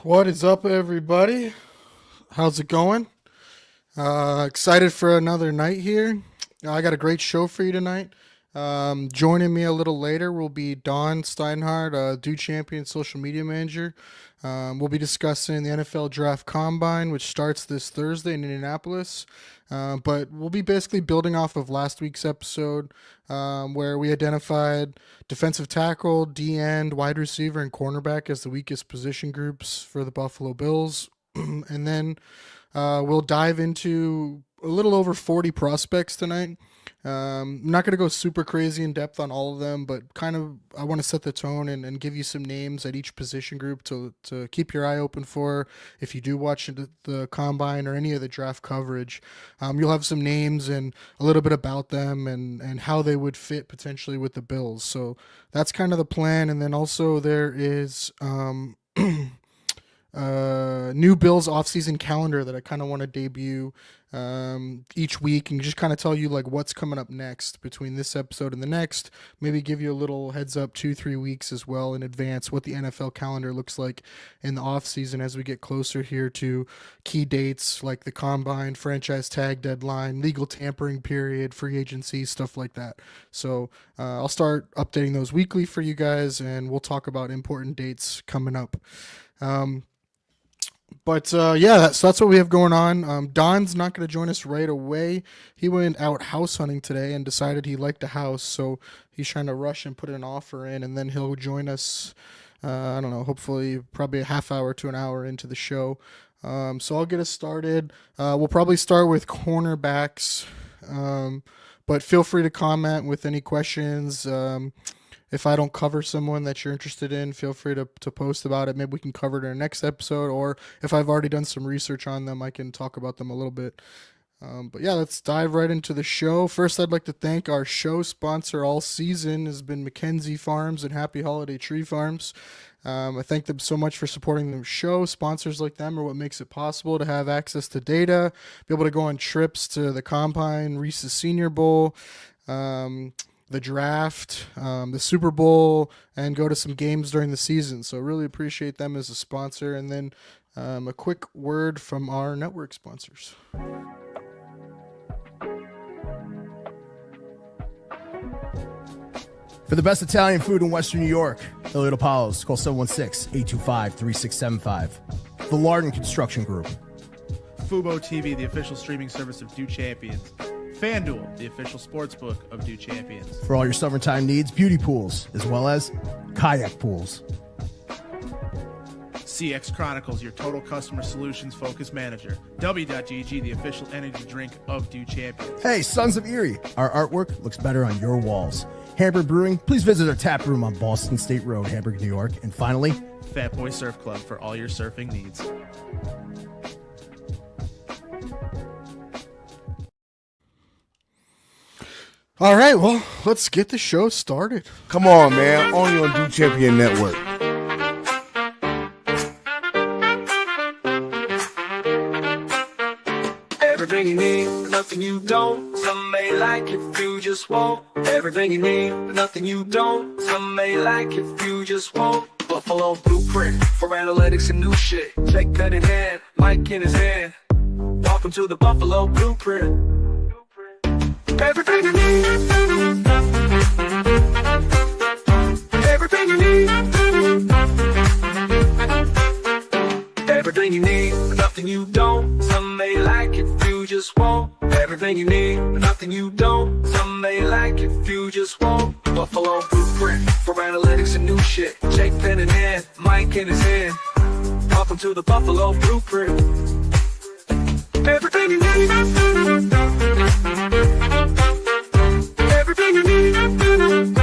What is up, everybody? How's it going? Excited for another night here. I got a great show for you tonight. Joining me a little later will be Don Steinhart, Dew Champion social media manager. We'll be discussing the NFL Draft Combine, which starts this Thursday in Indianapolis. But we'll be basically building off of last week's episode where we identified defensive tackle, D end, wide receiver, and cornerback as the weakest position groups for the Buffalo Bills. And then we'll dive into a little over 40 prospects tonight. I'm not going to go super crazy in depth on all of them, but kind of I want to set the tone and give you some names at each position group to keep your eye open for if you do watch the combine or any of the draft coverage. You'll have some names and a little bit about them and how they would fit potentially with the Bills. So that's kind of the plan. And then also there is new Bills offseason calendar that I kind of want to debut each week and just kind of tell you like what's coming up next between this episode and the next. Maybe give you a little heads up 2-3 weeks as well in advance what the NFL calendar looks like in the offseason as we get closer here to key dates like the combine, franchise tag deadline, legal tampering period, free agency, stuff like that. So I'll start updating those weekly for you guys and we'll talk about important dates coming up. But that's what we have going on. Don's not going to join us right away. He went out house hunting today and decided he liked a house, so he's trying to rush and put an offer in, and then he'll join us, I don't know, hopefully probably a half hour to an hour into the show. So I'll get us started. We'll probably start with cornerbacks, but feel free to comment with any questions. If I don't cover someone that you're interested in, feel free to post about it. Maybe we can cover it in our next episode, or if I've already done some research on them, I can talk about them a little bit. But yeah, let's dive right into the show. First, I'd like to thank our show sponsor all season has been Mackenzie Farms and Happy Holiday Tree Farms. I thank them so much for supporting the show. Sponsors like them are what makes it possible to have access to data, be able to go on trips to the Combine, Reese's Senior Bowl, the draft, the Super Bowl, and go to some games during the season. So really appreciate them as a sponsor. And then a quick word from our network sponsors. For the best Italian food in Western New York, Elliot Apollo's, call 716-825-3675. The Lardon Construction Group. Fubo TV, the official streaming service of Dew Champions. FanDuel, the official sportsbook of Dew Champions. For all your summertime needs, beauty pools, as well as kayak pools. CX Chronicles, your total customer solutions focused manager. W.GG, the official energy drink of Dew Champions. Hey, Sons of Erie, our artwork looks better on your walls. Hamburg Brewing, please visit our tap room on Boston State Road, Hamburg, New York. And finally, Fat Boy Surf Club for all your surfing needs. All right, well, let's get the show started. Come on, man. Only on Do Champion Network. Everything you need, nothing you don't. Some may like it, few just won't. Everything you need, nothing you don't. Some may like it, few just won't. Buffalo Blueprint for analytics and new shit. Check pen in hand, mic in his hand. Welcome to the Buffalo Blueprint. Everything you need. Everything you need. Everything you need, nothing you don't. Some may like it, few just won't. Everything you need, nothing you don't. Some may like it, few just won't. Buffalo Blueprint for analytics and new shit. Check pen in hand, mic in his hand. Welcome to the Buffalo Blueprint. Everything you need. Everything you need.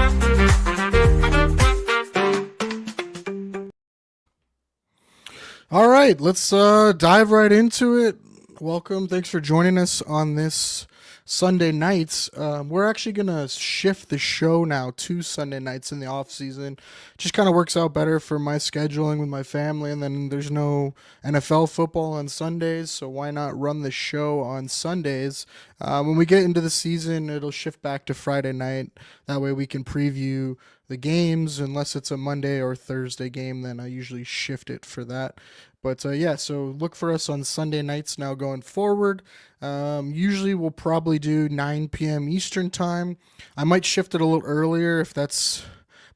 All right, let's dive right into it. Welcome. Thanks for joining us on this Sunday nights. We're actually going to shift the show now to Sunday nights in the off season. Just kind of works out better for my scheduling with my family, and then there's no NFL football on Sundays, so why not run the show on Sundays? When we get into the season, it'll shift back to Friday night. That way we can preview the games. Unless it's a Monday or Thursday game, then I usually shift it for that. But yeah, so look for us on Sunday nights now going forward. Usually we'll probably do 9 p.m. Eastern time. I might shift it a little earlier if that's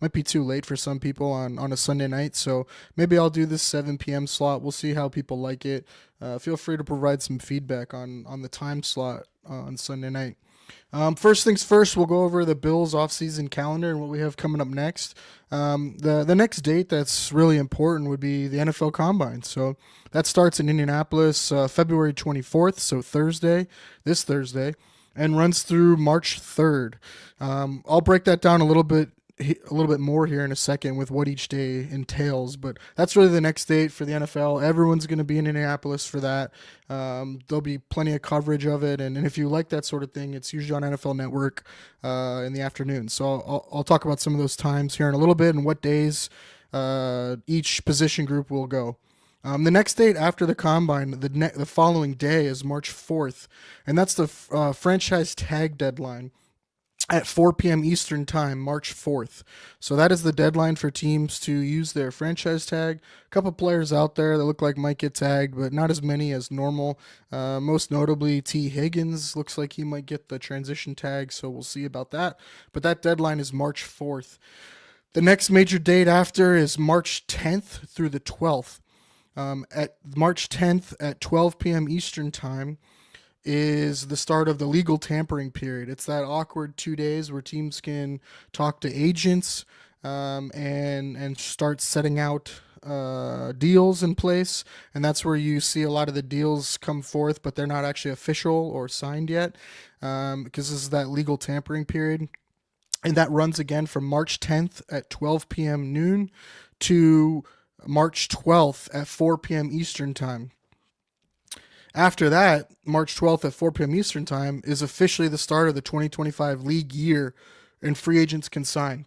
might be too late for some people on a Sunday night. So maybe I'll do this 7 p.m. slot. We'll see how people like it. Feel free to provide some feedback on the time slot on Sunday night. First things first, we'll go over the Bills offseason calendar and what we have coming up next. The next date that's really important would be the NFL Combine. So that starts in Indianapolis February 24th, so this Thursday, and runs through March 3rd. I'll break that down a little bit more here in a second with what each day entails, but that's really the next date for the NFL. Everyone's going to be in Indianapolis for that. There'll be plenty of coverage of it, and if you like that sort of thing, it's usually on NFL Network in the afternoon. So I'll talk about some of those times here in a little bit and what days each position group will go. The next date after the Combine, the following day is March 4th, and that's the franchise tag deadline at 4 p.m. Eastern time, March 4th. So that is the deadline for teams to use their franchise tag. A couple players out there that look like might get tagged, but not as many as normal. Most notably, T. Higgins looks like he might get the transition tag, so we'll see about that. But that deadline is March 4th. The next major date after is March 10th through the 12th. At March 10th at 12 p.m. Eastern time is the start of the legal tampering period. It's that awkward 2 days where teams can talk to agents and start setting out deals in place, and that's where you see a lot of the deals come forth, but they're not actually official or signed yet because this is that legal tampering period. And that runs again from March 10th at 12 p.m. noon to March 12th at 4 p.m. Eastern time. After that, March 12th at 4 p.m. Eastern time is officially the start of the 2025 league year, and free agents can sign.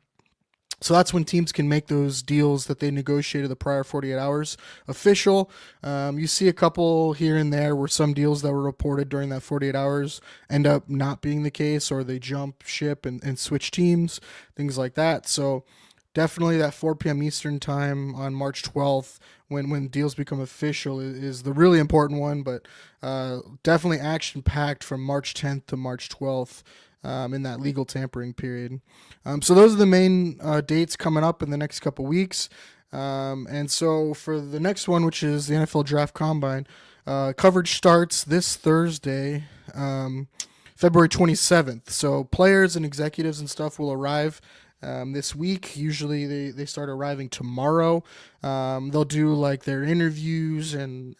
So that's when teams can make those deals that they negotiated the prior 48 hours official. You see a couple here and there where some deals that were reported during that 48 hours end up not being the case, or they jump ship and switch teams, things like that. So definitely that 4 p.m. Eastern time on March 12th, when deals become official, is the really important one, but definitely action-packed from March 10th to March 12th in that legal tampering period. So those are the main dates coming up in the next couple weeks. And so for the next one, which is the NFL Draft Combine, coverage starts this Thursday, February 27th. So players and executives and stuff will arrive this week. Usually they start arriving tomorrow. They'll do like their interviews and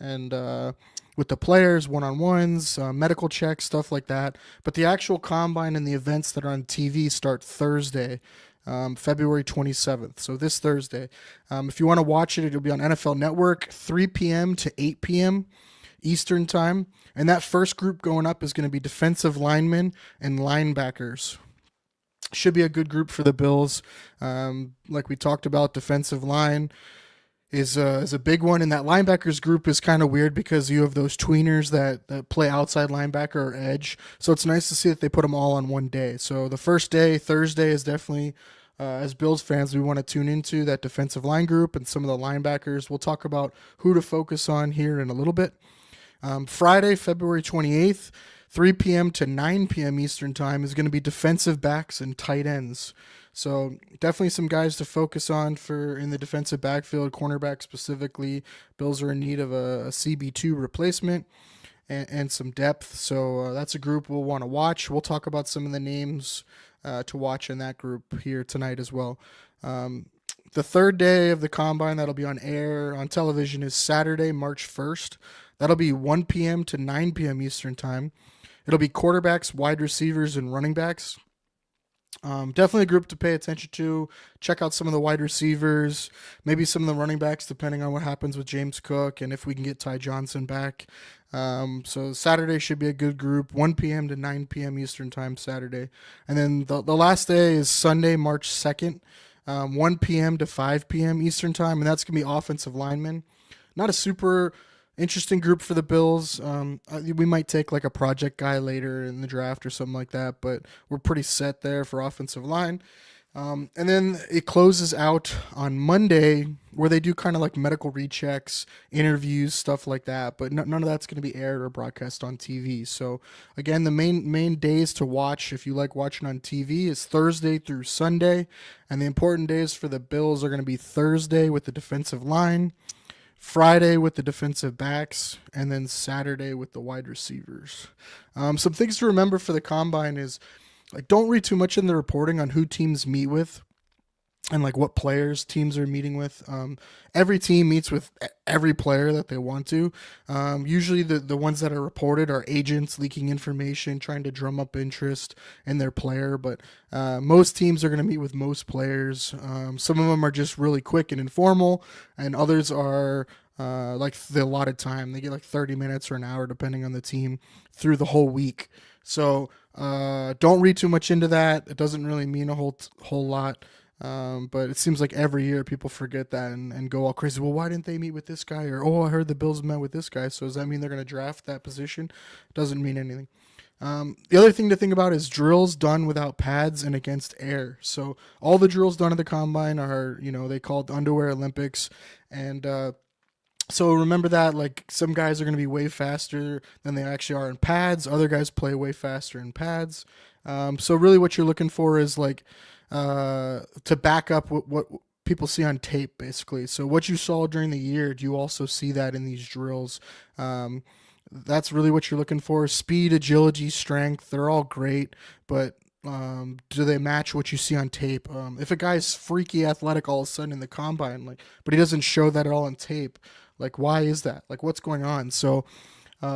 with the players, one-on-ones, medical checks, stuff like that. But the actual combine and the events that are on TV start Thursday, February 27th. So this Thursday. If you want to watch it, it'll be on NFL Network, 3 p.m. to 8 p.m. Eastern time. And that first group going up is going to be defensive linemen and linebackers. Should be a good group for the Bills. Like we talked about, defensive line is a big one, and that linebackers group is kind of weird because you have those tweeners that play outside linebacker or edge. So it's nice to see that they put them all on one day. So the first day, Thursday, is definitely, as Bills fans, we want to tune into that defensive line group and some of the linebackers. We'll talk about who to focus on here in a little bit. Friday, February 28th, 3 p.m. to 9 p.m. Eastern Time is going to be defensive backs and tight ends. So definitely some guys to focus on for in the defensive backfield, cornerback specifically. Bills are in need of a CB2 replacement and some depth. So that's a group we'll want to watch. We'll talk about some of the names to watch in that group here tonight as well. The third day of the Combine that'll be on air on television is Saturday, March 1st. That'll be 1 p.m. to 9 p.m. Eastern Time. It'll be quarterbacks, wide receivers, and running backs. Definitely a group to pay attention to. Check out some of the wide receivers, maybe some of the running backs, depending on what happens with James Cook and if we can get Ty Johnson back. So Saturday should be a good group, 1 p.m. to 9 p.m. Eastern Time Saturday. And then the last day is Sunday, March 2nd, 1 p.m. to 5 p.m. Eastern Time, and that's going to be offensive linemen. Not a super interesting group for the Bills. We might take like a project guy later in the draft or something like that, but we're pretty set there for offensive line. And then it closes out on Monday where they do kind of like medical rechecks, interviews, stuff like that, but none of that's going to be aired or broadcast on TV. So again, the main days to watch if you like watching on TV is Thursday through Sunday, and the important days for the Bills are going to be Thursday with the defensive line, Friday with the defensive backs, and then Saturday with the wide receivers. Some things to remember for the Combine is, like, don't read too much in the reporting on who teams meet with and like what players teams are meeting with. Every team meets with every player that they want to. Usually the ones that are reported are agents leaking information, trying to drum up interest in their player. But most teams are going to meet with most players. Some of them are just really quick and informal, and others are like the allotted time. They get like 30 minutes or an hour, depending on the team, through the whole week. So don't read too much into that. It doesn't really mean a whole lot. But it seems like every year people forget that and go all crazy. Well, why didn't they meet with this guy? Or, oh, I heard the Bills met with this guy. So does that mean they're going to draft that position? Doesn't mean anything. The other thing to think about is drills done without pads and against air. So all the drills done at the Combine are, they call it the Underwear Olympics. And so remember that, like, some guys are going to be way faster than they actually are in pads. Other guys play way faster in pads. So really what you're looking for is like to back up what people see on tape, basically. So what you saw during the year, do you also see that in these drills? That's really what you're looking for. Speed, agility, strength, they're all great, but do they match what you see on tape? If a guy's freaky athletic all of a sudden in the Combine, but he doesn't show that at all on tape, like, why is that? Like, what's going on? So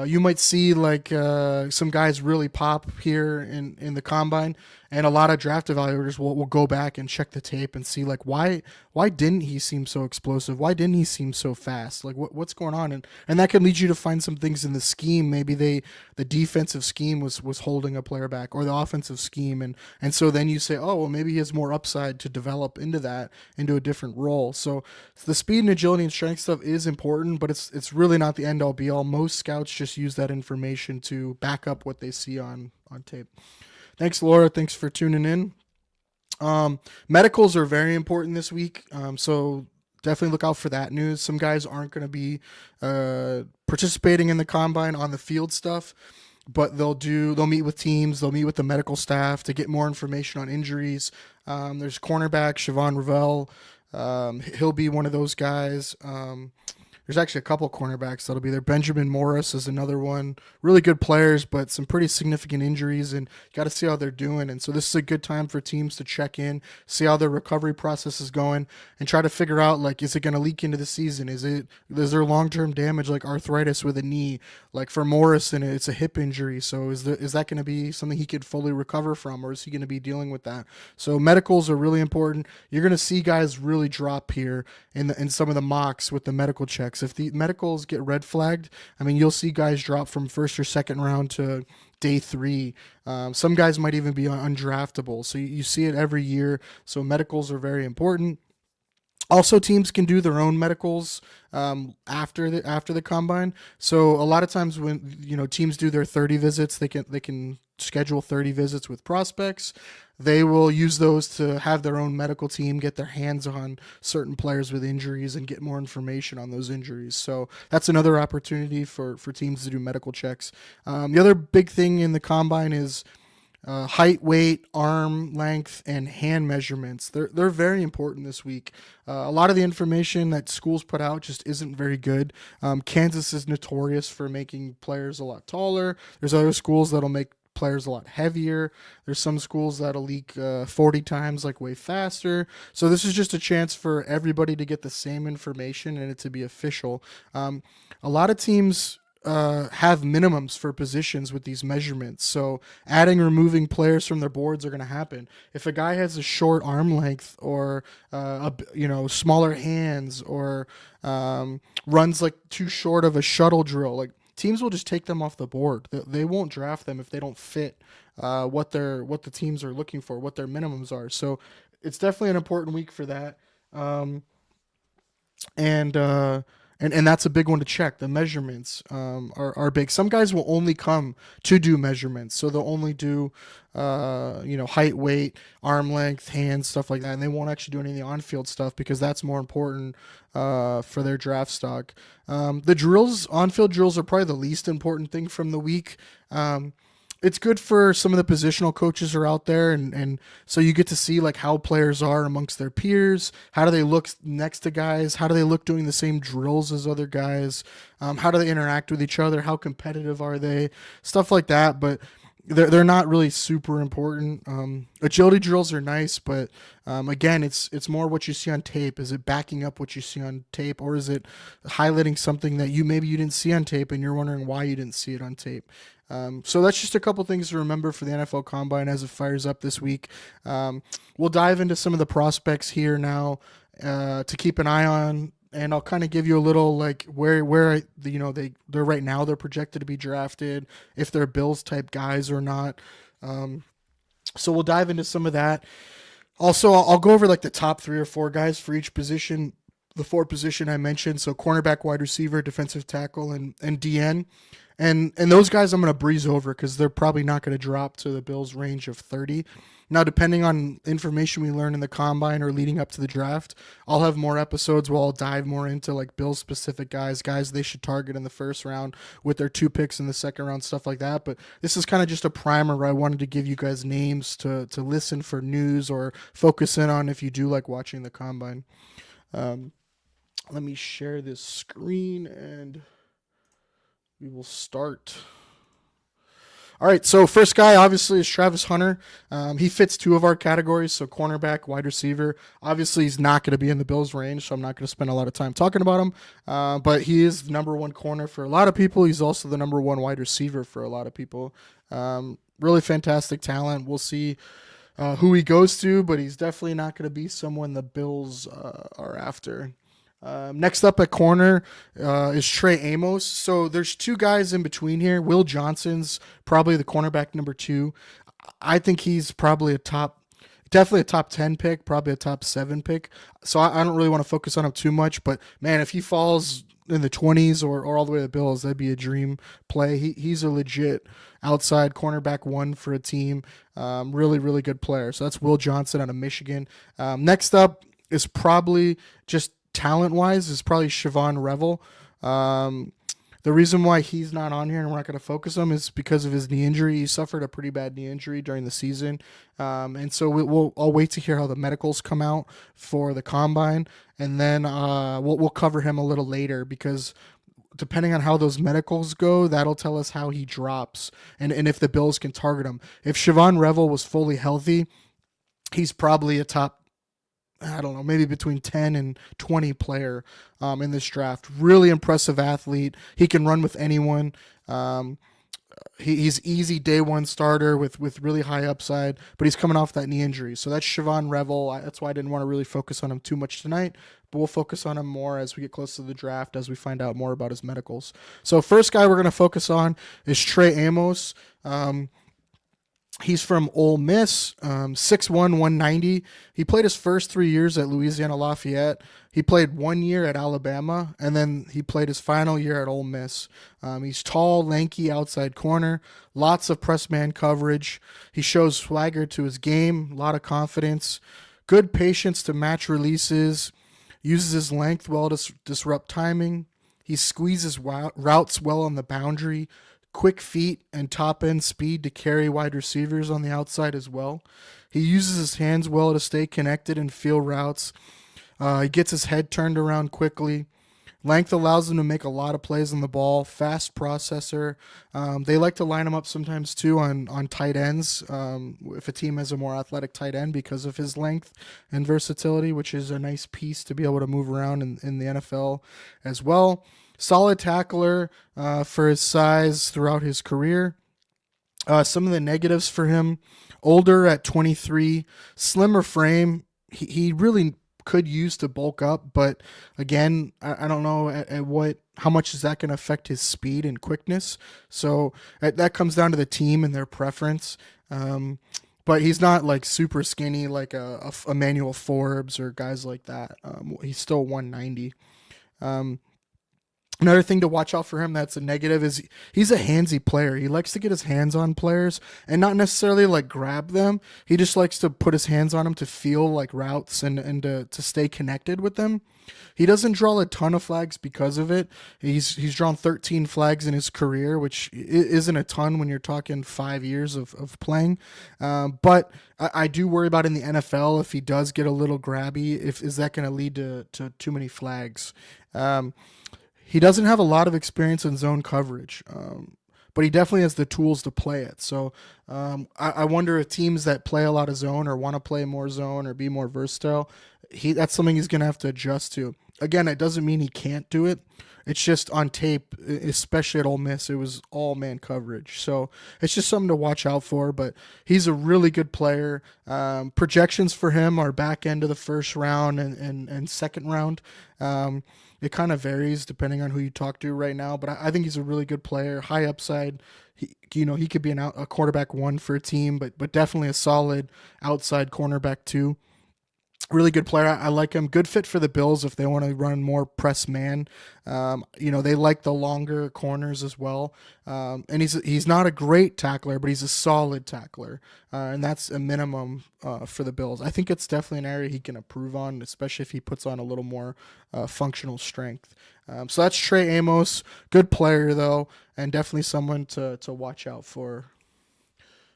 you might see some guys really pop here in the Combine, and a lot of draft evaluators will go back and check the tape and see, like, why didn't he seem so explosive? Why didn't he seem so fast? Like, what's going on? And that could lead you to find some things in the scheme. Maybe the defensive scheme was holding a player back, or the offensive scheme, and so then you say, oh, well, maybe he has more upside to develop into a different role. So the speed and agility and strength stuff is important, but it's really not the end all be all. Most scouts just use that information to back up what they see on tape. Thanks, Laura. Thanks for tuning in. Medicals are very important this week, so definitely look out for that news. Some guys aren't going to be participating in the Combine on the field stuff, but they'll meet with teams, they'll meet with the medical staff to get more information on injuries. There's cornerback Siobhan Ravel. He'll be one of those guys. There's actually a couple cornerbacks that'll be there. Benjamin Morris is another one. Really good players, but some pretty significant injuries, and you got to see how they're doing. And so this is a good time for teams to check in, see how their recovery process is going, and try to figure out, like, is it going to leak into the season? Is there long-term damage, like arthritis with a knee? Like for Morrison, it's a hip injury. So is that going to be something he could fully recover from, or is he going to be dealing with that? So medicals are really important. You're going to see guys really drop here in some of the mocks with the medical checks. If the medicals get red flagged, I mean, you'll see guys drop from first or second round to day 3. Some guys might even be undraftable. So you see it every year. So medicals are very important. Also, teams can do their own medicals after the combine. So a lot of times when teams do their 30 visits, they can schedule 30 visits with prospects. They will use those to have their own medical team get their hands on certain players with injuries and get more information on those injuries. So that's another opportunity for teams to do medical checks. The other big thing in the combine is height, weight, arm length, and hand measurements. They're very important this week. A lot of the information that schools put out just isn't very good. Kansas is notorious for making players a lot taller. There's other schools that'll make players a lot heavier. There's some schools that'll leak 40 times, like way faster. So this is just a chance for everybody to get the same information and it to be official. A lot of teams have minimums for positions with these measurements. So adding or removing players from their boards are going to happen. If a guy has a short arm length or smaller hands or runs like too short of a shuttle drill, like teams will just take them off the board. They won't draft them if they don't fit what the teams are looking for, what their minimums are. So it's definitely an important week for that. And that's a big one to check. The measurements are big. Some guys will only come to do measurements, so they'll only do height, weight, arm length, hands, stuff like that, and they won't actually do any of the on-field stuff because that's more important for their draft stock. The drills, on-field drills, are probably the least important thing from the week. It's good for some of the positional coaches who are out there, and so you get to see like how players are amongst their peers. How do they look next to guys? How do they look doing the same drills as other guys? How do they interact with each other? How competitive are they? Stuff like that, but they're not really super important. Agility drills are nice, but again, it's more what you see on tape. Is it backing up what you see on tape, or is it highlighting something that maybe you didn't see on tape and you're wondering why you didn't see it on tape? So that's just a couple things to remember for the NFL Combine as it fires up this week. We'll dive into some of the prospects here now to keep an eye on, and I'll kind of give you a little like where they're right now. They're projected to be drafted, if they're Bills type guys or not. So we'll dive into some of that. Also, I'll go over like the top 3 or 4 guys for each position. The 4 position I mentioned, so cornerback, wide receiver, defensive tackle, and DN. And those guys I'm going to breeze over because they're probably not going to drop to the Bills' range of 30. Now, depending on information we learn in the combine or leading up to the draft, I'll have more episodes where I'll dive more into like Bills-specific guys they should target in the first round with their 2 picks in the second round, stuff like that. But this is kind of just a primer where I wanted to give you guys names to listen for news or focus in on if you do like watching the combine. Let me share this screen and we will start. All right, so first guy obviously is Travis Hunter. He fits 2 of our categories, so cornerback, wide receiver. Obviously, he's not going to be in the Bills' range, so I'm not going to spend a lot of time talking about him. But he is the number 1 corner for a lot of people. He's also the number 1 wide receiver for a lot of people. Really fantastic talent. We'll see who he goes to, but he's definitely not going to be someone the Bills are after. Next up at corner is Trey Amos. So there's 2 guys in between here. Will Johnson's probably the cornerback number 2. I think he's probably definitely a top 10 pick, probably a top 7 pick. So I don't really want to focus on him too much. But man, if he falls in the 20s or all the way to the Bills, that'd be a dream play. He's a legit outside cornerback 1 for a team. Really, really good player. So that's Will Johnson out of Michigan. Next up is probably just talent-wise is probably Siobhan Revel. The reason why he's not on here and we're not going to focus him is because of his knee injury. He suffered a pretty bad knee injury during the season. And so I'll wait to hear how the medicals come out for the combine. And then we'll cover him a little later because depending on how those medicals go, that'll tell us how he drops and if the Bills can target him. If Siobhan Revel was fully healthy, he's probably a top, I don't know, maybe between 10 and 20 player in this draft. Really impressive athlete. He can run with anyone. he's easy day one starter with really high upside, but he's coming off that knee injury. So that's Siobhan Revel. That's why I didn't want to really focus on him too much tonight, but we'll focus on him more as we get close to the draft, as we find out more about his medicals. So first guy we're going to focus on is Trey Amos. He's from Ole Miss, 6'1", 190. He played his first 3 years at Louisiana Lafayette. He played 1 year at Alabama, and then he played his final year at Ole Miss. He's tall, lanky, outside corner, lots of press man coverage. He shows swagger to his game, a lot of confidence, good patience to match releases, uses his length well to disrupt timing. He squeezes routes well on the boundary, quick feet and top end speed to carry wide receivers on the outside as well. He uses his hands well to stay connected and feel routes. He gets his head turned around quickly. Length allows him to make a lot of plays on the ball. Fast processor. They like to line him up sometimes too on tight ends if a team has a more athletic tight end because of his length and versatility, which is a nice piece to be able to move around in the NFL as well. Solid tackler for his size throughout his career. Some of the negatives for him: older at 23, slimmer frame. He really could use to bulk up, but again, I don't know how much is that going to affect his speed and quickness. So that comes down to the team and their preference. But he's not like super skinny like a Emmanuel Forbes or guys like that. He's still 190. Another thing to watch out for him that's a negative is he's a handsy player. He likes to get his hands on players and not necessarily like grab them. He just likes to put his hands on them to feel like routes and to stay connected with them. He doesn't draw a ton of flags because of it. He's drawn 13 flags in his career, which isn't a ton when you're talking 5 years of playing. But I do worry about in the NFL if he does get a little grabby, is that going to lead to too many flags? He doesn't have a lot of experience in zone coverage, but he definitely has the tools to play it. So I wonder if teams that play a lot of zone or want to play more zone or be more versatile, that's something he's going to have to adjust to. Again, it doesn't mean he can't do it. It's just on tape, especially at Ole Miss, it was all man coverage. So it's just something to watch out for, but he's a really good player. Projections for him are back end of the first round and second round. It kind of varies depending on who you talk to right now, but I think he's a really good player, high upside. He could be a quarterback one for a team, but definitely a solid outside cornerback two. Really good player. I like him. Good fit for the Bills if they want to run more press man. They like the longer corners as well. And he's not a great tackler, but he's a solid tackler. And that's a minimum for the Bills. I think it's definitely an area he can improve on, especially if he puts on a little more functional strength. So that's Trey Amos. Good player, though, and definitely someone to watch out for.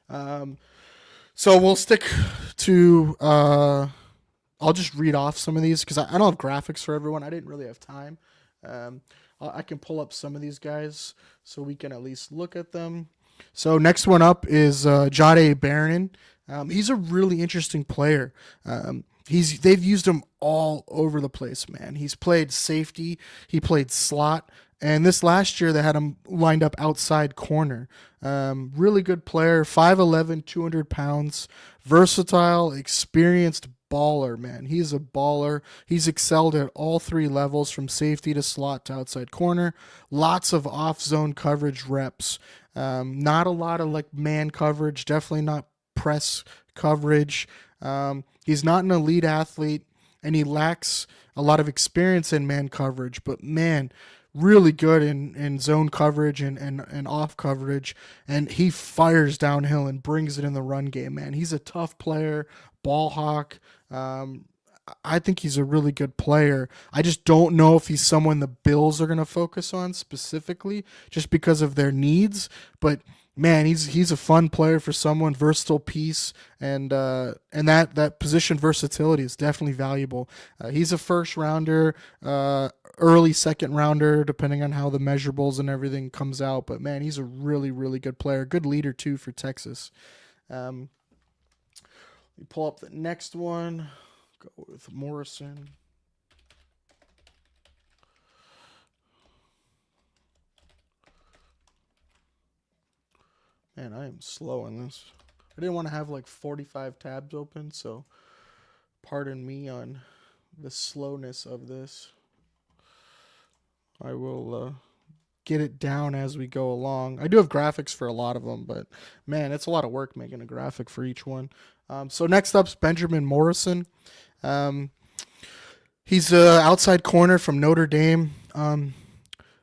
So we'll stick to... I'll just read off some of these because I don't have graphics for everyone. I didn't really have time. I can pull up some of these guys so we can at least look at them. So next one up is Jahdae Barron. He's a really interesting player. They've used him all over the place, man. He's played safety. He played slot. And this last year, they had him lined up outside corner. Really good player, 5'11", 200 pounds, versatile, experienced baller, man. He's a baller. He's excelled at all three levels, from safety to slot to outside corner. Lots of off-zone coverage reps. Not a lot of like man coverage, definitely not press coverage. He's not an elite athlete, and he lacks a lot of experience in man coverage, but man, really good in zone coverage and off coverage, and he fires downhill and brings it in the run game, man. He's a tough player, ball hawk. I think he's a really good player. I just don't know if he's someone the Bills are going to focus on specifically just because of their needs, but man, he's a fun player for someone, versatile piece, and that position versatility is definitely valuable. He's a first rounder, early second rounder, depending on how the measurables and everything comes out. But man, he's a really, really good player, good leader too for Texas. Let me pull up the next one. Go with Morrison. Man, I am slow on this. I didn't want to have like 45 tabs open, so pardon me on the slowness of this. I will get it down as we go along. I do have graphics for a lot of them, but man, it's a lot of work making a graphic for each one. So next up's Benjamin Morrison. He's an outside corner from Notre Dame.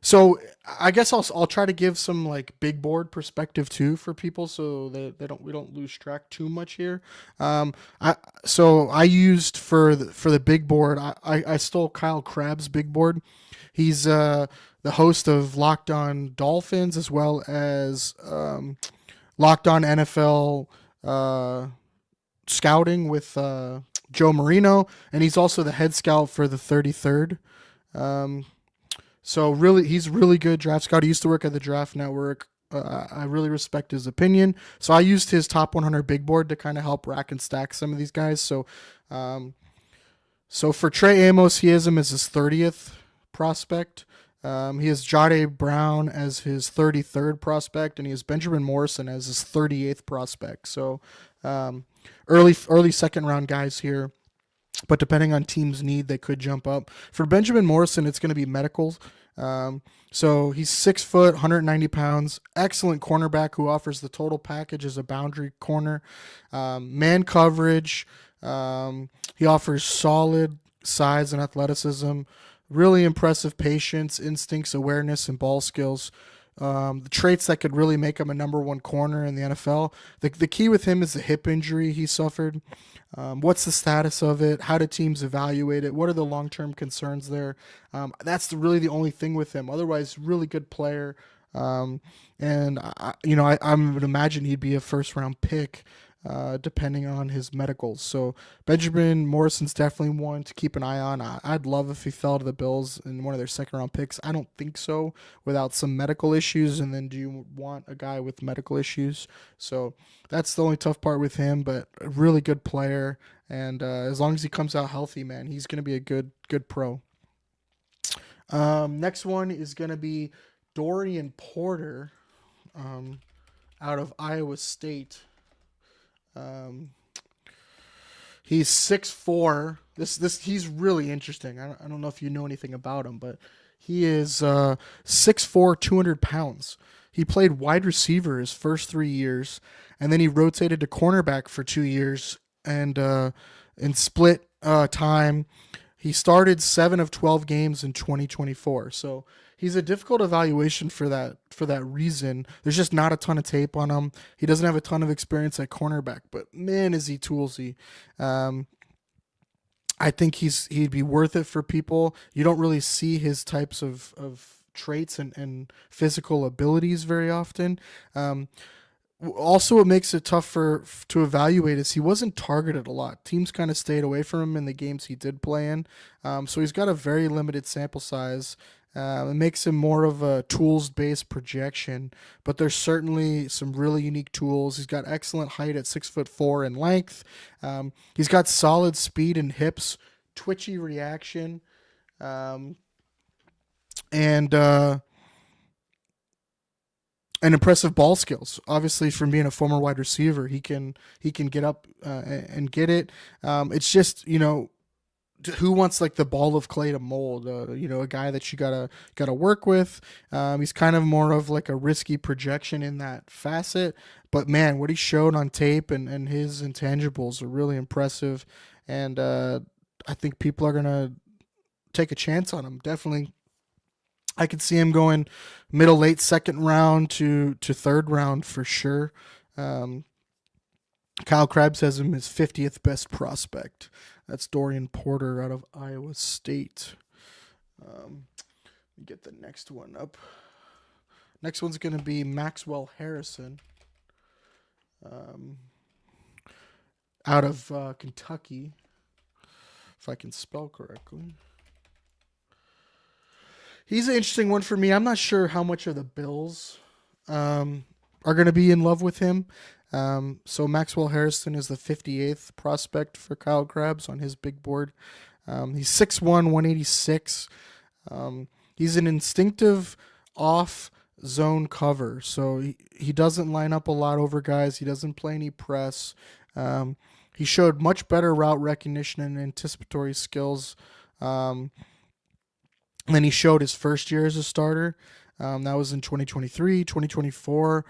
So I guess I'll try to give some like big board perspective too for people, so that we don't lose track too much here. I used for the big board. I stole Kyle Crabb's big board. He's the host of Locked On Dolphins as well as Locked On NFL Scouting with Joe Marino, and he's also the head scout for the 33rd. So really, he's really good draft scout. He used to work at the Draft Network. I really respect his opinion. So I used his top 100 big board to kind of help rack and stack some of these guys. So for Trey Amos, he has him as his 30th prospect. He has Jahdae Brown as his 33rd prospect, and he has Benjamin Morrison as his 38th prospect. So early second round guys here. But depending on teams' need, they could jump up. For Benjamin Morrison, it's going to be medicals. So he's 6 foot, 190 pounds, excellent cornerback who offers the total package as a boundary corner. Man coverage. He offers solid size and athleticism. Really impressive patience, instincts, awareness, and ball skills. The traits that could really make him a number one corner in the NFL. The key with him is the hip injury he suffered. What's the status of it? How do teams evaluate it? What are the long-term concerns there? That's really the only thing with him. Otherwise, really good player. And I would imagine he'd be a first-round pick, depending on his medicals. So Benjamin Morrison's definitely one to keep an eye on. I'd love if he fell to the Bills in one of their second-round picks. I don't think so without some medical issues. And then do you want a guy with medical issues? So that's the only tough part with him, but a really good player. And as long as he comes out healthy, man, he's going to be a good pro. Next one is going to be Dorian Porter out of Iowa State. He's 6'4". He's really interesting. I don't know if you know anything about him, but he is 6'4", 200 pounds. He played wide receiver his first 3 years, and then he rotated to cornerback for 2 years, and in split time, he started 7 of 12 games in 2024. So he's a difficult evaluation for that reason. There's just not a ton of tape on him. He doesn't have a ton of experience at cornerback, but man, is he toolsy. I think he'd be worth it for people. You don't really see his types of traits and physical abilities very often. Also, what makes it tough to evaluate is he wasn't targeted a lot. Teams kind of stayed away from him in the games he did play in. So he's got a very limited sample size. It makes him more of a tools-based projection, but there's certainly some really unique tools. He's got excellent height at 6'4" in length. He's got solid speed and hips, twitchy reaction, and impressive ball skills. Obviously, from being a former wide receiver, he can get up and get it. It's just, who wants like the ball of clay to mold? A guy that you gotta work with. He's kind of more of like a risky projection in that facet. But man, what he showed on tape and his intangibles are really impressive. And I think people are gonna take a chance on him. Definitely, I could see him going middle, late second round to third round for sure. Kyle Crabbs has him his 50th best prospect. That's Dorian Porter out of Iowa State. Let me get the next one up. Next one's going to be Maxwell Harrison out of Kentucky, if I can spell correctly. He's an interesting one for me. I'm not sure how much of the Bills are going to be in love with him. So Maxwell Harrison is the 58th prospect for Kyle Crabbs on his big board. He's 6'1", 186. He's an instinctive off zone cover. So he doesn't line up a lot over guys. He doesn't play any press. He showed much better route recognition and anticipatory skills than he showed his first year as a starter. That was in 2023, 2024.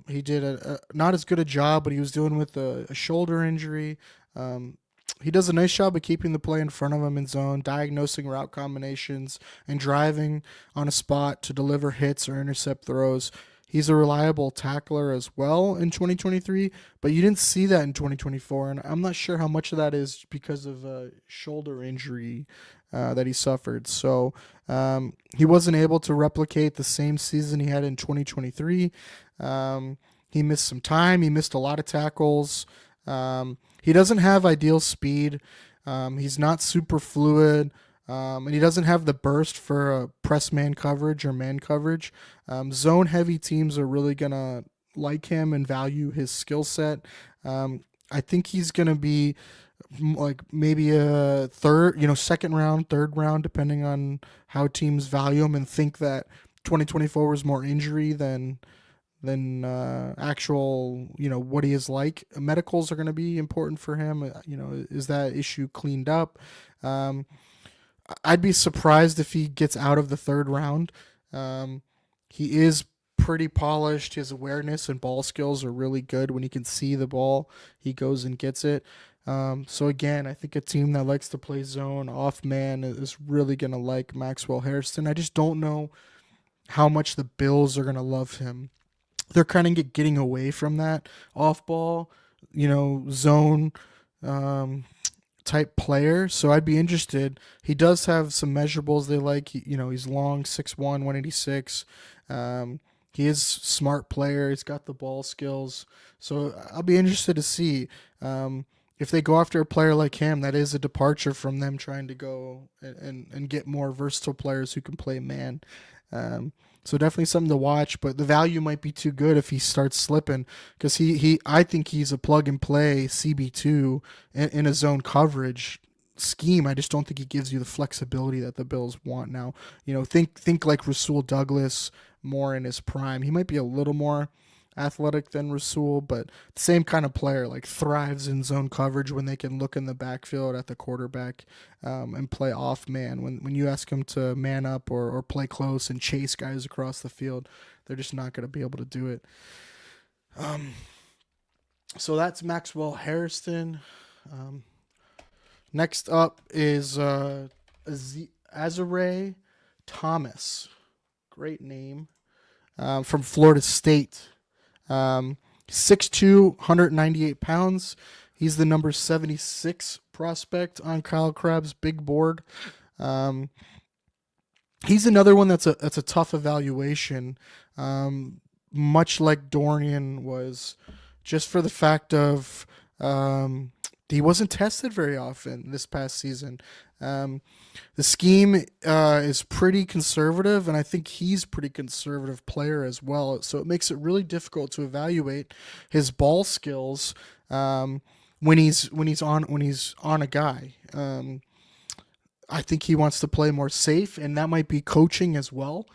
He did not as good a job, but he was dealing with a shoulder injury. He does a nice job of keeping the play in front of him in zone, diagnosing route combinations, and driving on a spot to deliver hits or intercept throws. He's a reliable tackler as well in 2023, but you didn't see that in 2024, and I'm not sure how much of that is because of a shoulder injury that he suffered. So he wasn't able to replicate the same season he had in 2023. He missed some time. He missed a lot of tackles. He doesn't have ideal speed. He's not super fluid. And he doesn't have the burst for press man coverage or man coverage. Zone heavy teams are really going to like him and value his skill set. I think he's going to be like maybe a second round, third round, depending on how teams value him and think that 2024 was more injury than actual, what he is like. Medicals are going to be important for him. Is that issue cleaned up? I'd be surprised if he gets out of the third round. He is pretty polished. His awareness and ball skills are really good. When he can see the ball, he goes and gets it. So again, I think a team that likes to play zone off man is really going to like Maxwell Hairston. I just don't know how much the Bills are going to love him. They're kind of getting away from that off ball, zone type player. So I'd be interested. He does have some measurables they like. He's long, 6'1", 186. He is a smart player. He's got the ball skills. So I'll be interested to see if they go after a player like him. That is a departure from them trying to go and get more versatile players who can play man. So definitely something to watch, but the value might be too good if he starts slipping, because I think he's a plug and play CB2 in a zone coverage scheme. I just don't think he gives you the flexibility that the Bills want now. Think like Rasul Douglas more in his prime. He might be a little more athletic than Rasul, but the same kind of player, like thrives in zone coverage when they can look in the backfield at the quarterback and play off man. When you ask him to man up or play close and chase guys across the field, they're just not going to be able to do it. So that's Maxwell Hairston. Next up is Azare Thomas. Great name. From Florida State. 6'2", 198 pounds. He's the number 76 prospect on Kyle Crabb's big board. He's another one that's a tough evaluation, much like Dorian was, just for the fact of he wasn't tested very often this past season. The scheme is pretty conservative, and I think he's a pretty conservative player as well. So it makes it really difficult to evaluate his ball skills when he's on a guy. I think he wants to play more safe, and that might be coaching as well.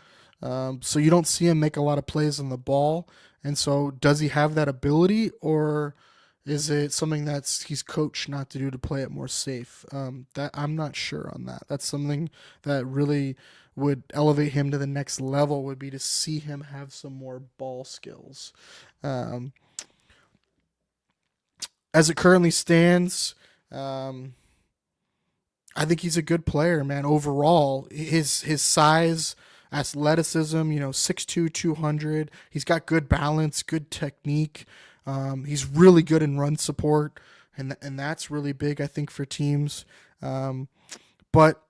So you don't see him make a lot of plays on the ball. And so does he have that ability, or is it something that's he's coached not to do to play it more safe? That I'm not sure on that. That's something that really would elevate him to the next level, would be to see him have some more ball skills. As it currently stands, I think he's a good player, man. Overall, his size, athleticism, 6'2", 200. He's got good balance, good technique. He's really good in run support, and that's really big, I think, for teams. But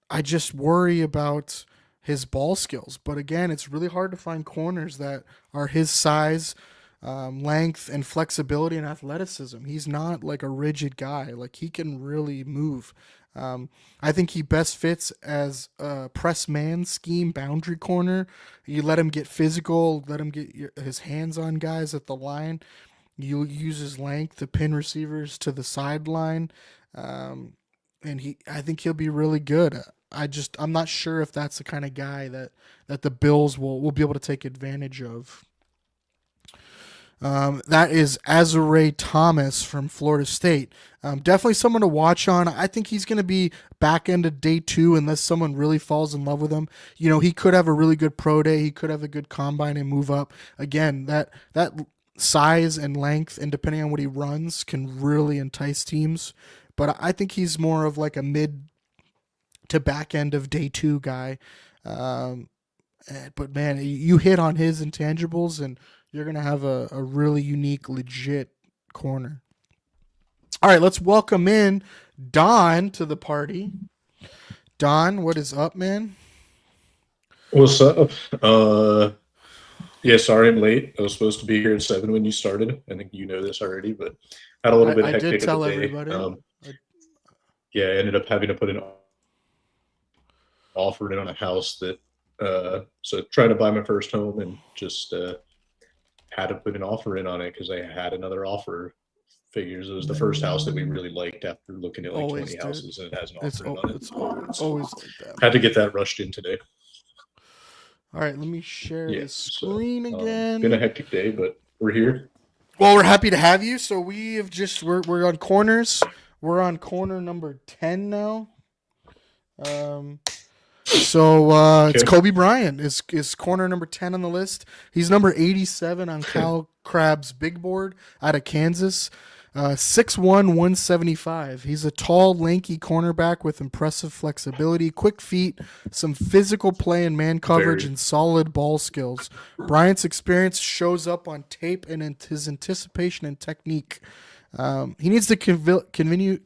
I just worry about his ball skills. But again, it's really hard to find corners that are his size, length, and flexibility and athleticism. He's not like a rigid guy. Like, he can really move. I think he best fits as a press man scheme boundary corner. You let him get physical, let him get his hands on guys at the line. You use his length to pin receivers to the sideline. And I think he'll be really good. I'm not sure if that's the kind of guy that the Bills will be able to take advantage of. That is Azure Thomas from Florida State. Definitely someone to watch on. I think he's going to be back end of day 2 unless someone really falls in love with him. He could have a really good pro day. He could have a good combine and move up. Again, that size and length, and depending on what he runs, can really entice teams. But I think he's more of like a mid to back end of day 2 guy. But man, you hit on his intangibles and you're going to have a really unique, legit corner. All right, let's welcome in Don to the party. Don, what is up, man? What's up? Yeah, sorry I'm late. I was supposed to be here at 7 when you started. I think you know this already, but had a little bit I hectic did tell of the day. everybody. Yeah, I ended up having to put an offer in on a house that so trying to buy my first home and just had to put an offer in on it because I had another offer. Figures it was the first house that we really liked after looking at like Always 20 did. houses, and it has an It's offer in on it. always like that. Had to get that rushed in today. All right, let me share the So, screen again. been a hectic day, but we're here. Well, we're happy to have you. So we have we're on corners. We're on corner number 10 now. It's Kobe Bryant is corner number 10 on the list. He's number 87 on Cal Crab's big board out of Kansas. 6'1", 175. He's a tall, lanky cornerback with impressive flexibility, quick feet, some physical play and man coverage, and solid ball skills. Bryant's experience shows up on tape and in his anticipation and technique. He needs to continue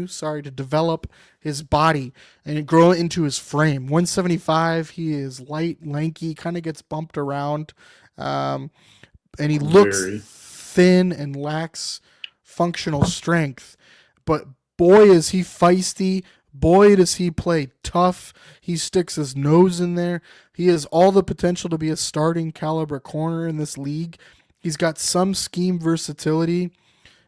to develop his body and grow into his frame. 175, he is light, lanky, kind of gets bumped around, and he looks thin and lacks functional strength. But boy, is he feisty. Boy, does he play tough. He sticks his nose in there. He has all the potential to be a starting caliber corner in this league. He's got some scheme versatility.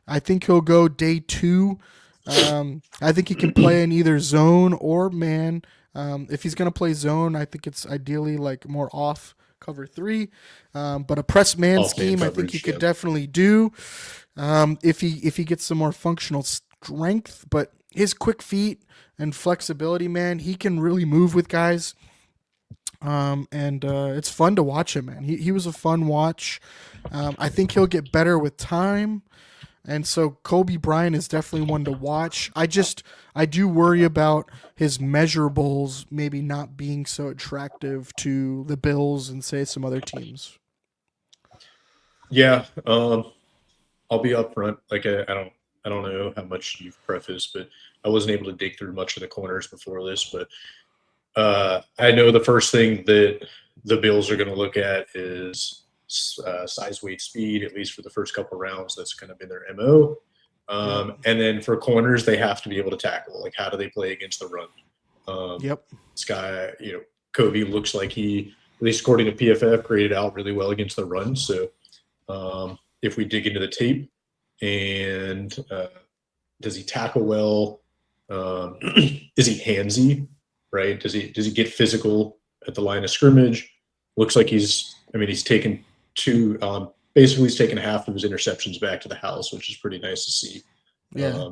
I think he'll go day 2. I think he can play in either zone or man. If he's going to play zone, I think it's ideally like more off cover 3. But a press man scheme, I think he could definitely do if he gets some more functional strength. But his quick feet and flexibility, man, he can really move with guys. It's fun to watch him, man. He was a fun watch. I think he'll get better with time. And so Kobe Bryant is definitely one to watch. I do worry about his measurables maybe not being so attractive to the Bills and say some other teams. Yeah, I'll be upfront. Like I don't know how much you've prefaced, but I wasn't able to dig through much of the corners before this. But I know the first thing that the Bills are going to look at is size, weight, speed, at least for the first couple of rounds. That's kind of been their MO. And then for corners, they have to be able to tackle. Like, how do they play against the run? This guy, Kobe looks like he, at least according to PFF, graded out really well against the run. So if we dig into the tape and does he tackle well? Is he handsy, right? Does he get physical at the line of scrimmage? Looks like he's taken basically he's taken half of his interceptions back to the house, which is pretty nice to see. Yeah.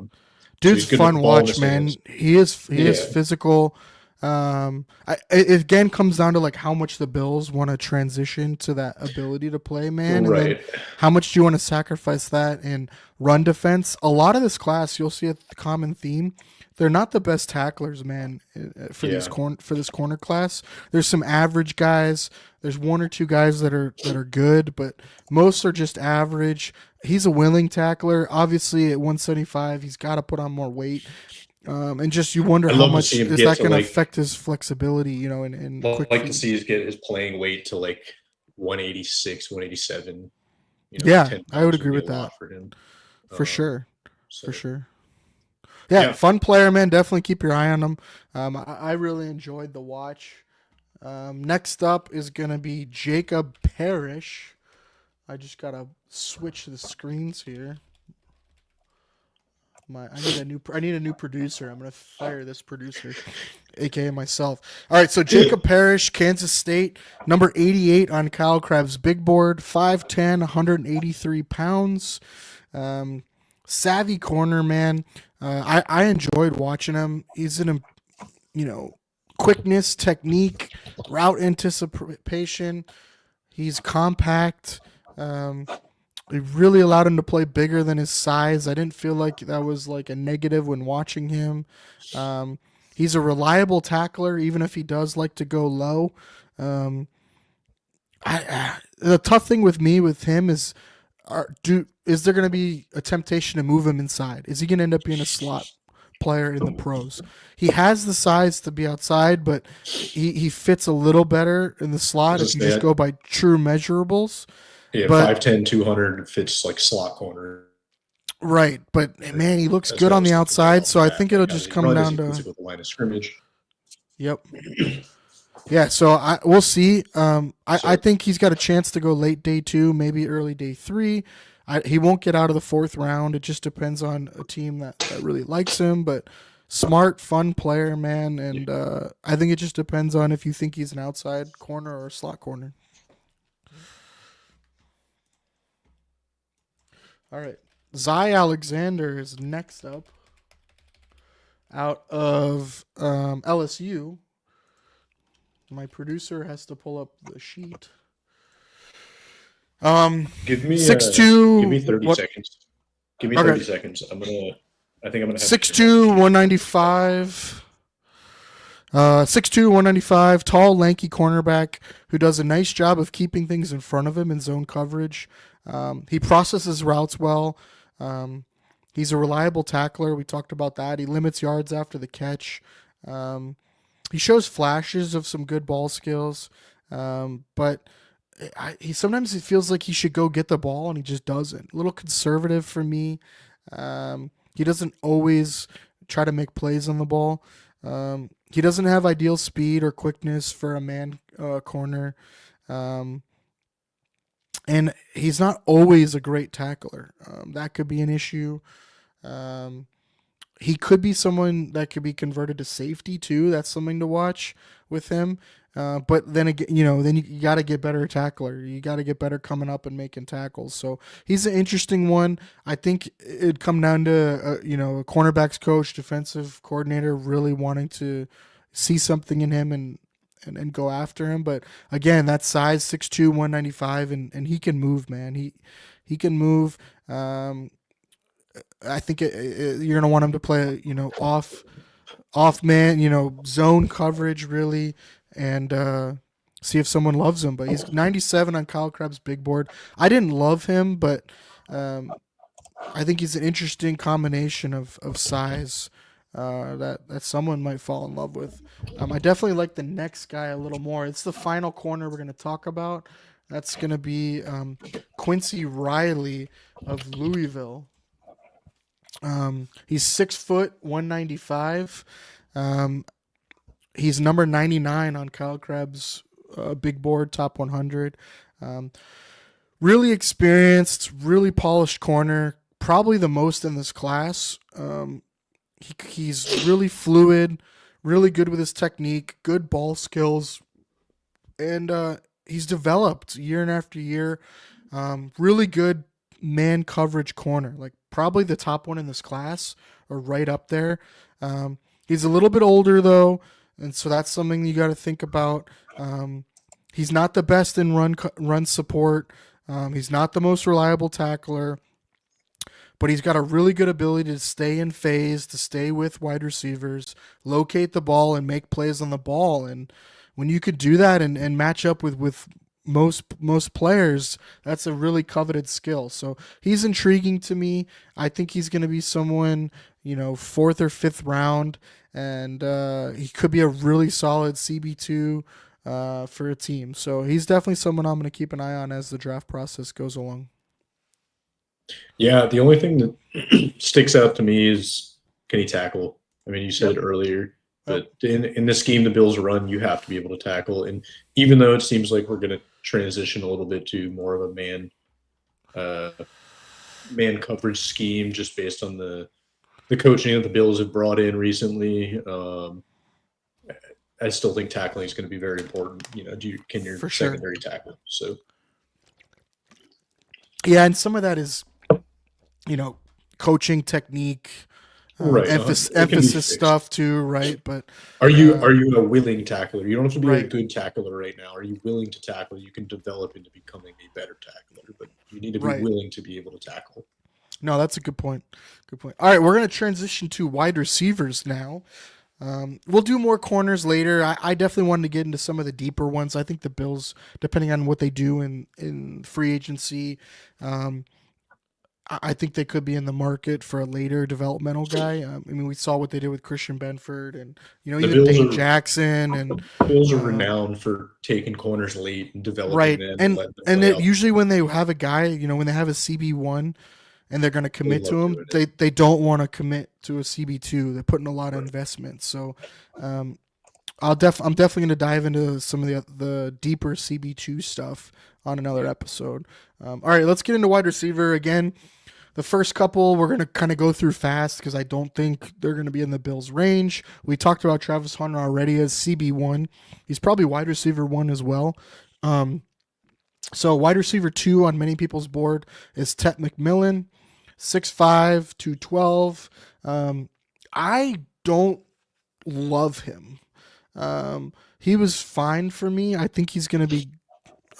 Dude's fun watch, man. He is physical. It again comes down to like how much the Bills want to transition to that ability to play, man. And then how much do you want to sacrifice that in run defense? A lot of this class, you'll see a common theme. They're not the best tacklers, man, for this corner class. There's some average guys. There's 1 or 2 guys that are good, but most are just average. He's a willing tackler. Obviously, at 175, he's got to put on more weight. And just you wonder how much is that going to affect his flexibility, and quick feet. To see get his playing weight to like 186, 187. I would agree with that. For him. For sure. Yeah, fun player, man. Definitely keep your eye on him. I really enjoyed the watch. Next up is going to be Jacob Parrish. I just got to switch the screens here. I need a new producer. I'm gonna fire this producer, aka myself. All right, so Jacob Parrish, Kansas State, number 88 on Kyle Crabb's big board, 5'10", 183 pounds. Savvy corner, man. I enjoyed watching him. He's an quickness, technique, route anticipation. He's compact. It really allowed him to play bigger than his size. I didn't feel like that was like a negative when watching him. He's a reliable tackler, even if he does like to go low. The tough thing with him is, is there going to be a temptation to move him inside? Is he going to end up being a slot player in the pros? He has the size to be outside, but he fits a little better in the slot if you just go by true measurables. Yeah, 5'10", 200 fits like slot corner. Right, but man, he looks good on the outside, so I think it'll just come down to the line of scrimmage. Yep. Yeah, so we'll see. I think he's got a chance to go late day 2, maybe early day 3. He won't get out of the 4th round. It just depends on a team that really likes him, but smart, fun player, man, and I think it just depends on if you think he's an outside corner or a slot corner. All right. Zy Alexander is next up out of LSU. My producer has to pull up the sheet. Give me 6'2". Give me 30 seconds. Give me 30 seconds. I think I'm gonna have 6'2", 195. 6'2", 195, tall, lanky cornerback who does a nice job of keeping things in front of him in zone coverage. He processes routes well. He's a reliable tackler. We talked about that. He limits yards after the catch. He shows flashes of some good ball skills, but he sometimes it feels like he should go get the ball and he just doesn't. A little conservative for me. He doesn't always try to make plays on the ball. He doesn't have ideal speed or quickness for a man corner. And he's not always a great tackler. That could be an issue. He could be someone that could be converted to safety too. That's something to watch with him. But then again, then you got to get better tackler. You got to get better coming up and making tackles. So he's an interesting one. I think it'd come down to a cornerbacks coach, defensive coordinator really wanting to see something in him and go after him. But again, that size, 6'2", 195, and he can move, man. He can move. I think you're gonna want him to play, off man, zone coverage really, and see if someone loves him. But he's 97 on Kyle Crabb's big board. I didn't love him, but I think he's an interesting combination of size that someone might fall in love with. I definitely like the next guy a little more. It's the final corner we're going to talk about. That's going to be Quincy Riley of Louisville. He's 6 foot, 195. He's number 99 on Kyle Crabb's big board, top 100. Really experienced, really polished corner, probably the most in this class. He's really fluid, really good with his technique, good ball skills, and he's developed year after year. Really good man coverage corner, like probably the top one in this class or right up there. He's a little bit older though, and so that's something you got to think about. He's not the best in run support. He's not the most reliable tackler, but he's got a really good ability to stay in phase, to stay with wide receivers, locate the ball, and make plays on the ball. And when you could do that and match up with most players, that's a really coveted skill. So he's intriguing to me. I think he's going to be someone, 4th or 5th round, and he could be a really solid CB2 for a team. So he's definitely someone I'm going to keep an eye on as the draft process goes along. Yeah, the only thing that sticks out to me is, can he tackle? I mean, you said earlier, but in the scheme the Bills run, you have to be able to tackle. And even though it seems like we're going to transition a little bit to more of a man coverage scheme, just based on the the coaching that the Bills have brought in recently. I still think tackling is going to be very important. Can your For sure. secondary tackle? So Yeah, and some of that is, coaching technique, right, it can be emphasis fixed. stuff too, right? But Are you a willing tackler? You don't have to be a Right. good tackler right now. Are you willing to tackle? You can develop into becoming a better tackler, but you need to be Right. willing to be able to tackle. No, that's a good point. Good point. All right, we're going to transition to wide receivers now. We'll do more corners later. I definitely wanted to get into some of the deeper ones. I think the Bills, depending on what they do in free agency, I think they could be in the market for a later developmental guy. We saw what they did with Christian Benford and even Bills Dane Jackson and Bills are renowned for taking corners late and developing right. them. And letting them play out. usually when they have a guy, when they have a CB1 and they're going to commit to love him, doing they don't want to commit to a CB2. They're putting a lot of investment. So I'm definitely going to dive into some of the deeper CB2 stuff on another episode. All right, let's get into wide receiver again. The first couple we're going to kind of go through fast because I don't think they're going to be in the Bills' range. We talked about Travis Hunter already as CB1. He's probably wide receiver 1 as well. So wide receiver 2 on many people's board is Tet McMillan, 6'5", 212. I don't love him. He was fine for me. I think he's going to be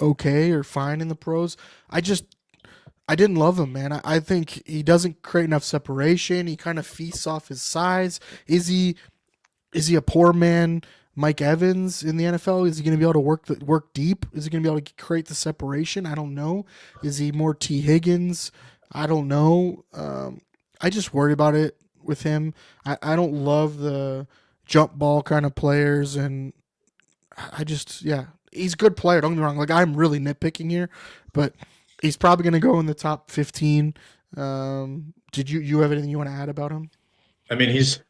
okay or fine in the pros. I didn't love him, man. I think he doesn't create enough separation. He kind of feasts off his size. Is he a poor man Mike Evans in the NFL? Is he going to be able to work deep? Is he going to be able to create the separation? I don't know. Is he more T. Higgins? I don't know. I just worry about it with him. I don't love the jump ball kind of players, and he's a good player. Don't get me wrong. Like, I'm really nitpicking here, but he's probably going to go in the top 15. Did you have anything you want to add about him? I mean, he's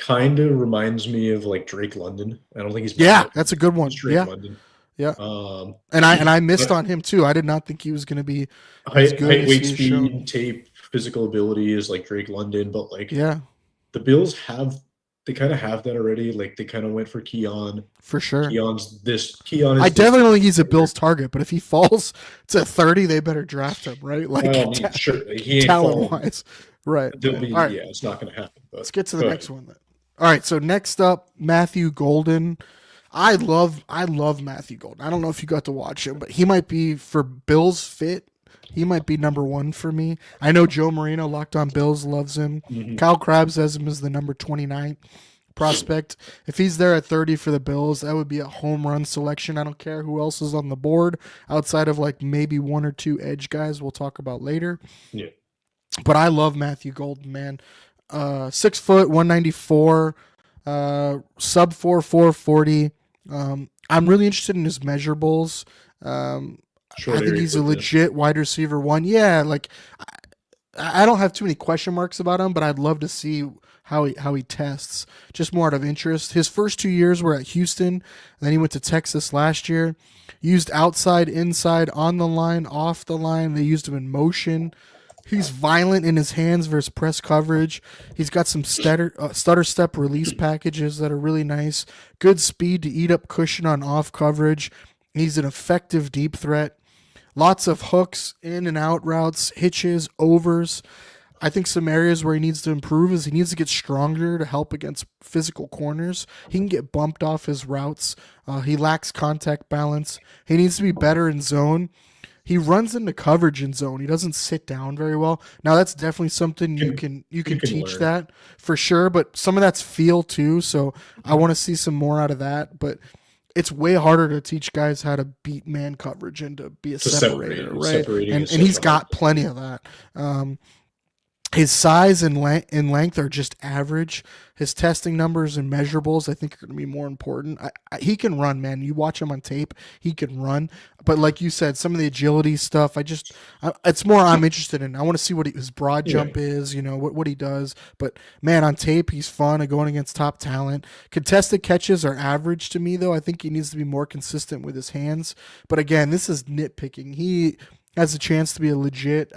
kind of reminds me of like Drake London. I don't think he's that's a good one. Drake London. Yeah. And I missed on him too. I did not think he was going to be as good height, as weight, he's speed, shown. tape, physical ability is like Drake London, but like Yeah, the Bills they kind of have that already. Like they kind of went for Keon. for sure. Keon is I definitely don't think he's a Bills target, but if he falls to 30, they better draft him, right? Like sure, he ain't talent falling. wise, right? There'll be, All right, yeah, it's not going to happen. But let's get to the go next ahead. one then. All right, so next up, Matthew Golden. I love Matthew Golden. I don't know if you got to watch him, but he might be, for Bills fit, he might be number 1 for me. I know Joe Marino, Locked On Bills, loves him. Mm-hmm. Kyle Krabs has him as the number 29 prospect. If he's there at 30 for the Bills, that would be a home run selection. I don't care who else is on the board outside of like maybe 1 or 2 edge guys we'll talk about later. Yeah. But I love Matthew Golden, man. 6 foot, 194, sub 440. I'm really interested in his measurables. I think he's a legit wide receiver 1. Yeah, like I don't have too many question marks about him, but I'd love to see how he tests. Just more out of interest. His first 2 years were at Houston, and then he went to Texas last year. Used outside, inside, on the line, off the line. They used him in motion. He's violent in his hands versus press coverage. He's got some stutter step release packages that are really nice. Good speed to eat up cushion on off coverage. He's an effective deep threat. Lots of hooks, in and out routes, hitches, overs. I think some areas where he needs to improve is he needs to get stronger to help against physical corners. He can get bumped off his routes. He lacks contact balance. He needs to be better in zone. He runs into coverage in zone. He doesn't sit down very well. Now that's definitely something you can teach learn. that for sure, but some of that's feel too. So I want to see some more out of that, but it's way harder to teach guys how to beat man coverage and to be a separator, right? Separating And is he's such a got hard plenty of that. His size and length are just average. His testing numbers and measurables, I think, are going to be more important. He can run, man. You watch him on tape, he can run. But like you said, some of the agility stuff, it's more I'm interested in. I want to see what his broad jump is, what he does. But, man, on tape, he's fun going against top talent. Contested catches are average to me, though. I think he needs to be more consistent with his hands. But, again, this is nitpicking. has a chance to be a legit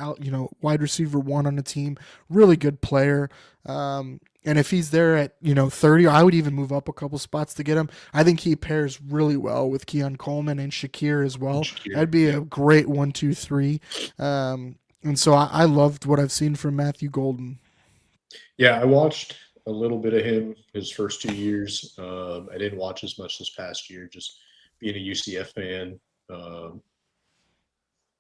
wide receiver one on a team. Really good player. And if he's there at 30, I would even move up a couple spots to get him. I think he pairs really well with Keon Coleman and Shakir as well. That'd be a great 1-2-3. And so I loved what I've seen from Matthew Golden. Yeah, I watched a little bit of him his first 2 years. I didn't watch as much this past year, just being a UCF fan.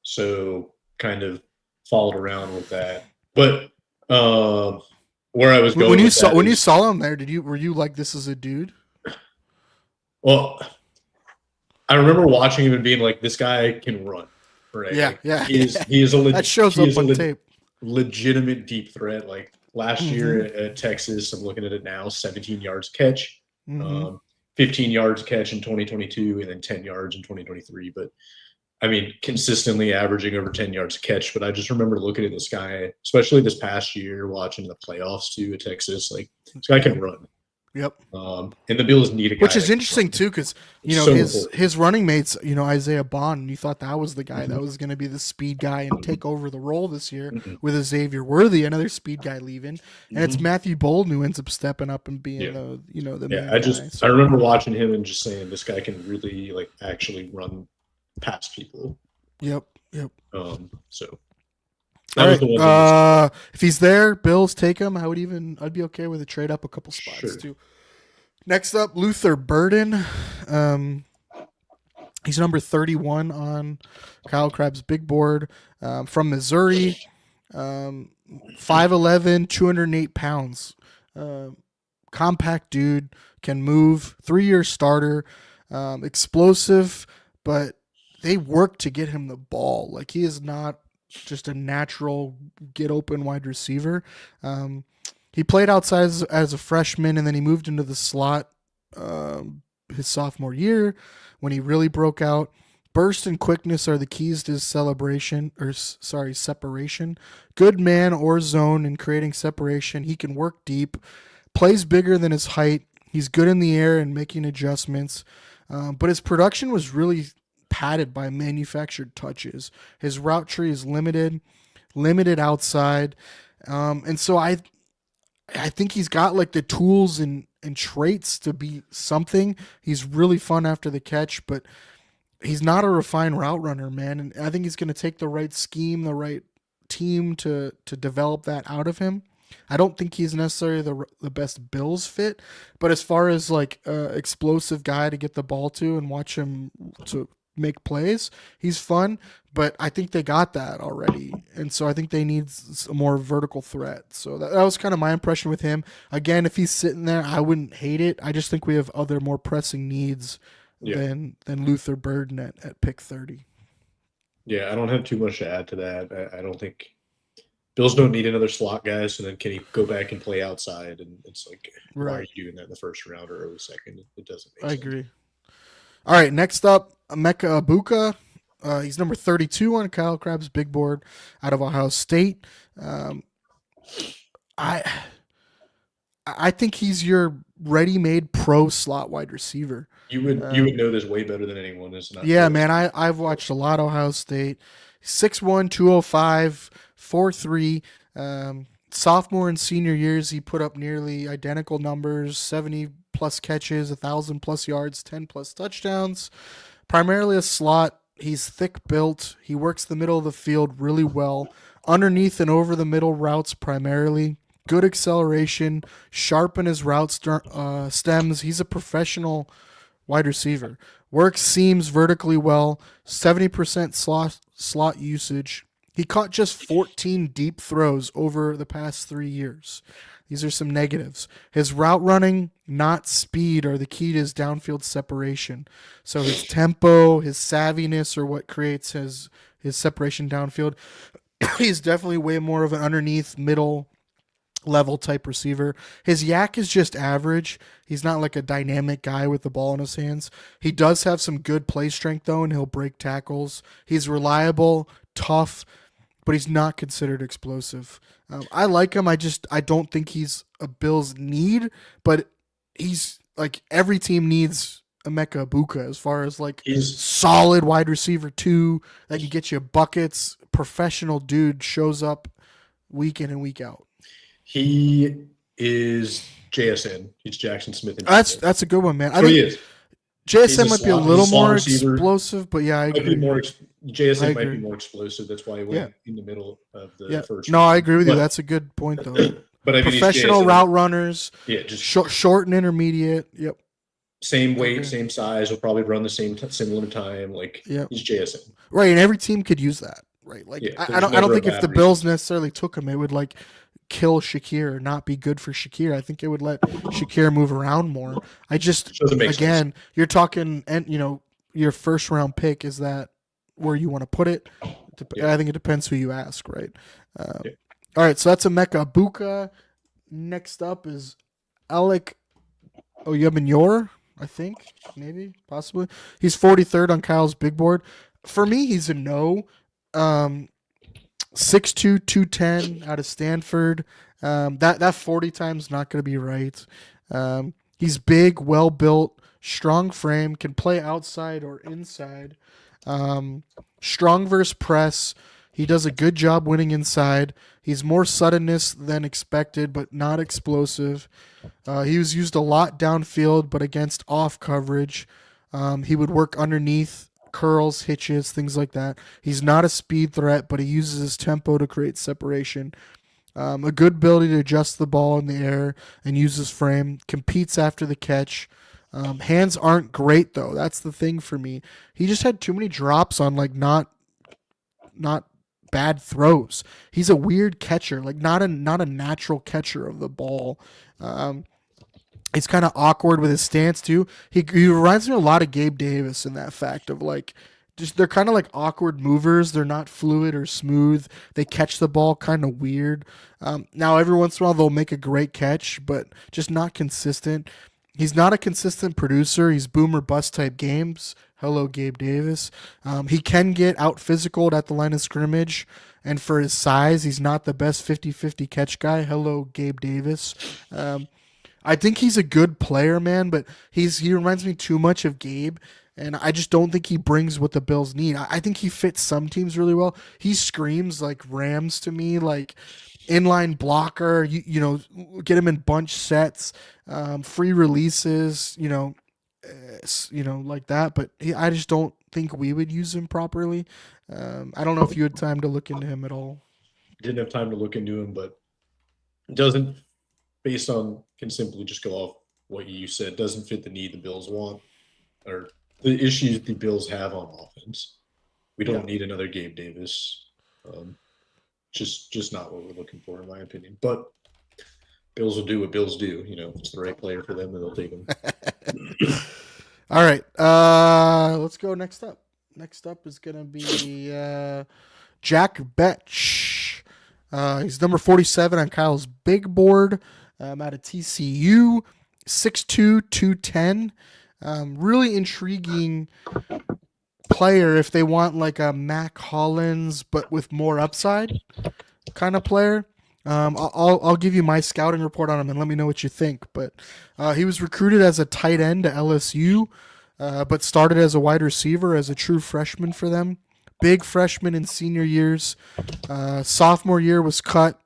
So kind of followed around with that. But where I was going when you saw him there, were you like, this is a dude? Well, I remember watching him and being like, this guy can run. Right? Yeah. He is a that shows up on tape. Legitimate deep threat. Like last year at Texas, I'm looking at it now, 17 yards catch, 15 yards catch in 2022, and then 10 yards in 2023. But I mean, consistently averaging over 10 yards a catch. But I just remember looking at this guy, especially this past year, watching the playoffs too at Texas. Like, this guy can run. Yep. And the Bills need a guy. Which is interesting too, because his running mates, Isaiah Bond, you thought that was the guy that was going to be the speed guy and take over the role this year with a Xavier Worthy, another speed guy leaving, and it's Matthew Bolden who ends up stepping up and being the main guy. I remember watching him and just saying, this guy can really like actually run past people. Yep. So. All right. If he's there, Bills take him. I'd be okay with a trade up a couple spots too. Next up, Luther Burden. He's number 31 on Kyle Crabb's big board. From Missouri, 5'11", 208 pounds. Compact dude, can move. 3-year starter, explosive, but they work to get him the ball. Like, he is not just a natural get open wide receiver. He played outside as a freshman, and then he moved into the slot his sophomore year when he really broke out. Burst and quickness are the keys to his separation. Good man or zone in creating separation. He can work deep, plays bigger than his height. He's good in the air and making adjustments. But his production was really padded by manufactured touches. His route tree is limited outside. And so I think he's got like the tools and traits to be something. He's really fun after the catch, but he's not a refined route runner, man. And I think he's going to take the right scheme, the right team to develop that out of him. I don't think he's necessarily the best Bills fit, but as far as like explosive guy to get the ball to and watch him to make plays, he's fun, but I think they got that already, and so I think they need a more vertical threat. So that was kind of my impression with him. Again, if he's sitting there, I wouldn't hate it. I just think we have other more pressing needs than Luther Burden at pick 30. Yeah, I don't have too much to add to that. I don't think Bills don't need another slot guy, so then can he go back and play outside? And it's like, why are you doing that in the first round or early second? It doesn't make sense. I agree. All right, next up, Emeka Egbuka. He's number 32 on Kyle Crabb's big board out of Ohio State. I think he's your ready-made pro slot wide receiver. You would know this way better than anyone. Yeah, man, I've watched a lot of Ohio State. 6'1", 205, 4'3". Sophomore and senior years, he put up nearly identical numbers, 70-plus catches, 1,000-plus yards, 10-plus touchdowns. Primarily a slot. He's thick-built. He works the middle of the field really well. Underneath and over the middle routes primarily. Good acceleration. Sharp in his route stems. He's a professional wide receiver. Works seams vertically well. 70% slot usage. He caught just 14 deep throws over the past 3 years. These are some negatives. His route running, not speed, are the key to his downfield separation. So his tempo, his savviness are what creates his separation downfield. He's definitely way more of an underneath, middle level type receiver. His yak is just average. He's not like a dynamic guy with the ball in his hands. He does have some good play strength, though, and he'll break tackles. He's reliable, tough, but he's not considered explosive. I like him. I don't think he's a Bills need, but he's like every team needs Emeka Ibuka as far as like He's solid wide receiver 2 that can get you buckets. Professional dude shows up week in and week out. he is JSN. He's Jackson Smith. And That's a good one, man. I so he think is. JSN He's might be a he's little slot more receiver. explosive, but yeah, I Might be agree. more JSN I might be agree. more explosive. That's why he went in the middle of the Yeah. first. No, round. I agree with you. But- That's a good point, though. But I mean, he's Professional JSN. route runners, Yeah, just short and intermediate. Yep. same weight, Okay. same size. Will probably run the similar time. Like Yep. he's JSN. Right, and every team could use that. Right. Like Yeah, I there's don't never a think if bad the reason. Bills necessarily took him, it would like kill Shakir or not be good for Shakir. I think it would let Shakir move around more. I just Doesn't make again, you're talking, and your first round pick, is that where you want to put it? Yeah. I think it depends who you ask, right? Yeah. All right, so that's Emeka Ibuka. Next up is Alec Oyebunyor, I think, maybe, possibly. He's 43rd on Kyle's big board. For me, he's a no. 6'2", 210 out of Stanford. That 40 time's not going to be right. He's big, well built, strong frame, can play outside or inside. Strong versus press. He does a good job winning inside. He's more suddenness than expected, but not explosive. He was used a lot downfield, but against off coverage. He would work underneath, curls, hitches, things like that. He's not a speed threat, but he uses his tempo to create separation. A good ability to adjust the ball in the air and use his frame. Competes after the catch. Hands aren't great, though. That's the thing for me. He just had too many drops on like not bad throws. He's a weird catcher, like not a natural catcher of the ball. It's kind of awkward with his stance too. He reminds me a lot of Gabe Davis in that fact of like, just they're kind of like awkward movers. They're not fluid or smooth. They catch the ball kind of weird. Now every once in a while they'll make a great catch, but just not consistent. He's not a consistent producer. He's boom or bust type games. Hello, Gabe Davis. He can get out physicaled at the line of scrimmage, and for his size, he's not the best 50-50 catch guy. Hello, Gabe Davis. I think he's a good player, man, but he reminds me too much of Gabe, and I just don't think he brings what the Bills need. I think he fits some teams really well. He screams like Rams to me, like inline blocker, you know, get him in bunch sets, free releases, like that. But I just don't think we would use him properly. I don't know if you had time to look into him at all. Didn't have time to look into him, but doesn't, based on, can simply just go off what you said, doesn't fit the need the Bills want or the issues the Bills have on offense. We don't need another Gabe Davis. Just not what we're looking for, in my opinion. But Bills will do what Bills do. You know, if it's the right player for them, then they'll take him. All right. Let's go next up. Next up is going to be Jack Betch. He's number 47 on Kyle's big board. Out of TCU. 6'2", 210. Really intriguing player if they want like a Mac Hollins but with more upside kind of player. I'll give you my scouting report on him and let me know what you think. But he was recruited as a tight end to LSU, but started as a wide receiver as a true freshman for them. Big freshman in senior years. Sophomore year was cut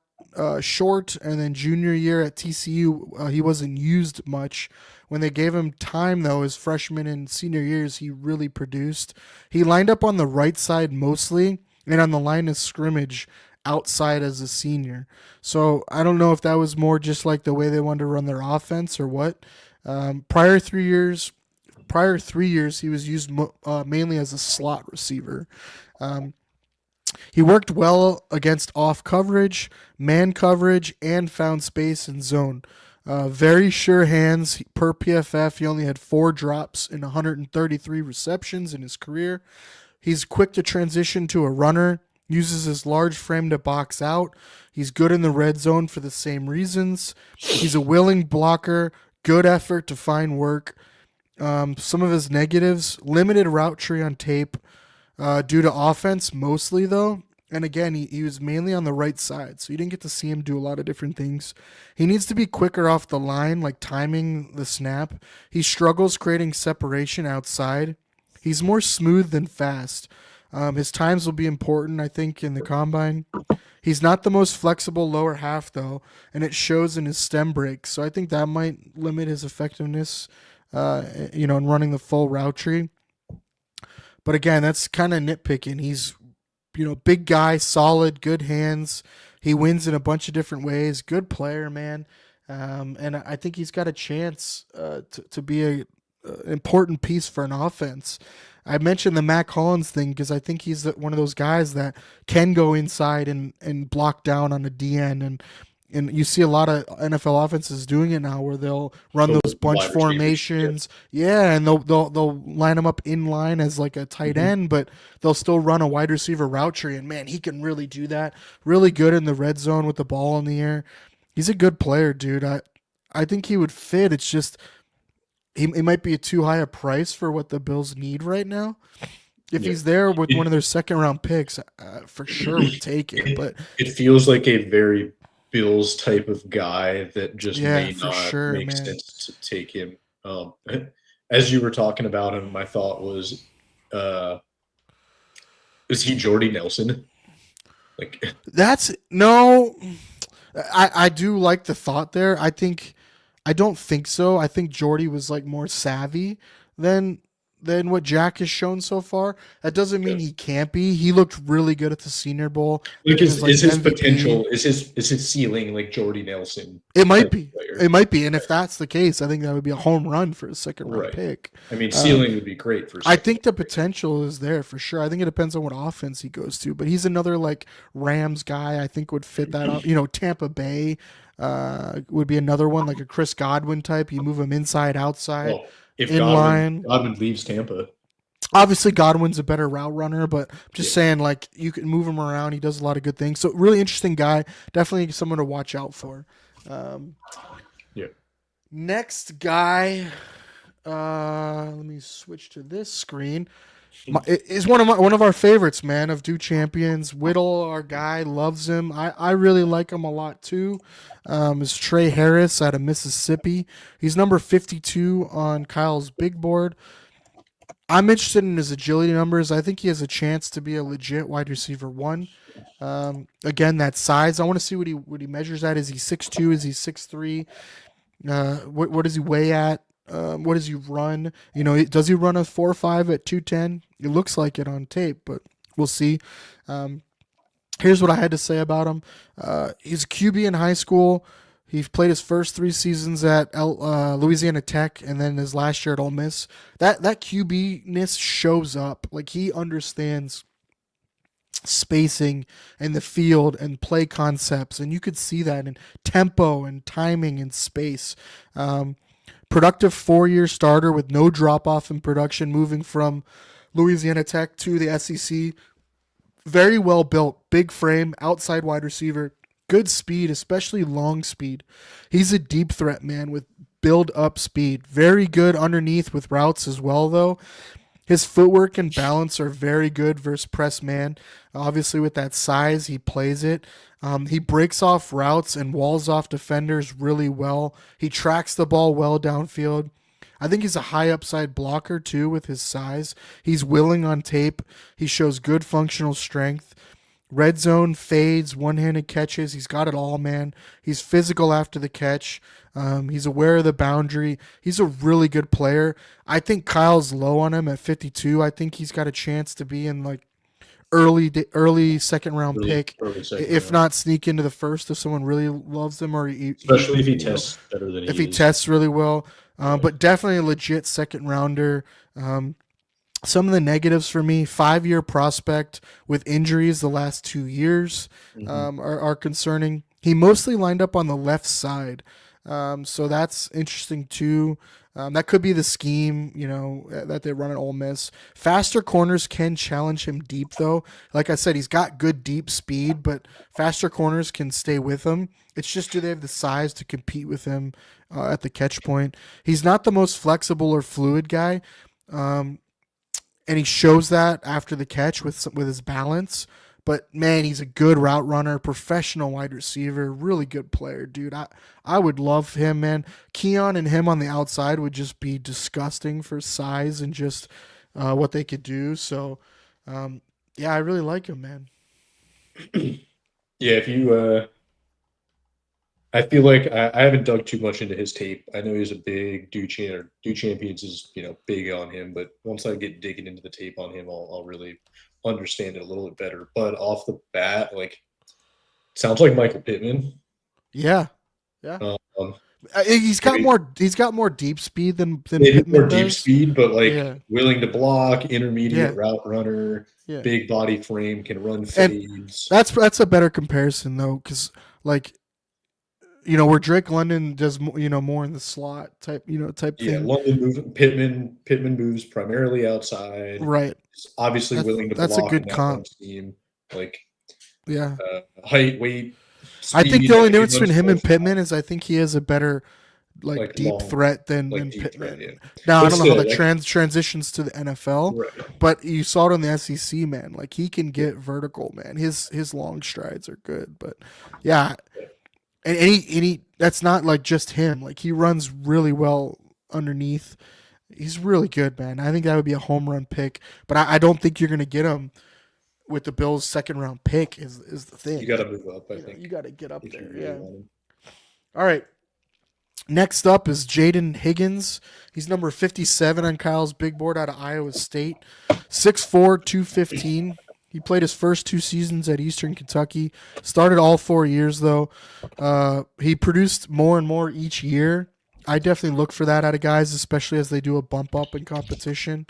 short, and then junior year at TCU he wasn't used much. When they gave him time, though, his freshman and senior years, he really produced. He lined up on the right side mostly, and on the line of scrimmage outside as a senior. So I don't know if that was more just like the way they wanted to run their offense or what. Prior 3 years, he was used mainly as a slot receiver. He worked well against off coverage, man coverage, and found space in zone. Very sure hands. Per PFF, he only had 4 drops in 133 receptions in his career. He's quick to transition to a runner, uses his large frame to box out. He's good in the red zone for the same reasons. He's a willing blocker, good effort to find work. Some of his negatives, limited route tree on tape due to offense mostly, though. And again, he was mainly on the right side, so you didn't get to see him do a lot of different things. He needs to be quicker off the line, like timing the snap. He struggles creating separation outside. He's more smooth than fast. His times will be important, I think, in the combine. He's not the most flexible lower half, though, and it shows in his stem breaks. So I think that might limit his effectiveness, in running the full route tree. But again, that's kind of nitpicking. He's big guy, solid, good hands. He wins in a bunch of different ways. Good player, man. And I think he's got a chance to be a important piece for an offense. I mentioned the Mac Hollins thing because I think he's one of those guys that can go inside and block down on a DN, and you see a lot of NFL offenses doing it now where they'll run those bunch wide formations. Yeah, and they'll line them up in line as like a tight end, but they'll still run a wide receiver route tree. And man, he can really do that. Really good in the red zone with the ball in the air. He's a good player, dude. I think he would fit. It's just it might be too high a price for what the Bills need right now. If he's there with one of their second round picks, for sure would take it. But it feels like a very Bills type of guy that just may for not sure, make man. sense to take him. As you were talking about him, my thought was, is he Jordy Nelson? Like That's no. I do like the thought there. I don't think so. I think Jordy was like more savvy than what Jack has shown so far. That doesn't mean he can't be. He looked really good at the Senior Bowl. Like is his MVP. potential, is his ceiling like Jordy Nelson? It might type be. player? It might be. And if that's the case, I think that would be a home run for a second round Right. pick. I mean, ceiling would be great for. I think the potential is there for sure. I think it depends on what offense he goes to, but he's another like Rams guy. I think would fit that up. Tampa Bay would be another one, like a Chris Godwin type. You move him inside, outside, Well, if in line. Godwin leaves Tampa, Obviously, Godwin's a better route runner, but I'm just saying, like, you can move him around. He does a lot of good things. So, really interesting guy. Definitely someone to watch out for. yeah. Next guy, let me switch to this screen. Is one of our favorites, man, of Do Champions. Whittle, our guy, loves him. I really like him a lot too. Is Trey Harris out of Mississippi. He's number 52 on Kyle's big board. I'm interested in his agility numbers. I think he has a chance to be a legit wide receiver one. Again, that size. I want to see what he measures at. Is he 6'2"? Is he 6'3"? What does he weigh at? What does he run? Does he run a 4.5 at 210? It looks like it on tape, but we'll see. Here's what I had to say about him. He's a QB in high school. He played his first 3 seasons at Louisiana Tech, and then his last year at Ole Miss. That QB-ness shows up. Like, he understands spacing and the field and play concepts, and you could see that in tempo and timing and space. Productive 4-year starter with no drop-off in production, moving from Louisiana Tech to the SEC. Very well built, big frame, outside wide receiver. Good speed, especially long speed. He's a deep threat, man, with build-up speed. Very good underneath with routes as well, though. His footwork and balance are very good versus press man. Obviously, with that size, he plays it. He breaks off routes and walls off defenders really well. He tracks the ball well downfield. I think he's a high upside blocker, too, with his size. He's willing on tape. He shows good functional strength. Red zone, fades, one-handed catches. He's got it all, man. He's physical after the catch. He's aware of the boundary. He's a really good player. I think Kyle's low on him at 52. I think he's got a chance to be in like early second round pick, if not sneak into the first if someone really loves him, or especially if he tests better than he tests really well. But definitely a legit second rounder. Some of the negatives for me: 5-year prospect with injuries the last 2 years are concerning. He mostly lined up on the left side, so that's interesting too. That could be the scheme, that they run at Ole Miss. Faster corners can challenge him deep, though. Like I said, he's got good deep speed, but faster corners can stay with him. It's just, do they have the size to compete with him at the catch point? He's not the most flexible or fluid guy. And he shows that after the catch with his balance, But man, he's a good route runner, professional wide receiver, really good player, dude. I would love him, man. Keon and him on the outside would just be disgusting for size and just what they could do. So, yeah, I really like him, man. Yeah, if you, I feel like I haven't dug too much into his tape. I know he's a big Do Champions is big on him, but once I get digging into the tape on him, I'll really understand it a little bit better. But off the bat, like, sounds like Michael Pittman. Yeah, he's got more deep speed than maybe Pittman more deep does. speed, but like Yeah. willing to block, intermediate Yeah. route runner, Yeah. big body frame, can run fades. That's a better comparison though, because like where Drake London does more in the slot type thing. London Pittman moves primarily outside. Right. He's obviously willing to block. That's a good in that comp. Scheme. Like Yeah. height, weight. I think speed, the only like, difference he between runs him and both. Pittman is I think he has a better like deep long, threat than deep Pittman. threat, yeah. Now I But don't know how still, that like- transitions to the NFL, Right. but you saw it in the SEC, man. Like he can get vertical, man. His long strides are good, but yeah, and he that's not like just him. Like he runs really well underneath. He's really good, man. I think that would be a home run pick, but I don't think you're gonna get him with the Bills' second round pick. Is the thing. You got to move up. I think you got to get up if you there. really Yeah. want him. All right. Next up is Jaden Higgins. He's number 57 on Kyle's big board out of Iowa State. 6'4", 215. He played his first 2 seasons at Eastern Kentucky. Started all 4 years, though. He produced more and more each year. I definitely look for that out of guys, especially as they do a bump up in competition.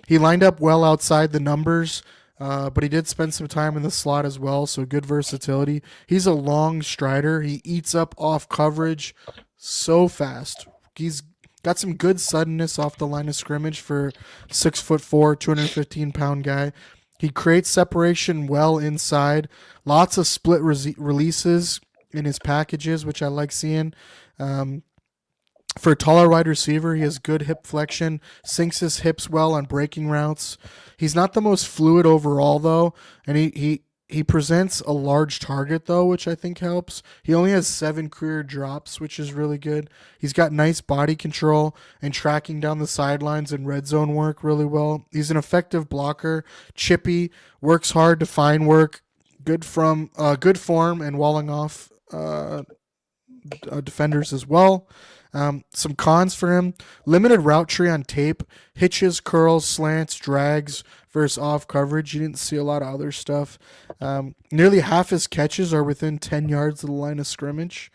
He lined up well outside the numbers, but he did spend some time in the slot as well, so good versatility. He's a long strider. He eats up off coverage so fast. He's got some good suddenness off the line of scrimmage for 6'4", 215-pound guy. He creates separation well inside. Lots of split releases in his packages, which I like seeing. For a taller wide receiver, he has good hip flexion, sinks his hips well on breaking routes. He's not the most fluid overall, though, and he presents a large target, though, which I think helps. He only has 7 career drops, which is really good. He's got nice body control and tracking down the sidelines and red zone work really well. He's an effective blocker, chippy, works hard to find work, good form, and walling off defenders as well. Some cons for him: limited route tree on tape, hitches, curls, slants, drags versus off coverage. You didn't see a lot of other stuff. Nearly half his catches are within 10 yards of the line of scrimmage.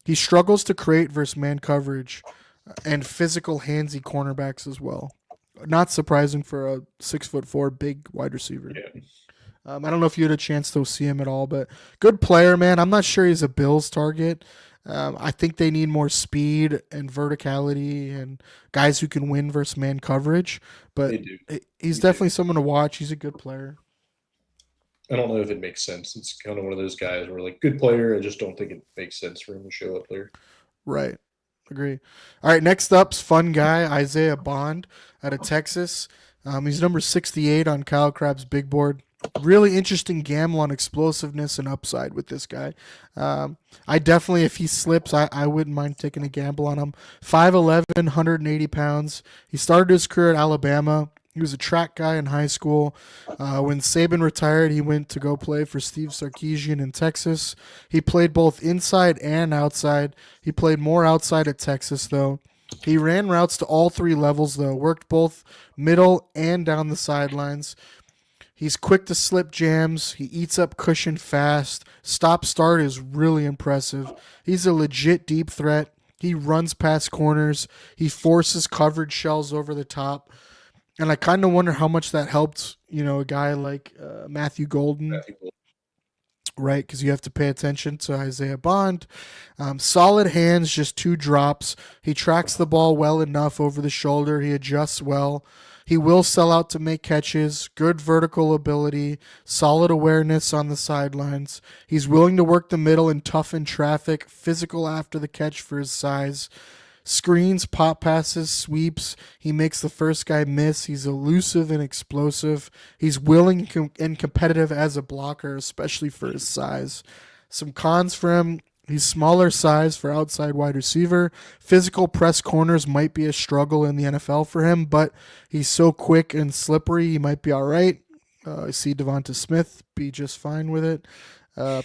He struggles to create versus man coverage and physical handsy cornerbacks as well. Not surprising for a 6'4" big wide receiver. Yeah. I don't know if you had a chance to see him at all, but good player, man. I'm not sure he's a Bills target. I think they need more speed and verticality and guys who can win versus man coverage. But They do. he's They definitely someone to watch. He's a good player. I don't know if it makes sense. It's kind of one of those guys where, like, good player. I just don't think it makes sense for him to show up there. Right. Agree. All right, next up's fun guy, Isaiah Bond out of Texas. He's number 68 on Kyle Crabb's big board. Really interesting gamble on explosiveness and upside with this guy. I definitely, if he slips, I wouldn't mind taking a gamble on him. 5'11", 180 pounds. He started his career at Alabama. He was a track guy in high school. When Saban retired, he went to go play for Steve Sarkisian in Texas. He played both inside and outside. He played more outside at Texas, though. He ran routes to all 3 levels, though. Worked both middle and down the sidelines. He's quick to slip jams. He eats up cushion fast. Stop-start is really impressive. He's a legit deep threat. He runs past corners. He forces coverage shells over the top. And I kind of wonder how much that helped, a guy like Matthew Golden, right? Because you have to pay attention to Isaiah Bond. Solid hands, just 2 drops. He tracks the ball well enough over the shoulder. He adjusts well. He will sell out to make catches, good vertical ability, solid awareness on the sidelines. He's willing to work the middle and toughen traffic, physical after the catch for his size. screens, pop passes, sweeps. He makes the first guy miss. He's elusive and explosive. He's willing and competitive as a blocker, especially for his size. Some cons for him: he's smaller size for outside wide receiver. Physical press corners might be a struggle in the NFL for him, but he's so quick and slippery, he might be all right. I see Devonta Smith be just fine with it.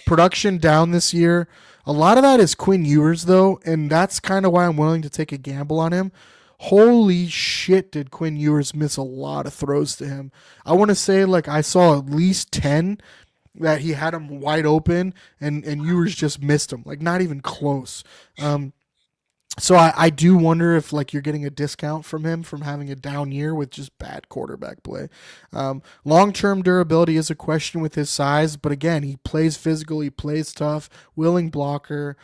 Production down this year. A lot of that is Quinn Ewers, though, and that's kind of why I'm willing to take a gamble on him. Holy shit, did Quinn Ewers miss a lot of throws to him. I want to say, like, I saw at least 10 that he had him wide open, and Ewers just missed him, like, not even close. So I do wonder if, like, you're getting a discount from him from having a down year with just bad quarterback play. Long-term durability is a question with his size, but again, he plays physical, he plays tough, willing blocker.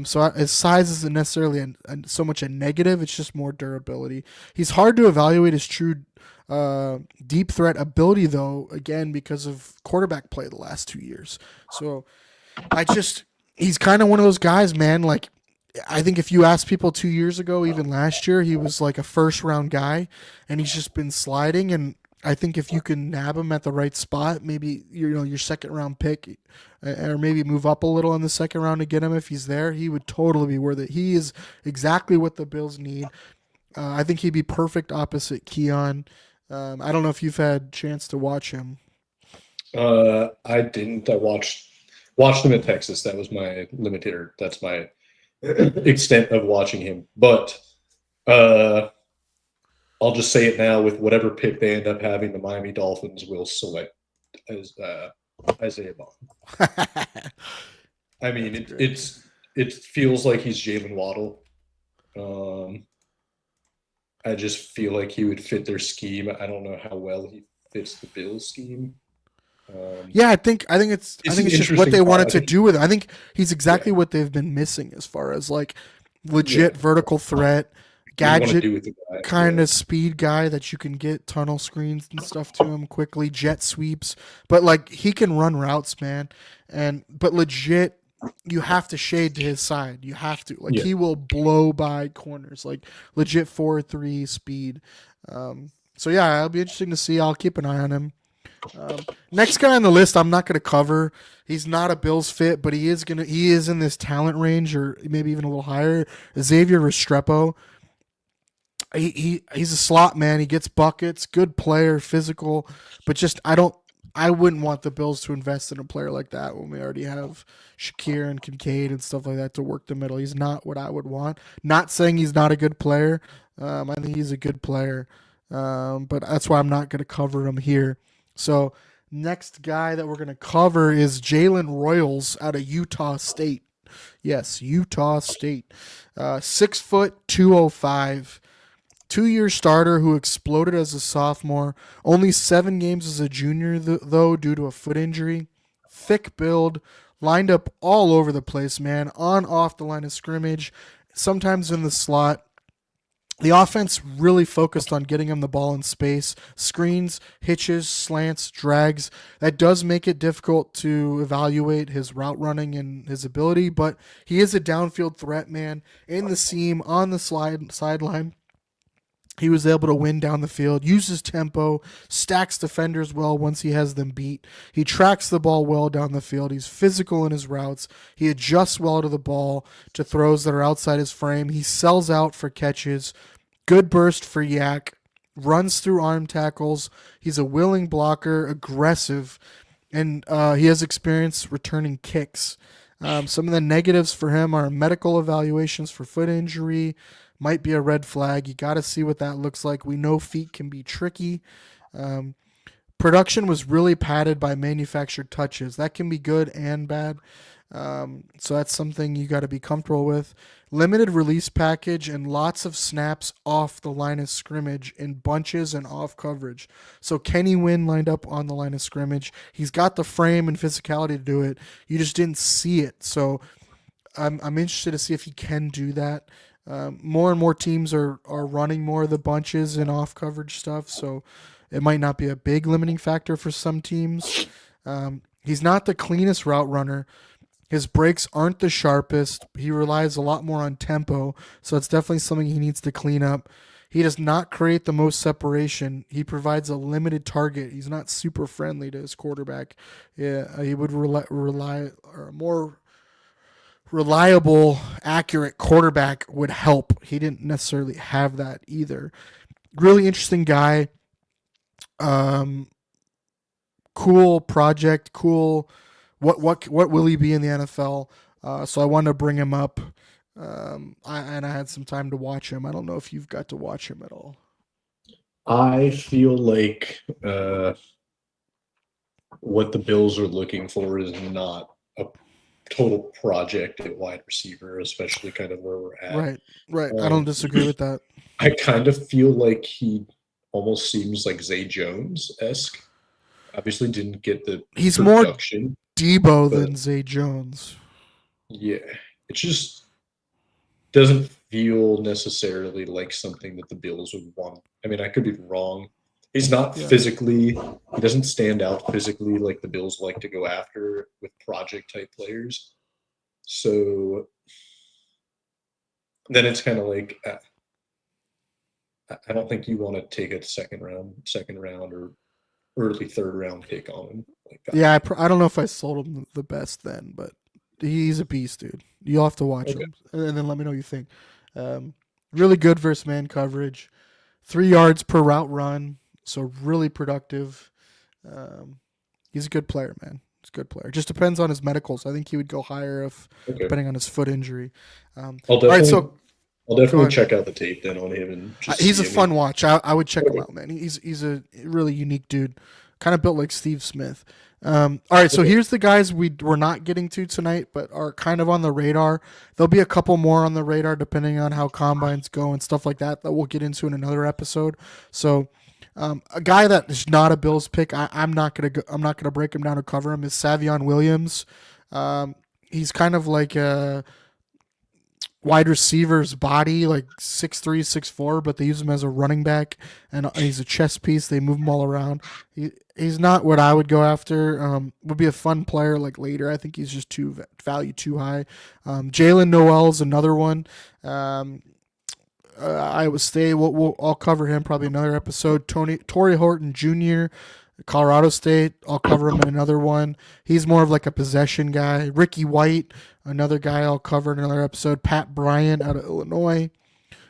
So his size isn't necessarily so much a negative, it's just more durability. He's hard to evaluate his true deep threat ability, though, again, because of quarterback play the last 2 years. So he's kind of one of those guys, man, like, I think if you asked people 2 years ago, even last year, he was like a first round guy, and he's just been sliding. And I think if you can nab him at the right spot, maybe your second round pick, or maybe move up a little in the second round to get him if he's there, he would totally be worth it. He is exactly what the Bills need. I think he'd be perfect opposite Keon. I don't know if you've had a chance to watch him. I didn't. I watched him in Texas. That was my limiter. That's my extent of watching him. But I'll just say it now: with whatever pick they end up having, the Miami Dolphins will select as Isaiah Bond. I mean, it feels like he's Jalen Waddle. I just feel like he would fit their scheme. I don't know how well he fits the Bills scheme. I think it's just what they wanted to do with it. I think he's exactly what they've been missing as far as like legit vertical threat, gadget kind of speed guy that you can get tunnel screens and stuff to him quickly, jet sweeps. But like he can run routes, man. But legit, you have to shade to his side. You have to. Like he will blow by corners. Like legit 4.3 speed. So yeah, it'll be interesting to see. I'll keep an eye on him. Next guy on the list, I'm not going to cover. He's not a Bills fit, but he is in this talent range, or maybe even a little higher. Xavier Restrepo. He's a slot man. He gets buckets, good player, physical, but just I wouldn't want the Bills to invest in a player like that when we already have Shakir and Kincaid and stuff like that to work the middle. He's not what I would want. Not saying he's not a good player. I think he's a good player, but that's why I'm not going to cover him here. So next guy that we're going to cover is Jalen Royals out of Utah State. Yes, Utah State. 6 foot, 205. 2-year starter who exploded as a sophomore. Only 7 games as a junior, though, due to a foot injury. Thick build. Lined up all over the place, man. On, off the line of scrimmage. Sometimes in the slot. The offense really focused on getting him the ball in space. Screens, hitches, slants, drags. That does make it difficult to evaluate his route running and his ability, but he is a downfield threat, man. In the seam, on the sideline. He was able to win down the field, uses tempo, stacks defenders well once he has them beat. He tracks the ball well down the field. He's physical in his routes. He adjusts well to the ball, to throws that are outside his frame. He sells out for catches. Good burst for Yak. Runs through arm tackles. He's a willing blocker, aggressive, and he has experience returning kicks. Some of the negatives for him are medical evaluations for foot injury. Might be a red flag. You got to see what that looks like. We know feet can be tricky. Production was really padded by manufactured touches. That can be good and bad. So that's something you got to be comfortable with. Limited release package and lots of snaps off the line of scrimmage in bunches and off coverage. So Kenny Wynn lined up on the line of scrimmage. He's got the frame and physicality to do it. You just didn't see it. So I'm interested to see if he can do that. More and more teams are running more of the bunches and off coverage stuff, so it might not be a big limiting factor for some teams. He's not the cleanest route runner. His breaks aren't the sharpest. He relies a lot more on tempo, so it's definitely something he needs to clean up. He does not create the most separation. He provides a limited target. He's not super friendly to his quarterback. Yeah, he would rely or a more reliable, accurate quarterback would help. He didn't necessarily have that either. Really interesting guy. Cool project. Cool. What will he be in the NFL? So I wanted to bring him up. I had some time to watch him. I don't know if you've got to watch him at all. I feel like what the Bills are looking for is not a total project at wide receiver, especially kind of where we're at. Right. I don't disagree with that. I kind of feel like he almost seems like Zay Jones-esque. Obviously didn't get the He's more production. Debo than Zay Jones. Yeah. It just doesn't feel necessarily like something that the Bills would want. I mean, I could be wrong. He's not physically, he doesn't stand out physically like the Bills like to go after with project type players. So then it's kind of like, I don't think you want to take a second round or early third round pick on him. Like that. Yeah, I don't know if I sold him the best then, but he's a beast, dude. You'll have to watch him and then let me know what you think. Really good versus man coverage, 3 yards per route run, so really productive. He's a good player, man. He's a good player. Just depends on his medicals. I think he would go higher if depending on his foot injury. All right, so I'll definitely check out the tape then on him. And just he's a fun watch. I would check him out, man. He's a really unique dude, kind of built like Steve Smith. All right, so here's the guys we're not getting to tonight, but are kind of on the radar. There'll be a couple more on the radar depending on how combines go and stuff like that we'll get into in another episode. So a guy that is not a Bills pick, I'm not gonna break him down or cover him, is Savion Williams. He's kind of like a wide receiver's body, like 6'3", 6'4", but they use him as a running back, and he's a chess piece. They move him all around. He's not what I would go after. Would be a fun player like later. I think he's just value too high. Jalen Noel's another one. Iowa State. I'll cover him probably another episode. Torrey Horton Jr., Colorado State. I'll cover him in another one. He's more of like a possession guy. Ricky White, another guy I'll cover in another episode. Pat Bryant out of Illinois.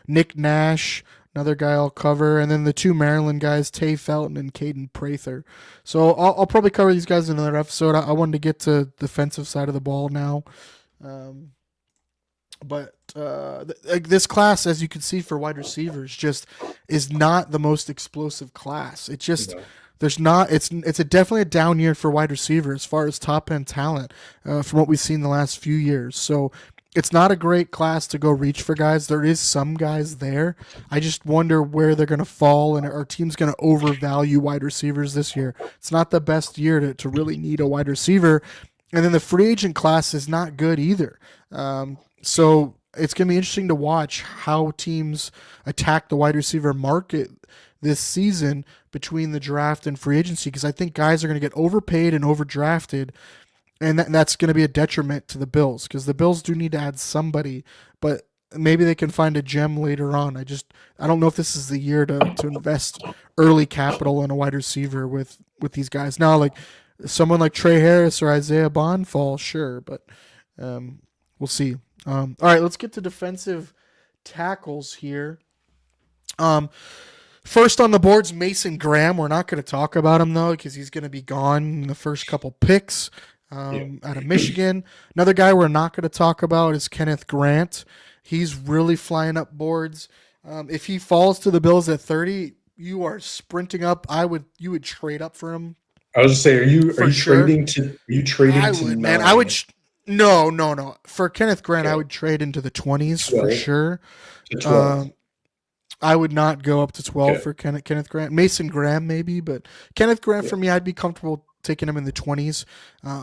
Nick Nash, another guy I'll cover. And then the 2 Maryland guys, Tay Felton and Caden Prather. So I'll probably cover these guys in another episode. I wanted to get to the defensive side of the ball now. But this class, as you can see for wide receivers, just is not the most explosive class. It just... There's not. It's definitely a down year for wide receiver as far as top end talent from what we've seen the last few years. So it's not a great class to go reach for guys. There is some guys there. I just wonder where they're going to fall, and our team's going to overvalue wide receivers this year. It's not the best year to really need a wide receiver, and then the free agent class is not good either. So it's going to be interesting to watch how teams attack the wide receiver market this season between the draft and free agency, because I think guys are going to get overpaid and overdrafted, and that's going to be a detriment to the Bills, because the Bills do need to add somebody, but maybe they can find a gem later on. I don't know if this is the year to invest early capital in a wide receiver with these guys. Now, like someone like Trey Harris or Isaiah Bond fall, sure, but we'll see. All right, let's get to defensive tackles here. First on the board's Mason Graham. We're not going to talk about him, though, because he's going to be gone in the first couple picks out of Michigan. Another guy we're not going to talk about is Kenneth Grant. He's really flying up boards. If he falls to the Bills at 30, you are sprinting up. You would trade up for him. I was going to say, are you trading to? Are you trading I to? Would, man. I would. No. For Kenneth Grant, I would trade into the 20s 12. For sure. 12. I would not go up to 12 for Kenneth Grant. Mason Graham maybe, but Kenneth Grant for me, I'd be comfortable taking him in the 20s.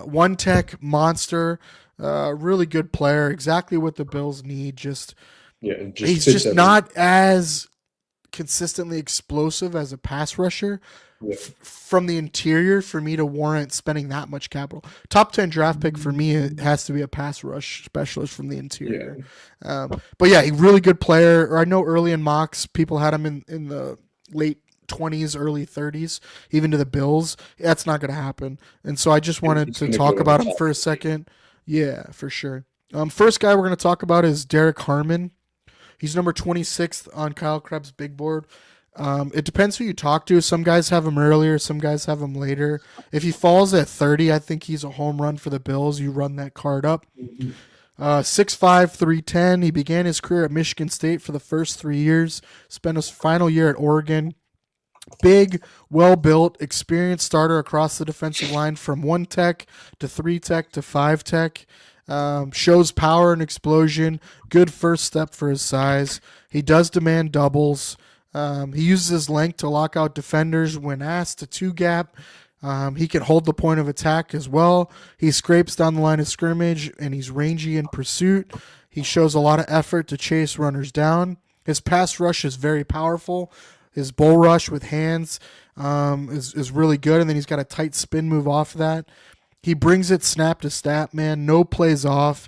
One tech monster, really good player, exactly what the Bills need. He's just not as consistently explosive as a pass rusher, Yeah. from the interior for me to warrant spending that much capital. Top 10 draft pick for me, it has to be a pass rush specialist from the interior. But yeah, he really good player. Or I know early in mocks, people had him in the late 20s, early 30s, even to the Bills. That's not going to happen. And so I just wanted He's to gonna talk go about on him top for a of the team. second. Yeah, for sure. First guy we're going to talk about is Derek Harmon. He's number 26th on Kyle Krebs' big board. It depends who you talk to. Some guys have him earlier, some guys have him later. If he falls at 30, I think he's a home run for the Bills. You run that card up. 6'5", 310. He began his career at Michigan State for the first 3 years, spent his final year at Oregon. Big, well-built, experienced starter across the defensive line from 1 tech to 3 tech to 5 tech. Shows power and explosion. Good first step for his size. He does demand doubles. He uses his length to lock out defenders when asked to 2-gap. He can hold the point of attack as well. He scrapes down the line of scrimmage, and he's rangy in pursuit. He shows a lot of effort to chase runners down. His pass rush is very powerful. His bull rush with hands is really good, and then he's got a tight spin move off of that. He brings it snap to snap, man. No plays off.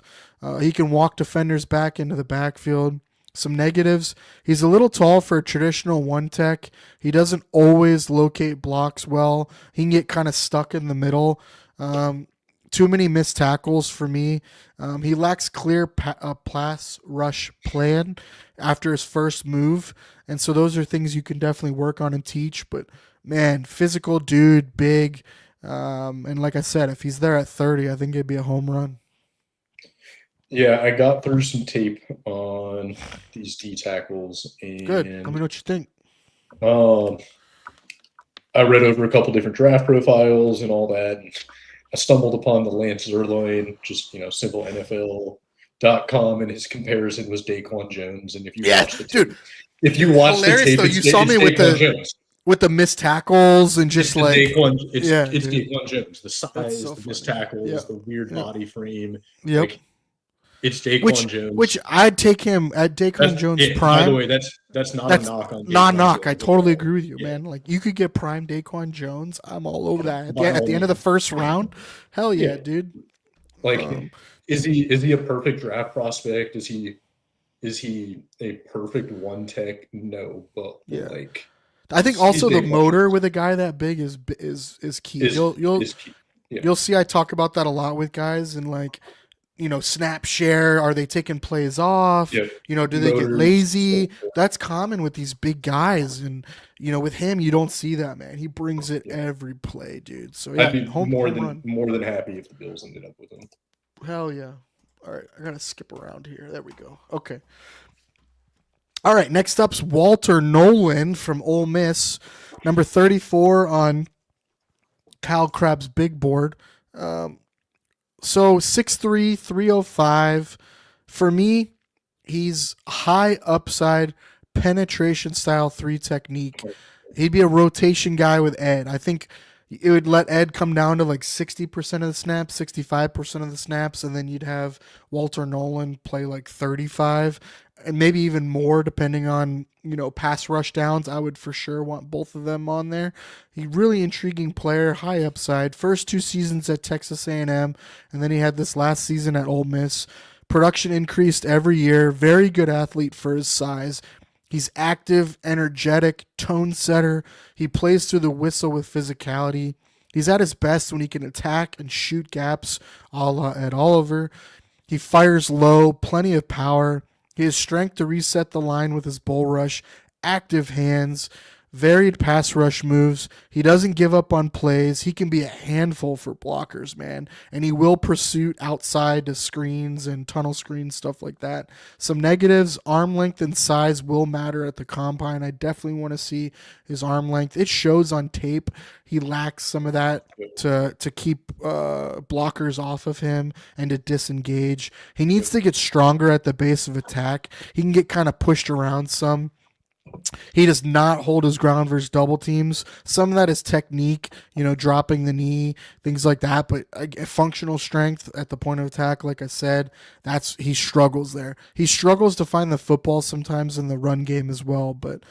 He can walk defenders back into the backfield. Some negatives. He's a little tall for a traditional 1 tech. He doesn't always locate blocks well. He can get kind of stuck in the middle. Too many missed tackles for me. He lacks clear pass rush plan after his first move. And so those are things you can definitely work on and teach. But, man, physical dude, big. And like I said, if he's there at 30, I think it'd be a home run. Yeah, I got through some tape on these D tackles, and Good. Let me know what you think. I read over a couple different draft profiles and all that. And I stumbled upon the Lance Zierlein, just simple NFL.com, and his comparison was Daquan Jones. And if you watch the tape, dude, if you watch the hilarious tape, though. it's, You saw me with Daquan the Jones. with the missed tackles and just It's like Daquan, it's dude. Daquan Jones. The size, so the missed funny. tackles, Yep. the weird body frame. Yep. Like, it's Daquan Jones. Which I'd take him at Daquan Jones By prime. the way, that's not a knock on Daquan Not knock. Jones. I totally agree with you, Yeah. man. Like you could get prime Daquan Jones. I'm all over that. By At all the end of the first round, hell yeah, Yeah. dude. Like, is he a perfect draft prospect? Is he a perfect 1 tech? No, but Yeah. like, I think also the Daquan motor Jones. with a guy that big is key. Is You'll key. see I talk about that a lot with guys and like snap share. Are they taking plays off? Yeah. Do they get Motors. lazy? That's common with these big guys, and with him you don't see that, man. He brings it every play, dude. So yeah, I'd be home run. more than happy if the Bills ended up with him. Hell yeah. All right, I gotta skip around here. There we go. Okay. All right, next up's Walter Nolan from Ole Miss, number 34 on Kyle Crabb's big board. So 6'3", 305. For me, he's high upside, penetration style 3 technique. He'd be a rotation guy with Ed. I think it would let Ed come down to like 60% of the snaps, 65% of the snaps, and then you'd have Walter Nolan play like 35 and maybe even more depending on, pass rush downs. I would for sure want both of them on there. He really intriguing player, high upside. First 2 seasons at Texas A&M, and then he had this last season at Ole Miss. Production increased every year. Very good athlete for his size. He's active, energetic, tone setter. He plays through the whistle with physicality. He's at his best when he can attack and shoot gaps a la Ed Oliver. He fires low, plenty of power. He has strength to reset the line with his bull rush, active hands, varied pass rush moves. He doesn't give up on plays. He can be a handful for blockers, man. And he will pursue outside to screens and tunnel screens, stuff like that. Some negatives, arm length and size will matter at the combine. I definitely want to see his arm length. It shows on tape. He lacks some of that to keep blockers off of him and to disengage. He needs to get stronger at the base of attack. He can get kind of pushed around some. He does not hold his ground versus double teams. Some of that is technique, dropping the knee, things like that. But functional strength at the point of attack, like I said, he struggles there. He struggles to find the football sometimes in the run game as well. But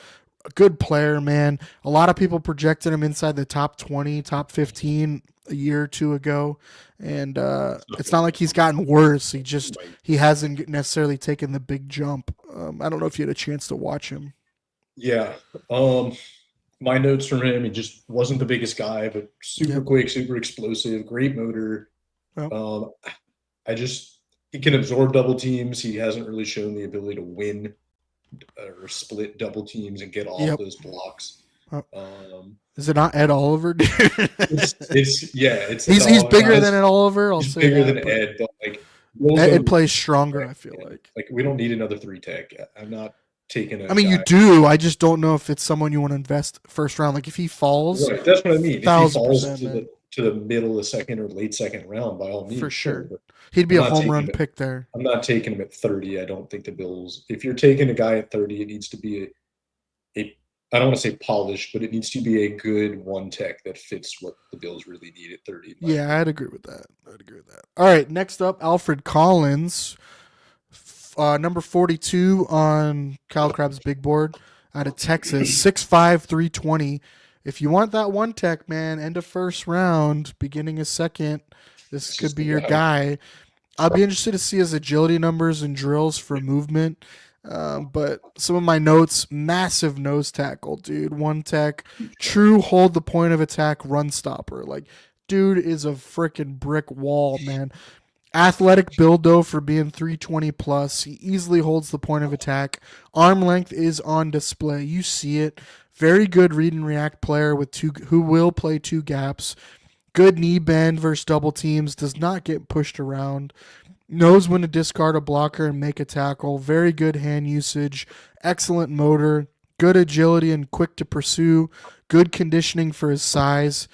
a good player, man. A lot of people projected him inside the top 20, top 15 a year or two ago. And it's not like he's gotten worse. He hasn't necessarily taken the big jump. I don't know if you had a chance to watch him. Yeah. My notes from him, he just wasn't the biggest guy, but super quick, super explosive, great motor. Yep. He can absorb double teams. He hasn't really shown the ability to win or split double teams and get off those blocks. Is it not Ed Oliver? He's bigger than Ed Oliver. He's bigger than Ed, but like Ed plays stronger. I feel like we don't need another 3-tech. I'm not taking. You do. I just don't know if it's someone you want to invest first round. Like if he falls, right? That's what I mean. If he falls to the middle of the second or late second round, by all means, for sure. He'd be a home run pick there. I'm not taking him at 30. I don't think the Bills. If you're taking a guy at 30, it needs to be I don't want to say polished, but it needs to be a good 1-tech that fits what the Bills really need at 30. Yeah, I'd agree with that. All right, next up, Alfred Collins, number 42 on Kyle Crabb's big board out of Texas, 6'5", 320. If you want that 1-tech, man, end of first round, beginning of second, this could be your guy. I'll be interested to see his agility numbers and drills for movement. But some of my notes, massive nose tackle, dude. 1-tech, true hold the point of attack run stopper. Like, dude is a freaking brick wall, man. Athletic build, though, for being 320 plus. He easily holds the point of attack. Arm length is on display. You see it. Very good read and react player who will play 2 gaps. Good knee bend versus double teams. Does not get pushed around. Knows when to discard a blocker and make a tackle. Very good hand usage. Excellent motor. Good agility and quick to pursue. Good conditioning for his size.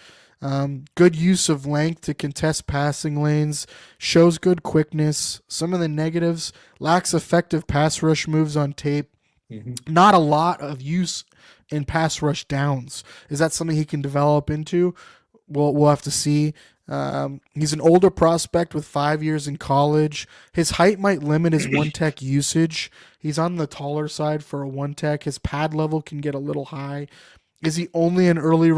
Good use of length to contest passing lanes. Shows good quickness. Some of the negatives: lacks effective pass rush moves on tape. Mm-hmm. Not a lot of use in pass rush downs. Is that something he can develop into? We'll have to see. He's an older prospect with 5 years in college. His height might limit his 1-tech usage. He's on the taller side for a 1-tech. His pad level can get a little high. Is he only an early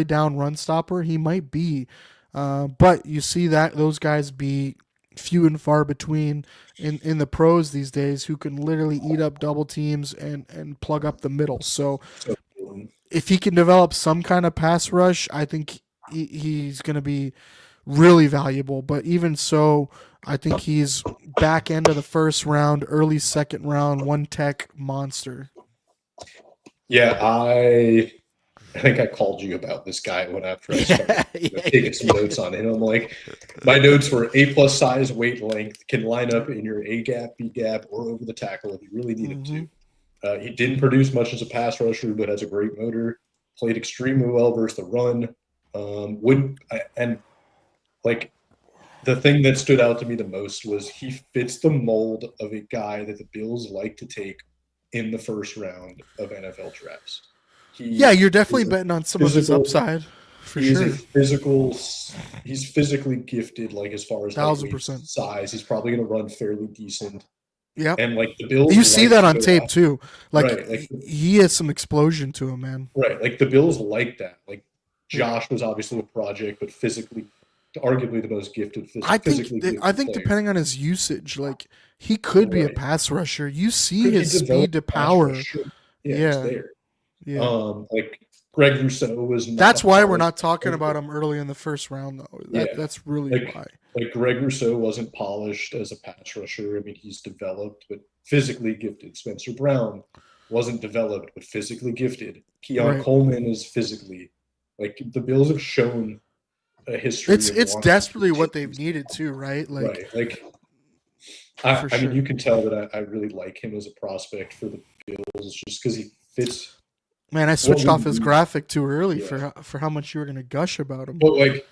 down run stopper? He might be. But you see that those guys be few and far between in the pros these days who can literally eat up double teams and plug up the middle. So if he can develop some kind of pass rush, I think he's going to be really valuable. But even so, I think he's back end of the first round, early second round, 1-tech monster. Yeah, I think I called you about this guy after I started taking some notes on him. I'm like, my notes were A+ size, weight, length, can line up in your A gap, B gap, or over the tackle if you really need him to. He didn't produce much as a pass rusher, but has a great motor. Played extremely well versus the run. The thing that stood out to me the most was he fits the mold of a guy that the Bills like to take in the first round of NFL drafts. You're definitely betting on some of his upside for sure. He's physically gifted, like as far as 1,000% size. He's probably going to run fairly decent. Yeah, and like the Bills, you see that on tape too. He has some explosion to him, man. Right, like the Bills like that. Like Josh was obviously a project, but physically, arguably the most gifted. I think depending on his usage, like he could be a pass rusher. You see his speed to power. Yeah. Like Greg Rousseau was. That's why we're not talking about him early in the first round, though. That's really why. Like Greg Rousseau wasn't polished as a pass rusher. I mean, he's developed, but physically gifted. Spencer Brown wasn't developed, but physically gifted. Keon Coleman is physically. Like the Bills have shown a history. It's desperately what they've needed too, right? I mean, you can tell that I really like him as a prospect for the Bills, just because he fits. Man, I switched off his graphic too early for how much you were going to gush about him. But like,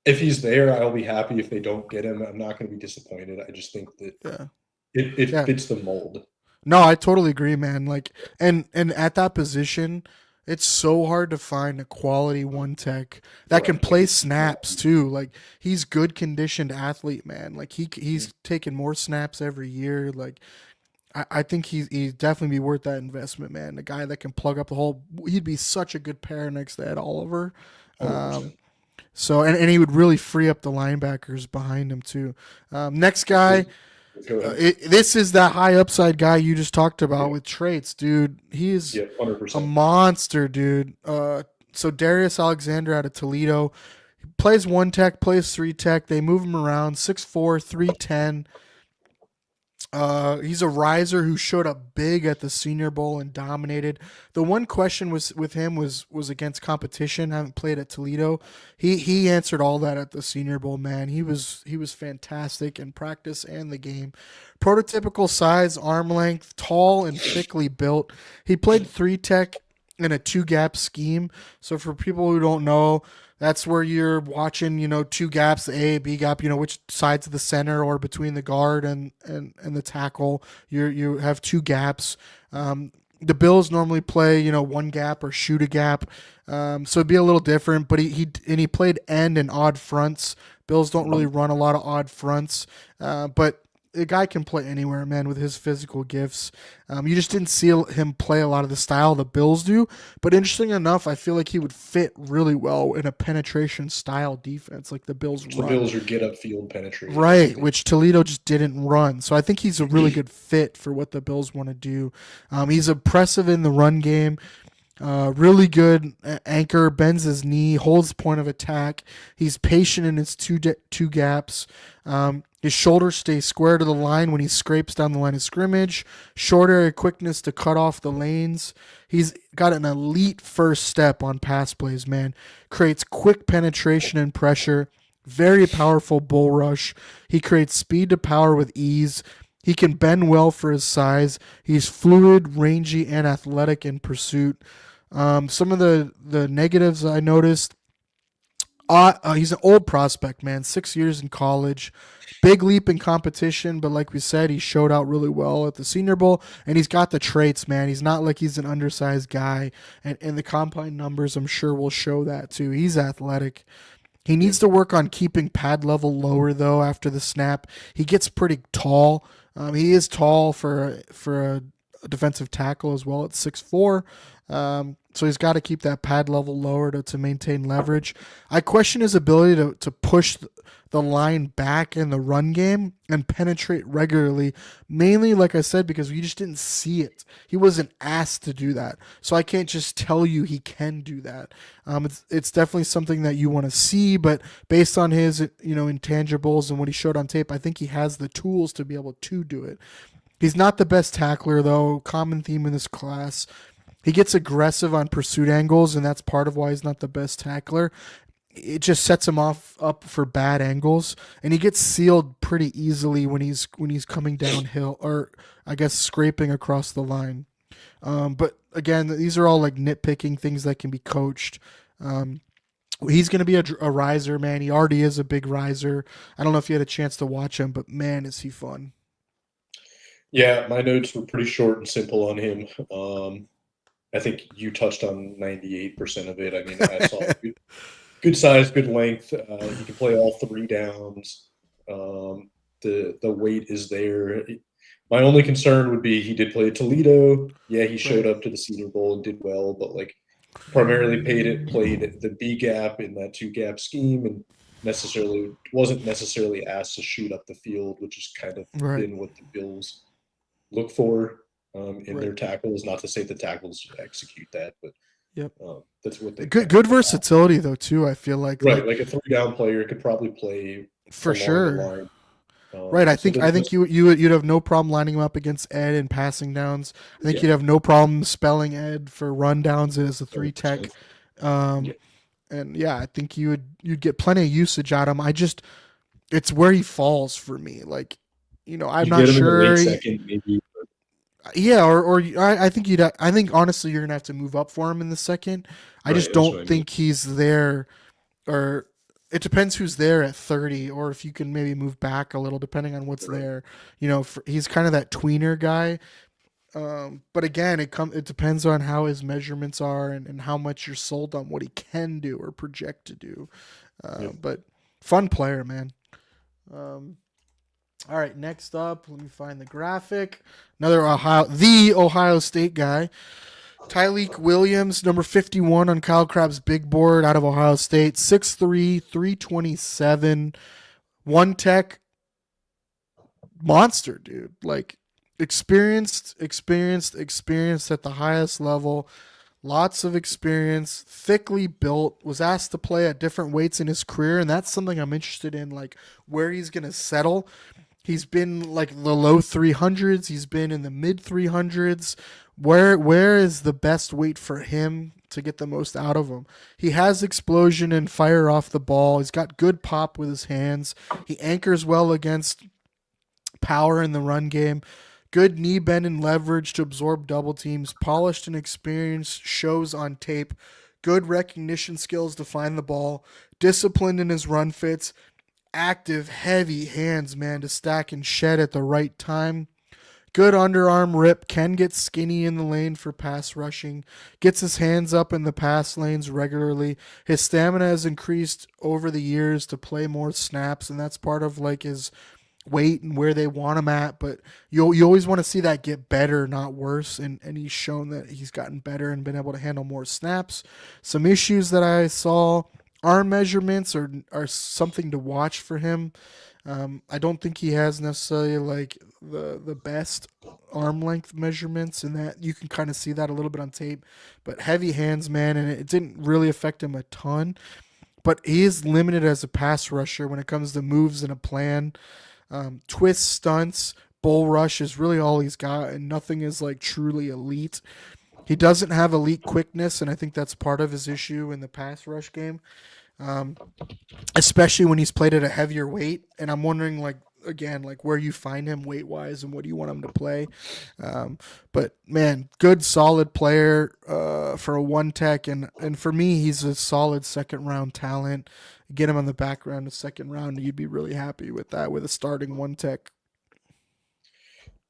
if he's there, I'll be happy. If they don't get him, I'm not going to be disappointed. I just think that it fits the mold. No, I totally agree, man. Like, and at that position, it's so hard to find a quality 1-tech that can play snaps too. Like he's good conditioned athlete, man. Like he's taking more snaps every year. Like I think he'd definitely be worth that investment, man. The guy that can plug up the hole. He'd be such a good pair next to Ed Oliver. 100%. So and he would really free up the linebackers behind him too. Next guy, Go ahead. this is that high upside guy you just talked about Yeah. with traits, dude. He is Yeah, a 100%. monster, dude. So Darius Alexander out of Toledo, he plays one tech, plays three tech. They move him around 6'4", 310. He's a riser who showed up big at the Senior Bowl and dominated. The one question was with him was against competition. Haven't played at Toledo. He answered all that at the Senior Bowl. Man, he was fantastic in practice and the game. Prototypical size, arm length, tall and thickly built. He played three tech in a two gap scheme. So for people who don't know, that's where you're watching, two gaps, the A, B gap, which sides of the center or between the guard and the tackle. You have two gaps. The Bills normally play, one gap or shoot a gap. So it'd be a little different, but he played end and odd fronts. Bills don't really run a lot of odd fronts, but the guy can play anywhere, man, with his physical gifts. You just didn't see him play a lot of the style the Bills do. But interesting enough, I feel like he would fit really well in a penetration style defense like the Bills The run. Bills are get up field penetration. Right, which Toledo just didn't run. So I think he's a really good fit for what the Bills want to do. He's impressive in the run game. Really good anchor, bends his knee, holds point of attack. He's patient in his two gaps. His shoulders stay square to the line when he scrapes down the line of scrimmage. Short area quickness to cut off the lanes. He's got an elite first step on pass plays, man. Creates quick penetration and pressure. Very powerful bull rush. He creates speed to power with ease. He can bend well for his size. He's fluid, rangy, and athletic in pursuit. Some of the negatives I noticed. He's an old prospect, man. 6 years in college. Big leap in competition, but like we said, he showed out really well at the Senior Bowl, and he's got the traits, man. He's not like he's an undersized guy, and the combine numbers, I'm sure, will show that too. He's athletic. He needs to work on keeping pad level lower, though, after the snap. He gets pretty tall. He is tall for a defensive tackle as well at 6'4". So he's got to keep that pad level lower to maintain leverage. I question his ability to push the line back in the run game and penetrate regularly, mainly, like I said, because we just didn't see it. He wasn't asked to do that. So I can't just tell you he can do that. It's definitely something that you want to see, but based on his intangibles and what he showed on tape, I think he has the tools to be able to do it. He's not the best tackler, though. Common theme in this class. He gets aggressive on pursuit angles, and that's part of why he's not the best tackler. It just sets him up for bad angles, and he gets sealed pretty easily when he's coming downhill, or I guess scraping across the line. But again, these are all like nitpicking things that can be coached. He's going to be a riser, man. He already is a big riser. I don't know if you had a chance to watch him, but man, is he fun. Yeah, my notes were pretty short and simple on him. I think you touched on 98% of it. I mean, I saw good size, good length. He can play all three downs. The weight is there. My only concern would be he did play at Toledo. Yeah, he showed up to the Senior Bowl and did well, but primarily played the B gap in that two gap scheme, and wasn't necessarily asked to shoot up the field, which is kind of been what the Bills look for in their tackles. Not to say the tackles execute that, but that's what they good versatility though too. I feel like like a 3-down player could probably play for sure. line. Right, I think you'd have no problem lining him up against Ed and passing downs. I think you'd have no problem spelling Ed for run downs as a 3 tech. And I think you'd get plenty of usage out of him. It's where he falls for me. I'm not sure. Second, maybe. I think honestly you're gonna have to move up for him in the second. I just don't think he's there, or it depends who's there at 30, or if you can maybe move back a little depending on what's there. He's kind of that tweener guy. But again, it depends on how his measurements are and how much you're sold on what he can do or project to do. But fun player, man. All right, next up, let me find the graphic. The Ohio State guy. Tyleik Williams, number 51 on Kyle Crabb's big board out of Ohio State. 6'3", 327. One tech monster, dude. Like, experienced at the highest level. Lots of experience, thickly built, was asked to play at different weights in his career, and that's something I'm interested in, like where he's going to settle. He's been like the low 300s, he's been in the mid 300s. Where is the best weight for him to get the most out of him? He has explosion and fire off the ball. He's got good pop with his hands. He anchors well against power in the run game. Good knee bend and leverage to absorb double teams. Polished and experienced, shows on tape. Good recognition skills to find the ball. Disciplined in his run fits. Active, heavy hands, man, to stack and shed at the right time. Good underarm rip. Can get skinny in the lane for pass rushing. Gets his hands up in the pass lanes regularly. His stamina has increased over the years to play more snaps, and that's part of like his weight and where they want him at, but you always want to see that get better, not worse, and he's shown that he's gotten better and been able to handle more snaps. Some issues that I saw, arm measurements are something to watch for him. I don't think he has necessarily like the best arm length measurements, and that you can kind of see that a little bit on tape, but heavy hands, man, and it didn't really affect him a ton, but he is limited as a pass rusher when it comes to moves and a plan. Twist, stunts, bull rush is really all he's got, and nothing is like truly elite. He doesn't have elite quickness, and I think that's part of his issue in the pass rush game, especially when he's played at a heavier weight. And I'm wondering, like, again, like where you find him weight wise and what do you want him to play. But man, good solid player for a one tech, and for me, he's a solid second round talent. Get him on the background of second round, you'd be really happy with that, with a starting one tech.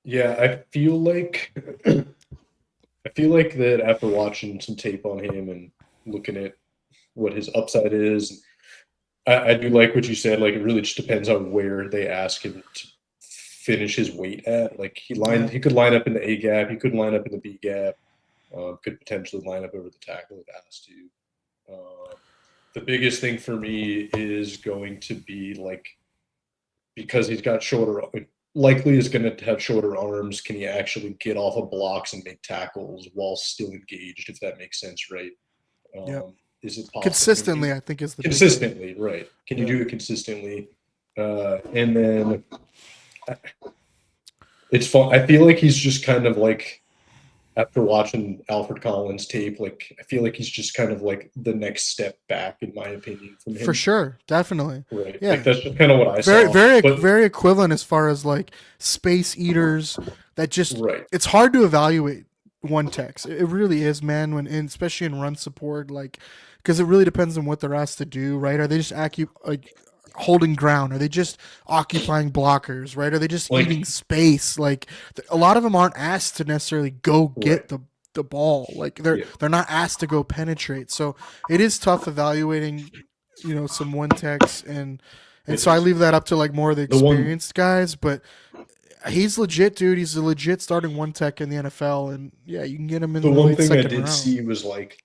Yeah, I feel like that after watching some tape on him and looking at what his upside is, I do like what you said. Like, it really just depends on where they ask him to finish his weight at. Like, he could line up in the A gap, he could line up in the B gap, could potentially line up over the tackle if asked to. The biggest thing for me is going to be, like, because he's got likely is going to have shorter arms, can he actually get off of blocks and make tackles while still engaged, if that makes sense, right? Is it possible? Consistently, I think is the consistently, right? Can you do it consistently? And then it's fun. I feel like he's just kind of like, after watching Alfred Collins tape, like, I feel like he's just kind of like the next step back, in my opinion, from him. For sure, definitely. Right. Yeah, like, that's just kind of what I saw. Very equivalent as far as like space eaters. That just It's hard to evaluate one techs. It really is, man. Especially in run support, like, because it really depends on what they're asked to do. Right? Are they just holding ground? Are they just occupying blockers? Right? Are they just eating space? Like, a lot of them aren't asked to necessarily go get the ball. Like, they're not asked to go penetrate. So it is tough evaluating, some one techs, and so I leave that up to like more of the experienced guys. But he's legit, dude. He's a legit starting one tech in the NFL, and yeah, you can get him in the one thing I did round. See was like,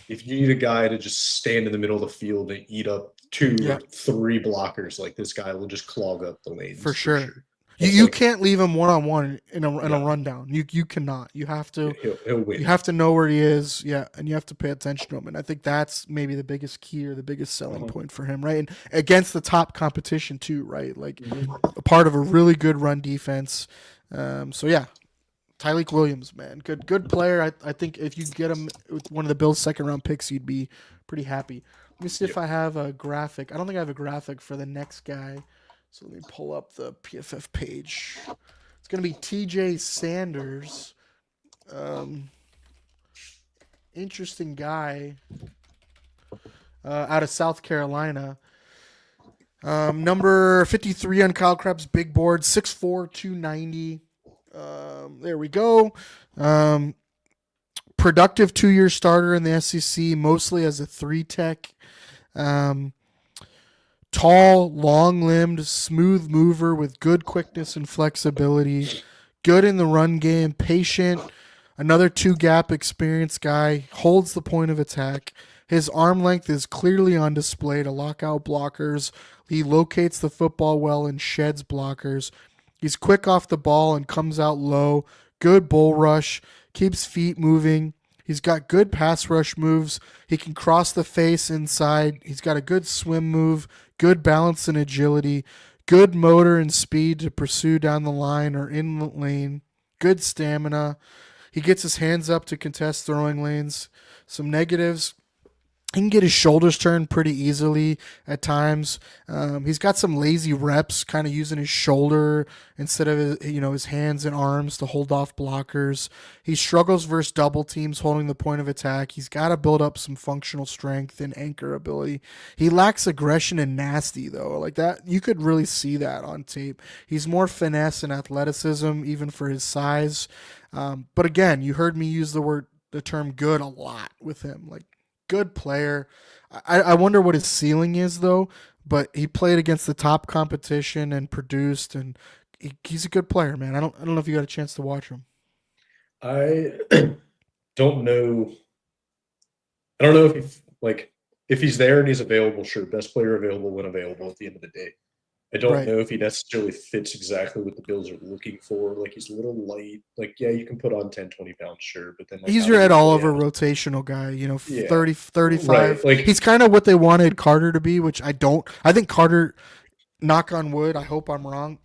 if you need a guy to just stand in the middle of the field and eat up 2 or 3 blockers, like, this guy will just clog up the lanes. For sure. You can't leave him one-on-one in a rundown. You cannot. You have to. He'll win. You have to know where he is. Yeah, and you have to pay attention to him. And I think that's maybe the biggest key or the biggest selling point for him, right? And against the top competition too, right? Like, a part of a really good run defense. So yeah, Tyleik Williams, man, good player. I think if you get him with one of the Bills' second-round picks, you'd be pretty happy. Let me see if I have a graphic. I don't think I have a graphic for the next guy. So let me pull up the PFF page. It's going to be TJ Sanders. Interesting guy out of South Carolina. Number 53 on Kyle Crabb's big board, 6'4", 290. There we go. Productive 2-year starter in the SEC, mostly as a 3 tech. Tall, long-limbed, smooth mover with good quickness and flexibility. Good in the run game, patient. Another two-gap experienced guy. Holds the point of attack. His arm length is clearly on display to lock out blockers. He locates the football well and sheds blockers. He's quick off the ball and comes out low. Good bull rush. Keeps feet moving. He's got good pass rush moves. He can cross the face inside. He's got a good swim move, good balance and agility, good motor and speed to pursue down the line or in the lane, good stamina. He gets his hands up to contest throwing lanes. Some negatives: he can get his shoulders turned pretty easily at times. He's got some lazy reps, kind of using his shoulder instead of his hands and arms to hold off blockers. He struggles versus double teams holding the point of attack. He's got to build up some functional strength and anchor ability. He lacks aggression and nasty, though. Like that, you could really see that on tape. He's more finesse and athleticism, even for his size. But again, you heard me use the term good a lot with him. Like, good player. I wonder what his ceiling is, though, but he played against the top competition and produced, and he's a good player, man. I don't know if you got a chance to watch him. I don't know. I don't know if he's there and he's available. Sure, best player available when available at the end of the day. I don't know if he necessarily fits exactly what the Bills are looking for. Like, he's a little light. Like, yeah, you can put on 10, 20 pounds, sure. But then he's your Ed Oliver rotational guy, 30, 35. Right. Like, he's kind of what they wanted Carter to be, which I don't. I think Carter, knock on wood, I hope I'm wrong.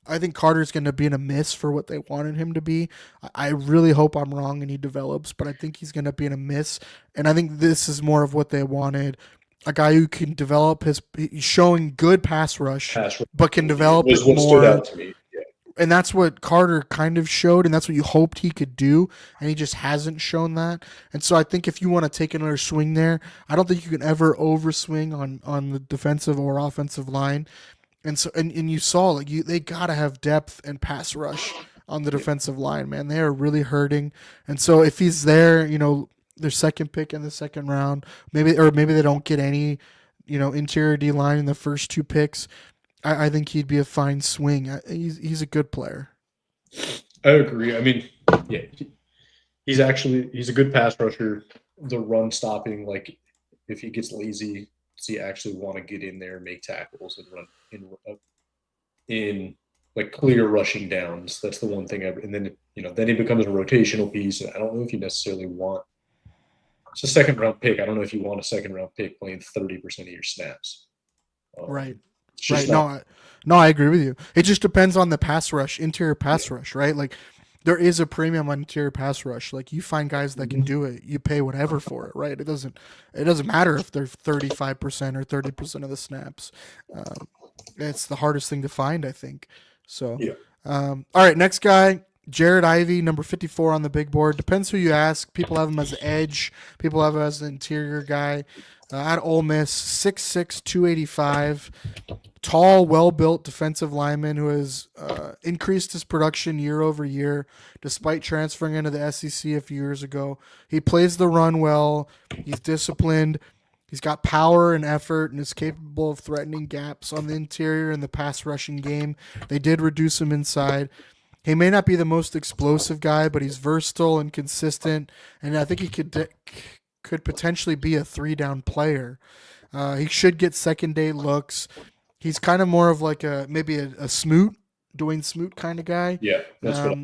I think Carter's going to be in a miss for what they wanted him to be. I really hope I'm wrong and he develops, but I think he's going to be in a miss. And I think this is more of what they wanted. A guy who can develop he's showing good pass rush, but can develop it more. Stood out to me. Yeah. And that's what Carter kind of showed, and that's what you hoped he could do, and he just hasn't shown that. And so I think if you want to take another swing there, I don't think you can ever overswing on the defensive or offensive line. And so and you saw they gotta have depth and pass rush on the defensive line, man. They are really hurting. And so if he's there, their second pick in the second round, maybe they don't get any, interior D line in the first two picks. I think he'd be a fine swing. He's a good player. I agree. I mean, yeah, he's a good pass rusher. The run stopping, like, if he gets lazy, does he actually want to get in there and make tackles and run in like clear rushing downs? That's the one thing. And then then he becomes a rotational piece. And I don't know if you necessarily want. It's a second round pick. I don't know if you want a second round pick playing 30% of your snaps. Right. No, I agree with you. It just depends on the pass rush, interior pass rush, right? Like, there is a premium on interior pass rush. Like, you find guys that can do it, you pay whatever for it, right? It doesn't matter if they're 35% or 30% of the snaps. It's the hardest thing to find, I think. So, all right, next guy. Jared Ivey, number 54 on the big board. Depends who you ask. People have him as the edge. People have him as the interior guy. At Ole Miss, 6'6", 285. Tall, well-built defensive lineman who has increased his production year over year despite transferring into the SEC a few years ago. He plays the run well. He's disciplined. He's got power and effort and is capable of threatening gaps on the interior in the pass rushing game. They did reduce him inside. He may not be the most explosive guy, but he's versatile and consistent, and I think he could potentially be a 3-down player. He should get second-day looks. He's kind of more of like maybe a Smoot, Dwayne Smoot kind of guy. Yeah, that's what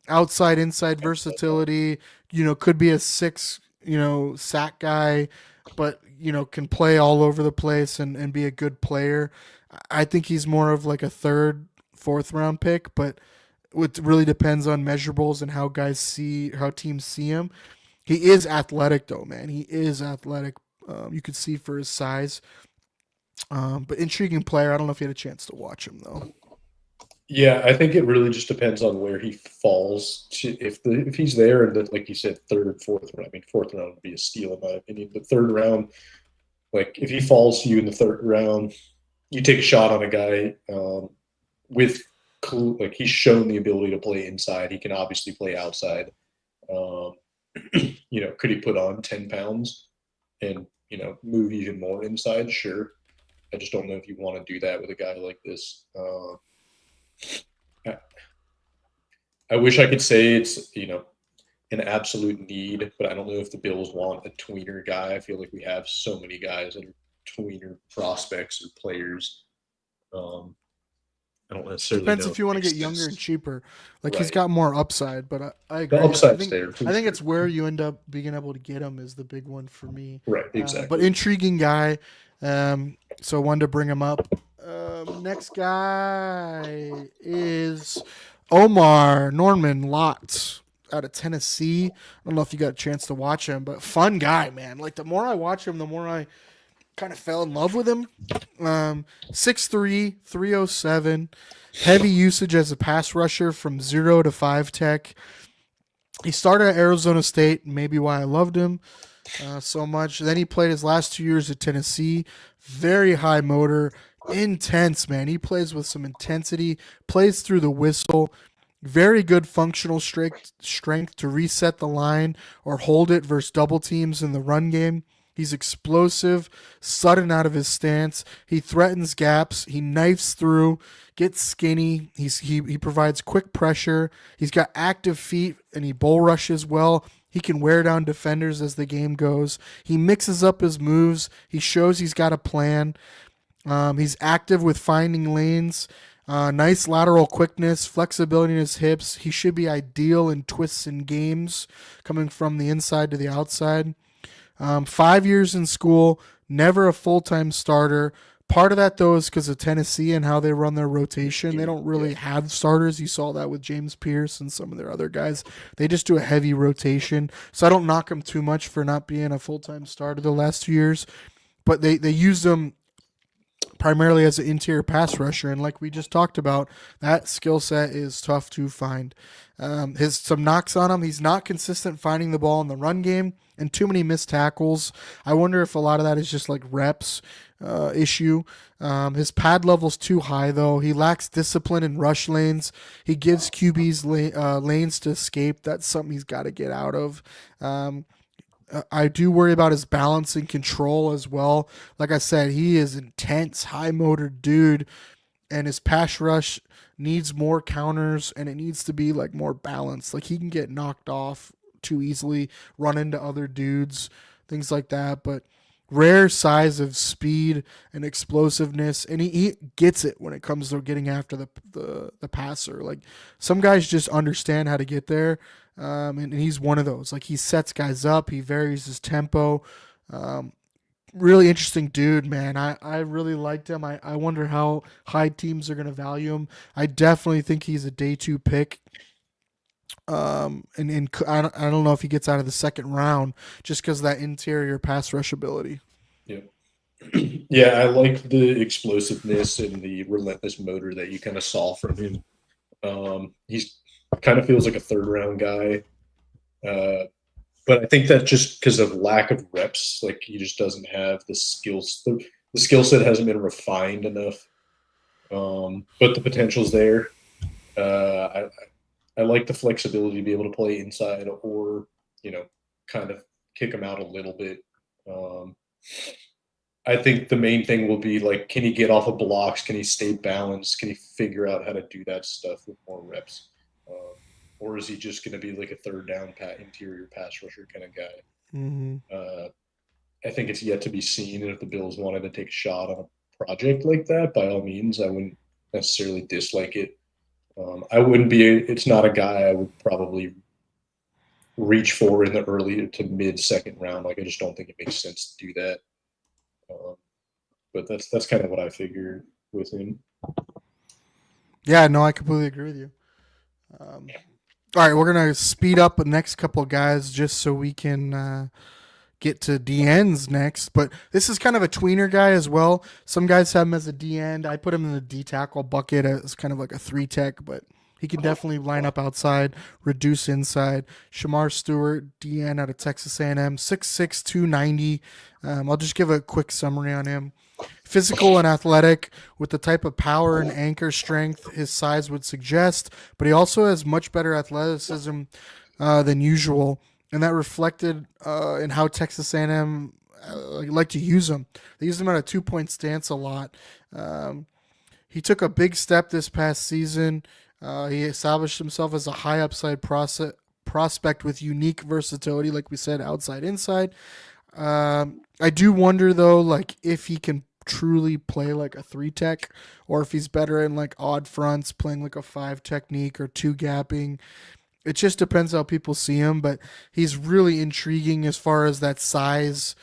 outside, inside versatility. Could be a 6, sack guy, but can play all over the place and be a good player. I think he's more of like a 3rd, 4th round pick, but it really depends on measurables and how teams see him. He is athletic, though, man. He is athletic. You could see for his size. But intriguing player. I don't know if you had a chance to watch him, though. Yeah, I think it really just depends on where he falls. If he's there, and like you said, 3rd or 4th round. I mean, 4th round would be a steal in my opinion. But 3rd round, like if he falls to you in the 3rd round, you take a shot on a guy with like he's shown the ability to play inside. He can obviously play outside. Could he put on 10 pounds and move even more inside? Sure. I just don't know if you want to do that with a guy like this. I wish I could say it's, an absolute need, but I don't know if the Bills want a tweener guy. I feel like we have so many guys that are tweener prospects or players. I don't necessarily Depends know if you want to it makes get younger and sense. cheaper. Like he's Right. got more upside, but I The agree. upside's there. I think it's where you end up being able to get him is the big one for me. Right, exactly. But intriguing guy. So wanted to bring him up. Next guy is Omar Norman Lott out of Tennessee. I don't know if you got a chance to watch him, but fun guy, man. Like the more I watch him, the more I kind of fell in love with him. 6'3", 307. Heavy usage as a pass rusher from 0 to 5 tech. He started at Arizona State, maybe why I loved him so much. Then he played his last 2 years at Tennessee. Very high motor, intense, man. He plays with some intensity, plays through the whistle. Very good functional strength to reset the line or hold it versus double teams in the run game. He's explosive, sudden out of his stance. He threatens gaps. He knifes through, gets skinny. He provides quick pressure. He's got active feet, and he bull rushes well. He can wear down defenders as the game goes. He mixes up his moves. He shows he's got a plan. He's active with finding lanes. Nice lateral quickness, flexibility in his hips. He should be ideal in twists and games, coming from the inside to the outside. 5 years in school, never a full-time starter. Part of that, though, is because of Tennessee and how they run their rotation. They don't really have starters. You saw that with James Pierce and some of their other guys. They just do a heavy rotation. So I don't knock him too much for not being a full-time starter the last 2 years. But they use him primarily as an interior pass rusher, and like we just talked about, that skill set is tough to find. His some knocks on him. He's not consistent finding the ball in the run game and too many missed tackles. I wonder if a lot of that is just like reps issue. His pad level's too high, though. He lacks discipline in rush lanes. He gives QBs lanes to escape. That's something he's got to get out of. I do worry about his balance and control as well. Like I said, he is intense, high-motored dude, and his pass rush needs more counters, and it needs to be like more balanced. Like he can get knocked off too easily, run into other dudes, things like that. But rare size of speed and explosiveness, and he gets it when it comes to getting after the passer. Like some guys just understand how to get there. And he's one of those. Like he sets guys up. He varies his tempo. Really interesting dude, man. I really liked him. I wonder how high teams are going to value him. I definitely think he's a day 2 pick. And I don't know if he gets out of the second round just because of that interior pass rush ability. Yeah. Yeah, I like the explosiveness and the relentless motor that you kind of saw from him. He's kind of feels like a third round guy. But I think that just because of lack of reps, like he just doesn't have the skills. The skill set hasn't been refined enough. But the potential's there. I like the flexibility to be able to play inside or, kind of kick him out a little bit. I think the main thing will be like, can he get off of blocks? Can he stay balanced? Can he figure out how to do that stuff with more reps? Or is he just going to be like a third down interior pass rusher kind of guy? Mm-hmm. I think it's yet to be seen. And if the Bills wanted to take a shot on a project like that, by all means, I wouldn't necessarily dislike it. It's not a guy I would probably reach for in the early to mid second round. Like, I just don't think it makes sense to do that. But that's kind of what I figured with him. Yeah, no, I completely agree with you. All right, we're going to speed up the next couple of guys just so we can get to DNs next. But this is kind of a tweener guy as well. Some guys have him as a D end. I put him in the D tackle bucket as kind of like a 3 tech, but he can definitely line up outside, reduce inside. Shamar Stewart, DN out of Texas A&M, 6'6", 290. I'll just give a quick summary on him. Physical and athletic with the type of power and anchor strength his size would suggest, but he also has much better athleticism than usual, and that reflected in how Texas A&M like to use him. They use him at a 2-point stance a lot. He took a big step this past season. He established himself as a high upside prospect with unique versatility, like we said, outside, inside. I do wonder though, like if he can truly play like a 3-tech, or if he's better in like odd fronts, playing like a 5 technique or 2 gapping. It just depends how people see him, but he's really intriguing as far as that size,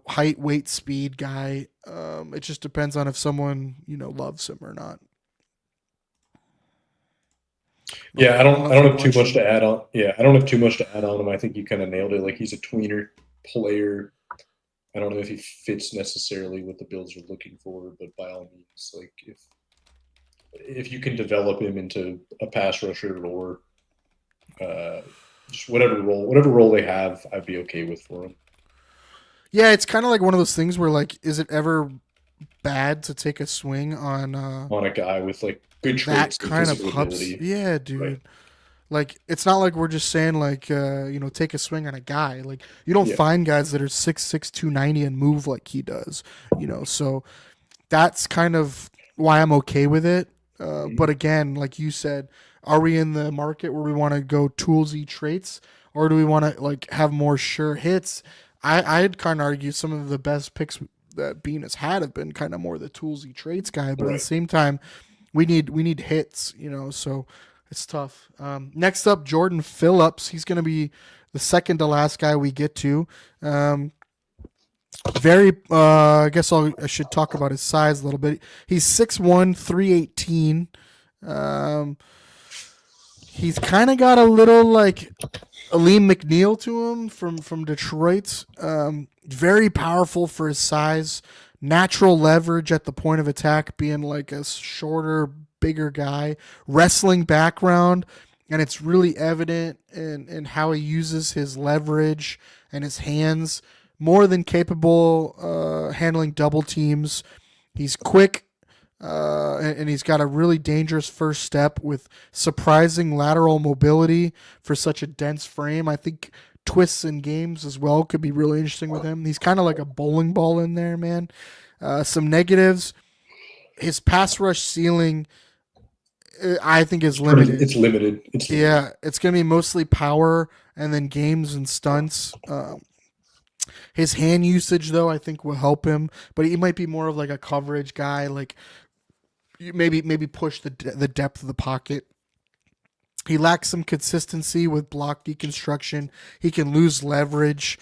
height, weight, speed guy. It just depends on if someone, loves him or not. Yeah, I don't have too much to add on. Yeah, I don't have too much to add on him. I think you kind of nailed it. Like, he's a tweener player. I don't know if he fits necessarily what the Bills are looking for, but by all means, like if you can develop him into a pass rusher or just whatever role they have, I'd be okay with for him. Yeah, it's kind of like one of those things where, like, is it ever bad to take a swing on a guy with like good that traits, kind of hubs? Yeah, dude. Right. Like, it's not like we're just saying like take a swing on a guy. Like, you don't find guys that are 6'6", 290 and move like he does. So that's kind of why I'm okay with it. But again, like you said, are we in the market where we want to go toolsy traits, or do we want to like have more sure hits? I'd kind of argue some of the best picks that Bean has had have been kind of more the toolsy traits guy, but at the same time, we need hits, so it's tough. Next up, Jordan Phillips. He's going to be the second to last guy we get to. I guess I should talk about his size a little bit. He's 6'1", 318. He's kind of got a little like Aleem McNeil to him from Detroit. Very powerful for his size. Natural leverage at the point of attack, being like a shorter, bigger guy. Wrestling background, and it's really evident in how he uses his leverage and his hands. More than capable handling double teams. He's quick, and he's got a really dangerous first step with surprising lateral mobility for such a dense frame. I think twists in games as well could be really interesting with him. He's kind of like a bowling ball in there, man. Some negatives. His pass rush ceiling, I think, is limited. It's limited. Yeah, it's going to be mostly power and then games and stunts. His hand usage, though, I think will help him, but he might be more of like a coverage guy, like maybe push the depth of the pocket. He lacks some consistency with block deconstruction. He can lose leverage.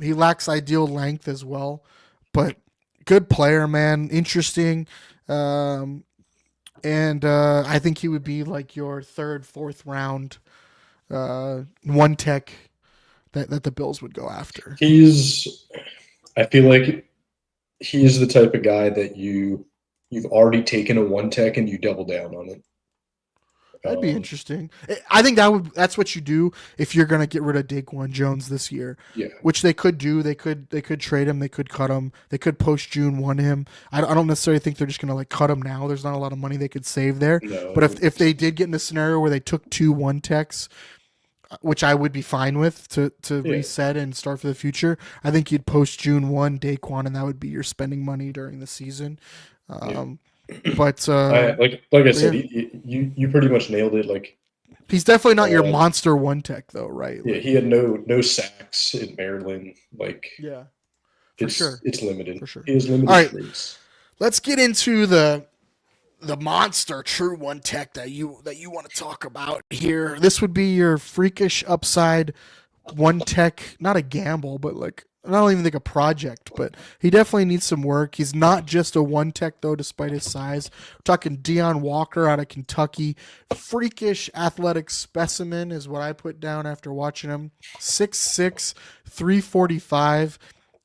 He lacks ideal length as well, but good player, man. Interesting. And I think he would be like your 3rd, 4th round 1-tech that the Bills would go after. I feel like he's the type of guy that you've already taken a 1-tech and you double down on it. That'd be interesting. I think that's what you do if you're gonna get rid of Daquan Jones this year. Yeah. Which they could do. They could trade him. They could cut him. They could post June 1 him. I don't necessarily think they're just gonna like cut him now. There's not a lot of money they could save there. No. But if they did get in a scenario where they took 2 1-techs, which I would be fine with to reset and start for the future, I think you'd post June 1 Daquan, and that would be your spending money during the season. But like I said, you pretty much nailed it. Like, he's definitely not your monster 1-tech though, right? Yeah, he had no sacks in Maryland. Like, yeah, it's limited. For sure. He has limited All right, traits. let's get into the monster true 1-tech that you want to talk about here. This would be your freakish upside 1-tech, not a gamble, but like, I don't even think a project, but he definitely needs some work. He's not just a 1-tech, though, despite his size. We're talking Deion Walker out of Kentucky. Freakish athletic specimen is what I put down after watching him. 6'6", 345,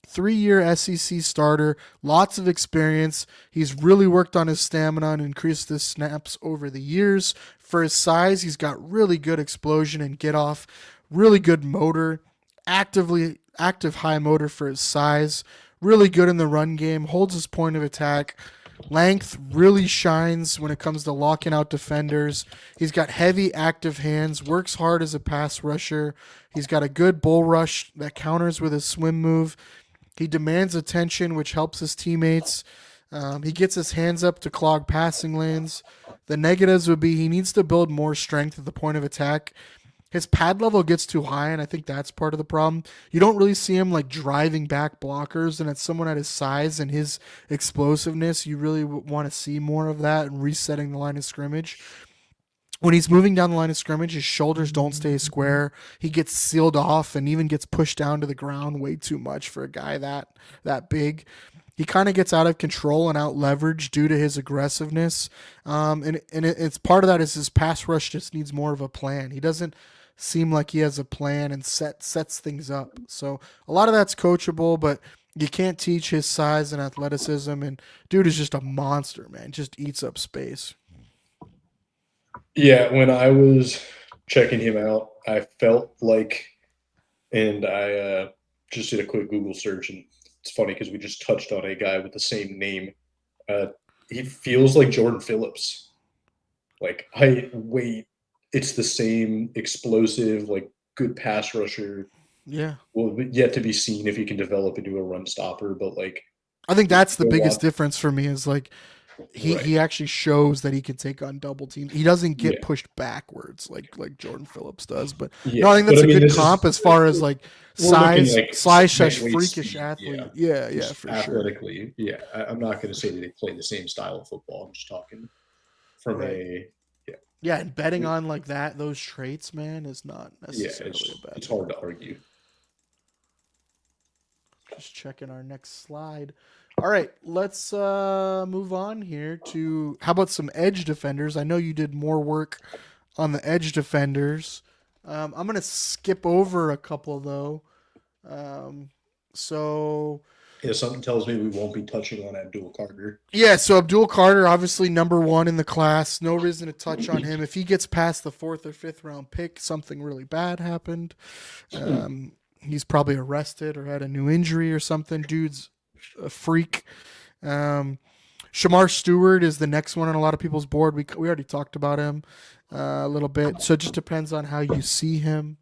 3-year SEC starter, lots of experience. He's really worked on his stamina and increased his snaps over the years. For his size, he's got really good explosion and get off, really good motor, active high motor for his size, really good in the run game, holds his point of attack. Length really shines when it comes to locking out defenders. He's got heavy active hands, works hard as a pass rusher. He's got a good bull rush that counters with his swim move. He demands attention, which helps his teammates. He gets his hands up to clog passing lanes. The negatives would be he needs to build more strength at the point of attack. His pad level gets too high, and I think that's part of the problem. You don't really see him like driving back blockers, and it's someone at his size and his explosiveness. You really want to see more of that and resetting the line of scrimmage. When he's moving down the line of scrimmage, his shoulders don't stay square. He gets sealed off and even gets pushed down to the ground way too much for a guy that big. He kind of gets out of control and out leveraged due to his aggressiveness. It's part of that is his pass rush just needs more of a plan. He doesn't seem like he has a plan and sets things up. So a lot of that's coachable, but you can't teach his size and athleticism. And dude is just a monster, man. Just eats up space. Yeah, when I was checking him out, I felt like, and I just did a quick Google search, and it's funny because we just touched on a guy with the same name. He feels like Jordan Phillips. Like height, weight, it's the same explosive, like good pass rusher. Yeah. Well, yet to be seen if he can develop into a run stopper, but like I think that's the biggest difference for me is like he actually shows that he can take on double teams. He doesn't get pushed backwards like Jordan Phillips does. But no, I think that's a good comp as far as like size, like slash freakish athlete. Yeah, for athletically, sure. Yeah. I'm not going to say that they play the same style of football. I'm just talking from and betting on like that, those traits, man, is not necessarily a bad. It's hard to argue. Just checking our next slide. All right, let's move on here to how about some edge defenders? I know you did more work on the edge defenders. I'm going to skip over a couple though. Something tells me we won't be touching on Abdul Carter. Yeah, so Abdul Carter, obviously number 1 in the class. No reason to touch on him. If he gets past the 4th or 5th round pick, something really bad happened. He's probably arrested or had a new injury or something. Dude's a freak. Shamar Stewart is the next one on a lot of people's board. We already talked about him a little bit. So it just depends on how you see him.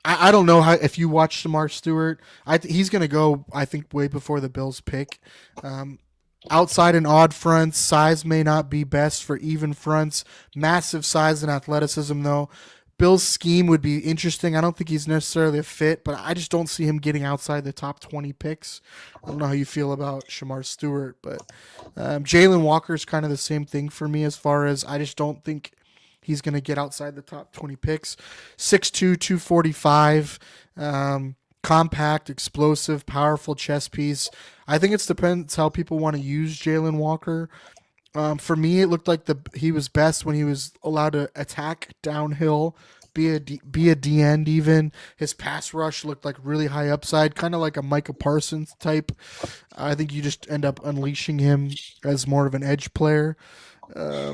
I don't know if you watch Shamar Stewart. He's going to go, I think, way before the Bills pick. Outside and odd fronts, size may not be best for even fronts. Massive size and athleticism, though. Bill's scheme would be interesting. I don't think he's necessarily a fit, but I just don't see him getting outside the top 20 picks. I don't know how you feel about Shamar Stewart, but Jalen Walker is kind of the same thing for me as far as I just don't think he's going to get outside the top 20 picks. 6'2", 245, compact, explosive, powerful chess piece. I think it depends how people want to use Jalen Walker. For me, it looked like he was best when he was allowed to attack downhill, be a D end even. His pass rush looked like really high upside, kind of like a Micah Parsons type. I think you just end up unleashing him as more of an edge player. I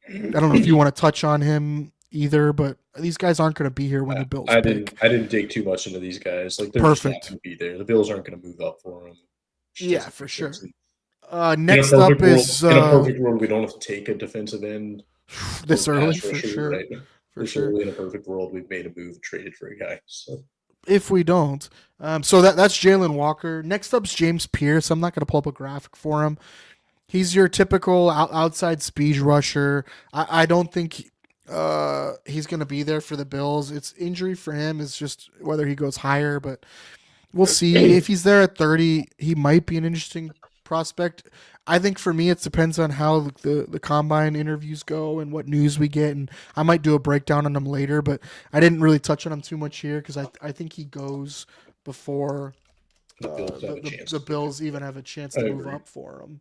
don't know if you want to touch on him either, but these guys aren't going to be here when the Bills pick. I didn't dig too much into these guys. Like they're perfect just not going to be there. The Bills aren't going to move up for them. Yeah, for sure. Next up is in a perfect world, we don't have to take a defensive end this early for sure. Right? Early in a perfect world, we've made a move and traded for a guy. So if we don't, so that's Jalen Walker. Next up's James Pierce. I'm not going to pull up a graphic for him. He's your typical outside speed rusher. I don't think he's going to be there for the Bills. It's injury for him is just whether he goes higher, but we'll see. If he's there at 30, he might be an interesting prospect. I think for me, it depends on how the combine interviews go and what news we get, and I might do a breakdown on him later, but I didn't really touch on him too much here because I think he goes before the Bills even have a chance to move up for him.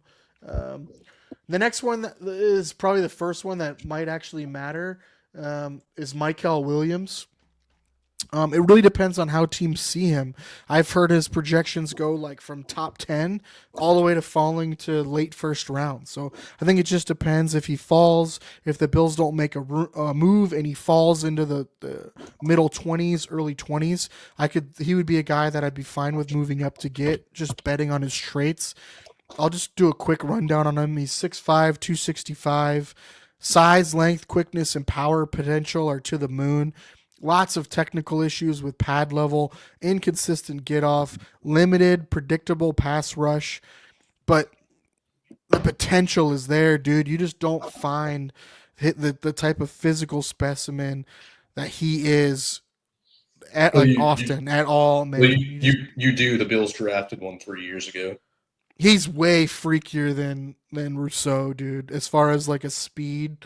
The next one that is probably the first one that might actually matter is Mykel Williams. It really depends on how teams see him. I've heard his projections go like from top 10 all the way to falling to late first round. So I think it just depends if he falls, if the Bills don't make a move and he falls into the middle 20s, early 20s, he would be a guy that I'd be fine with moving up to get, just betting on his traits. I'll just do a quick rundown on him. He's 6'5", 265. Size, length, quickness, and power potential are to the moon. Lots of technical issues with pad level, inconsistent get off, limited, predictable pass rush, but the potential is there, dude. You just don't find the type of physical specimen that he is at Well, like often at all, well, man. you do. The Bills drafted one 3 years ago. He's way freakier than Rousseau, dude. As far as like a speed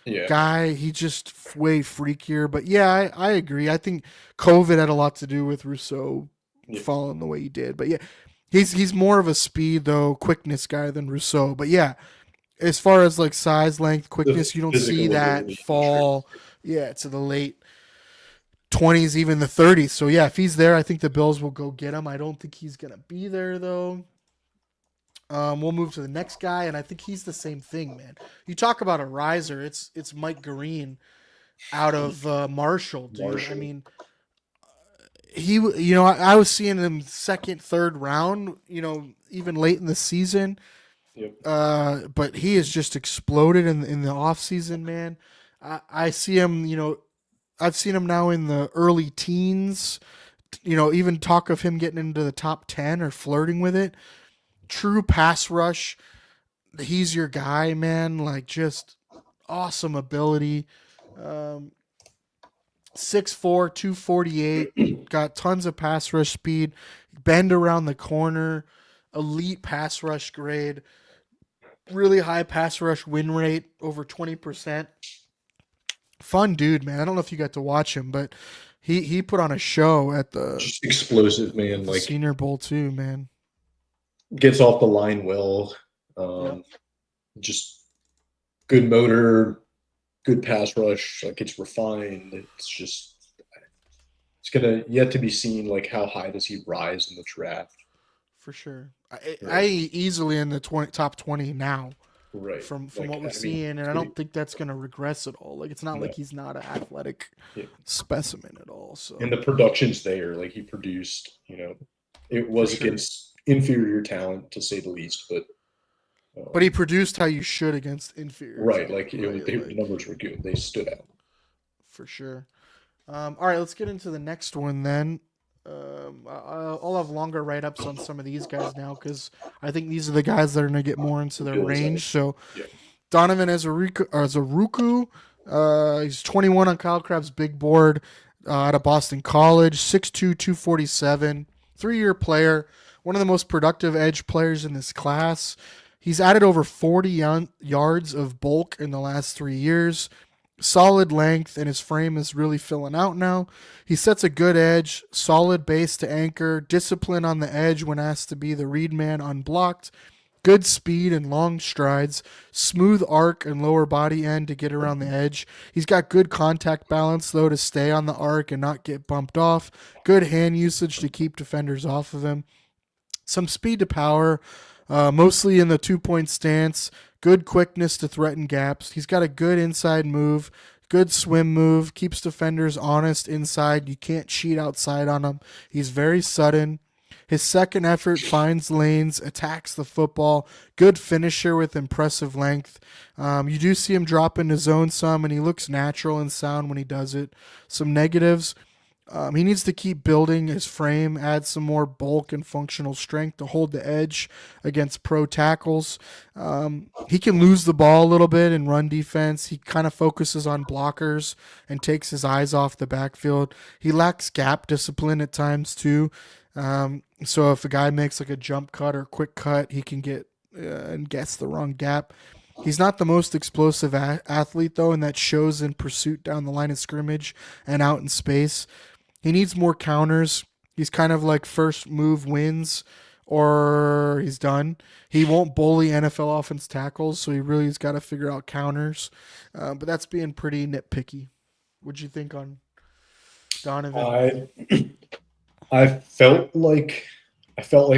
Yeah, guy, he just way freakier. But yeah, I agree. I think COVID had a lot to do with Rousseau yeah. falling the way he did. But yeah, he's more of a speed though, quickness guy than Rousseau. But yeah, as far as like size, length, The quickness, you don't see physical that ability for sure. fall. Yeah, to the late 20s, even the 30s. So yeah, if he's there, I think the Bills will go get him. I don't think he's gonna be there though. We'll move to the next guy, and I think he's the same thing, man. You talk about a riser, it's Mike Green out of Marshall, dude. I Marshall. mean, I was seeing him second, third round, even late in the season. Yep. But he has just exploded in the off season, man. I see him, I've seen him now in the early teens. Even talk of him getting into the top 10 or flirting with it. True pass rush. He's your guy, man. Like, just awesome ability. 6'4", 248. Got tons of pass rush speed. Bend around the corner. Elite pass rush grade. Really high pass rush win rate, over 20%. Fun dude, man. I don't know if you got to watch him, but he put on a show at the Just explosive, man. Like, Senior Bowl too, man. gets off the line well. Yep. Just good motor, good pass rush. Like, it's refined. It's gonna yet to be seen. Like, how high does he rise in the draft? For sure. Right. I easily in the top 20 now Right. from Like, what we're I mean, seeing, and I don't think that's going to regress at all. Like, it's not No. like he's not an athletic Yeah. specimen at all. So And the production's there. Like, he produced. It was For sure. against inferior talent to say the least, but but he produced how you should against inferior. right. talent, Like, right? the numbers were good. They stood out. For sure. All right, let's get into the next one then. I'll have longer write-ups on some of these guys now because I think these are the guys that are going to get more into their Bills, range. So Yeah. Donovan Azaruku, he's 21 on Kyle Crabb's big board out of Boston College, 6'2", 247, 3-year player, one of the most productive edge players in this class. He's added over 40 yards of bulk in the last 3 years. Solid length, and his frame is really filling out now. He sets a good edge, solid base to anchor, discipline on the edge when asked to be the read man unblocked, good speed and long strides, smooth arc and lower body end to get around the edge. He's got good contact balance, though, to stay on the arc and not get bumped off, good hand usage to keep defenders off of him, some speed to power, mostly in the 2-point stance, good quickness to threaten gaps. He's got a good inside move, good swim move, keeps defenders honest inside. You can't cheat outside on him. He's very sudden. His second effort finds lanes, attacks the football, good finisher with impressive length. You do see him drop into zone some, and he looks natural and sound when he does it. Some negatives. He needs to keep building his frame, add some more bulk and functional strength to hold the edge against pro tackles. He can lose the ball a little bit in run defense. He kind of focuses on blockers and takes his eyes off the backfield. He lacks gap discipline at times too. So if a guy makes like a jump cut or quick cut, he can get and guess the wrong gap. He's not the most explosive athlete, though, and that shows in pursuit down the line of scrimmage and out in space. He needs more counters. He's kind of like first move wins or he's done. He won't bully NFL offense tackles, so he really has got to figure out counters. But that's being pretty nitpicky. What'd you think on Donovan? I felt like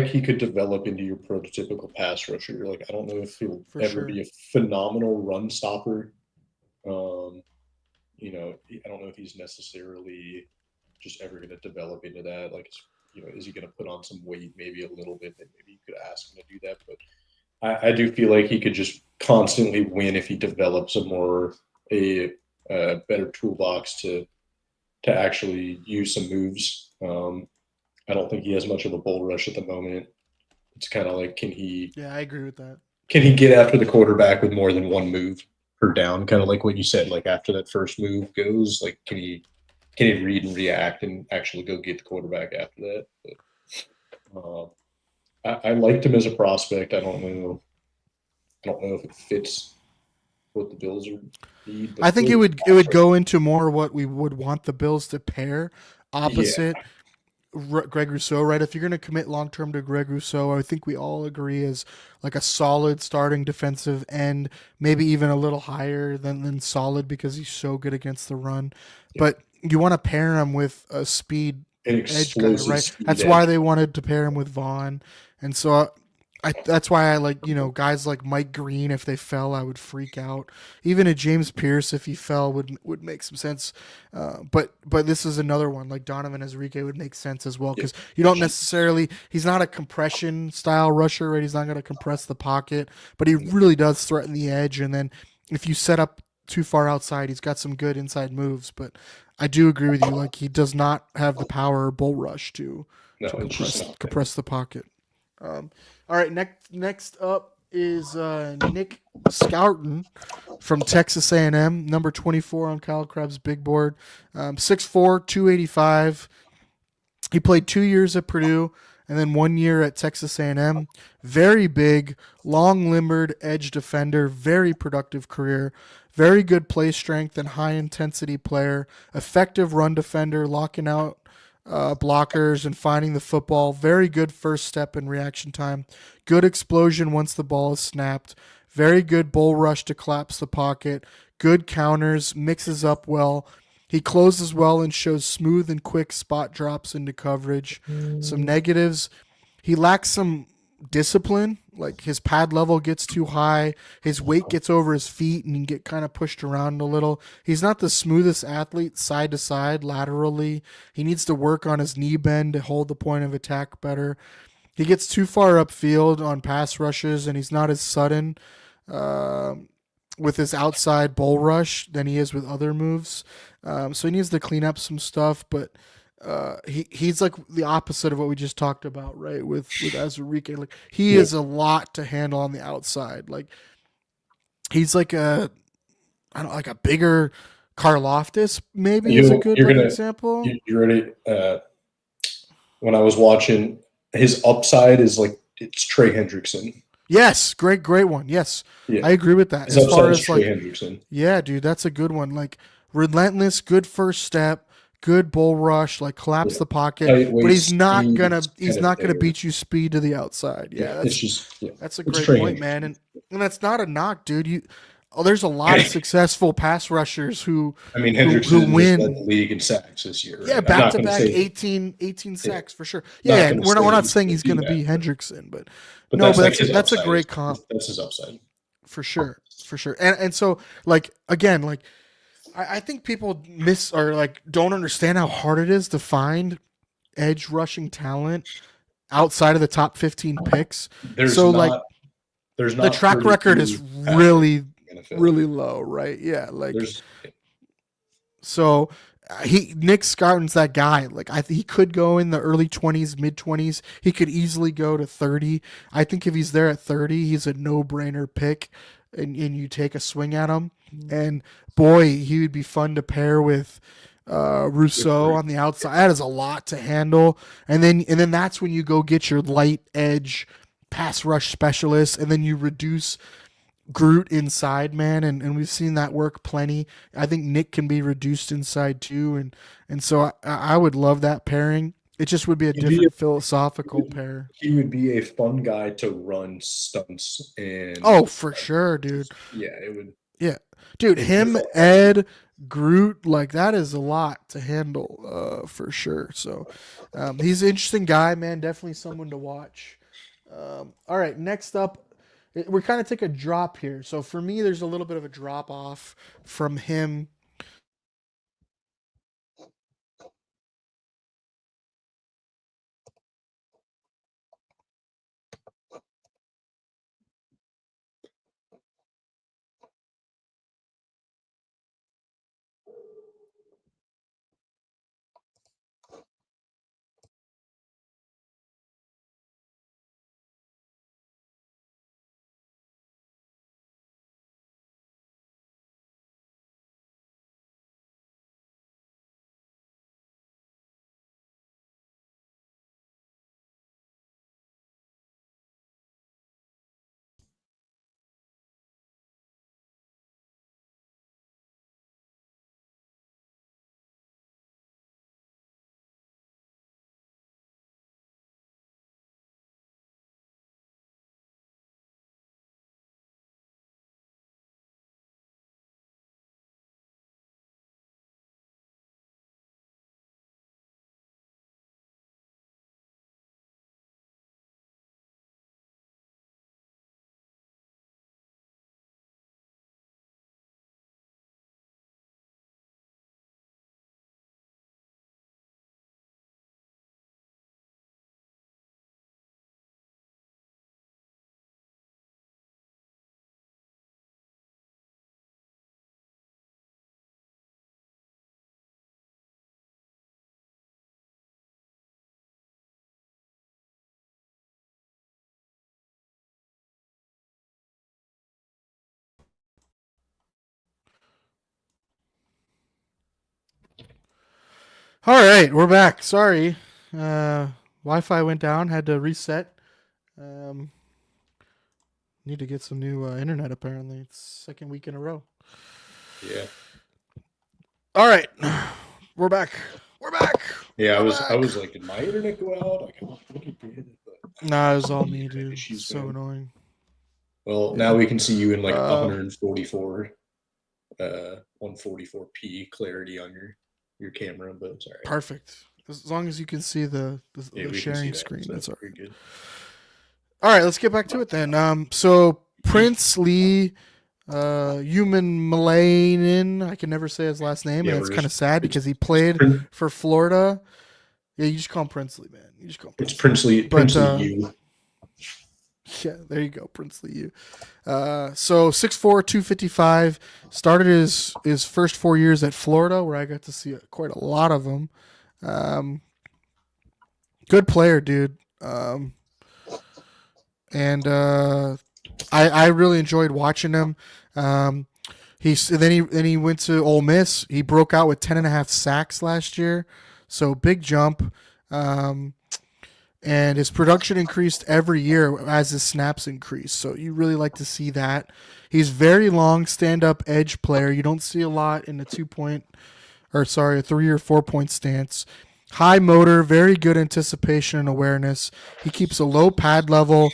he could develop into your prototypical pass rusher. Like, I don't know if he'll For ever sure. be a phenomenal run stopper. I don't know if he's necessarily just ever going to develop into that. Like, is he going to put on some weight, maybe a little bit? Then maybe you could ask him to do that. But I do feel like he could just constantly win if he develops a better toolbox to to actually use some moves. I don't think he has much of a bull rush at the moment. It's kind of like Yeah, I agree with that. can he get after the quarterback with more than one move per down? Kind of like what you said, like after that first move goes, like can he read and react and actually go get the quarterback after that? But, I liked him as a prospect. I don't know. I don't know if it fits what the Bills are need, I but think it would go into more what we would want the Bills to pair yeah, opposite Greg Rousseau, right? If you're going to commit long term to Greg Rousseau, I think we all agree is like a solid starting defensive end, maybe even a little higher than solid because he's so good against the run. yeah, But you want to pair him with a speed an edge guy, explosive right? speed That's why edge. they wanted to pair him with Vaughn, and so that's why I like guys like Mike Green. If they fell, I would freak out. Even a James Pierce, if he fell, would make some sense. But this is another one like Donovan Enrique would make sense as well Yeah, because you don't necessarily he's not a compression style rusher, right? He's not going to compress the pocket, but he really does threaten the edge. And then if you set up too far outside, he's got some good inside moves. But I do agree with you. Like he does not have the power or bull rush no, to it's just compress not there. compress the pocket. Um, all right, next up is Nick Scouton from Texas A&M, number 24 on Kyle Krebs' big board, 6'4", 285. He played 2 years at Purdue and then 1 year at Texas A&M. Very big, long-limbered edge defender, very productive career, very good play strength and high-intensity player, effective run defender, locking out blockers and finding the football. Very good first step and reaction time. Good explosion once the ball is snapped. Very good bull rush to collapse the pocket. Good counters, mixes up well. He closes well and shows smooth and quick spot drops into coverage. Some negatives, he lacks some discipline. Like his pad level gets too high, his weight gets over his feet, and he can get kind of pushed around a little. He's not the smoothest athlete side to side, laterally. He needs to work on his knee bend to hold the point of attack better. He gets too far upfield on pass rushes, and he's not as sudden uh, with his outside bull rush than he is with other moves. So he needs to clean up some stuff, but he's like the opposite of what we just talked about, right? With Azarique, like he Yeah, is a lot to handle on the outside. Like he's like I don't like a bigger Karloftis, maybe is a good you're like gonna example. you're ready. When I was watching, his upside is like it's Trey Hendrickson. Yes, great one. Yes, Yeah, I agree with that. his As far upside is as Trey like, Hendrickson. yeah, dude, that's a good one. Like relentless, good first step, good bull rush, like collapse Yeah, the pocket, tight but waist speed is he's kind of not gonna there. beat you speed to the outside. Yeah, Yeah, it's just yeah, that's a it's great Trey point, man. Hendrickson. And that's not a knock, dude. There's a lot of successful pass rushers I mean, who Hendrickson just led the win. league in sacks this year, Yeah, right? I'm back not to going to back say, 18 yeah, sacks for sure. not Yeah, going and to we're say not he's saying going he's to do gonna be that, Hendrickson, but but no, that's but like his that's a upside. great comp That's his upside. for sure, for sure. And so like again, like I think people miss or like don't understand how hard it is to find edge rushing talent outside of the top 15 picks. There's So like not there's the not track record is 32 pass rushers really in the NFL. really low, right? Yeah, like There's so he Nick Scouton's that guy. Like he could go in the early 20s, mid 20s. He could easily go to 30. I think if he's there at 30, he's a no-brainer pick and you take a swing at him. And boy, he would be fun to pair with Rousseau on the outside. That is a lot to handle. And then that's when you go get your light edge pass rush specialist and then you reduce Groot inside, man, and we've seen that work plenty. I think Nick can be reduced inside too, and so I would love that pairing. It just would be a he'd be different philosophical pair. he would be a fun guy to run stunts and Oh, for sure, dude. just yeah, it would Yeah, dude. because Him, Ed, Groot, like that is a lot to handle, for sure. So, he's an interesting guy, man. Definitely someone to watch. All right, next up, we're kind of take a drop here. So for me, there's a little bit of a drop off from him. All right, we're back. Sorry. Wi-Fi went down. Had to reset. Um, need to get some new internet, apparently. It's second week in a row. Yeah. All right. We're back. We're back. Yeah, I We're was back. like, did my internet go out? Like, I don't think it did. But Nah, it was all me, dude. issues, So man. annoying. Well, now we can see you in like Uh, 144, 144p clarity on your camera, but it's all right. Perfect. As long as you can see the Yeah, we can see sharing that, screen, so that's all pretty right. good. All right, let's get back to it then. So Prince Lee, Human Malainen, I can never say his last name, Yeah, and we're it's kind of just sad because he played for Florida. Yeah, you just call him Princely, man. You just call him it's Princely. Princely But, you. yeah, there you go, Princely you. So 6'4", 255. Started his first 4 years at Florida, where I got to see quite a lot of them. Good player, dude. And I really enjoyed watching him. Then he went to Ole Miss. He broke out with 10.5 sacks last year, so big jump. And his production increased every year as his snaps increased. So you really like to see that. He's very long stand-up edge player. You don't see a lot in a 3 or 4-point stance. High motor, very good anticipation and awareness. He keeps a low pad level.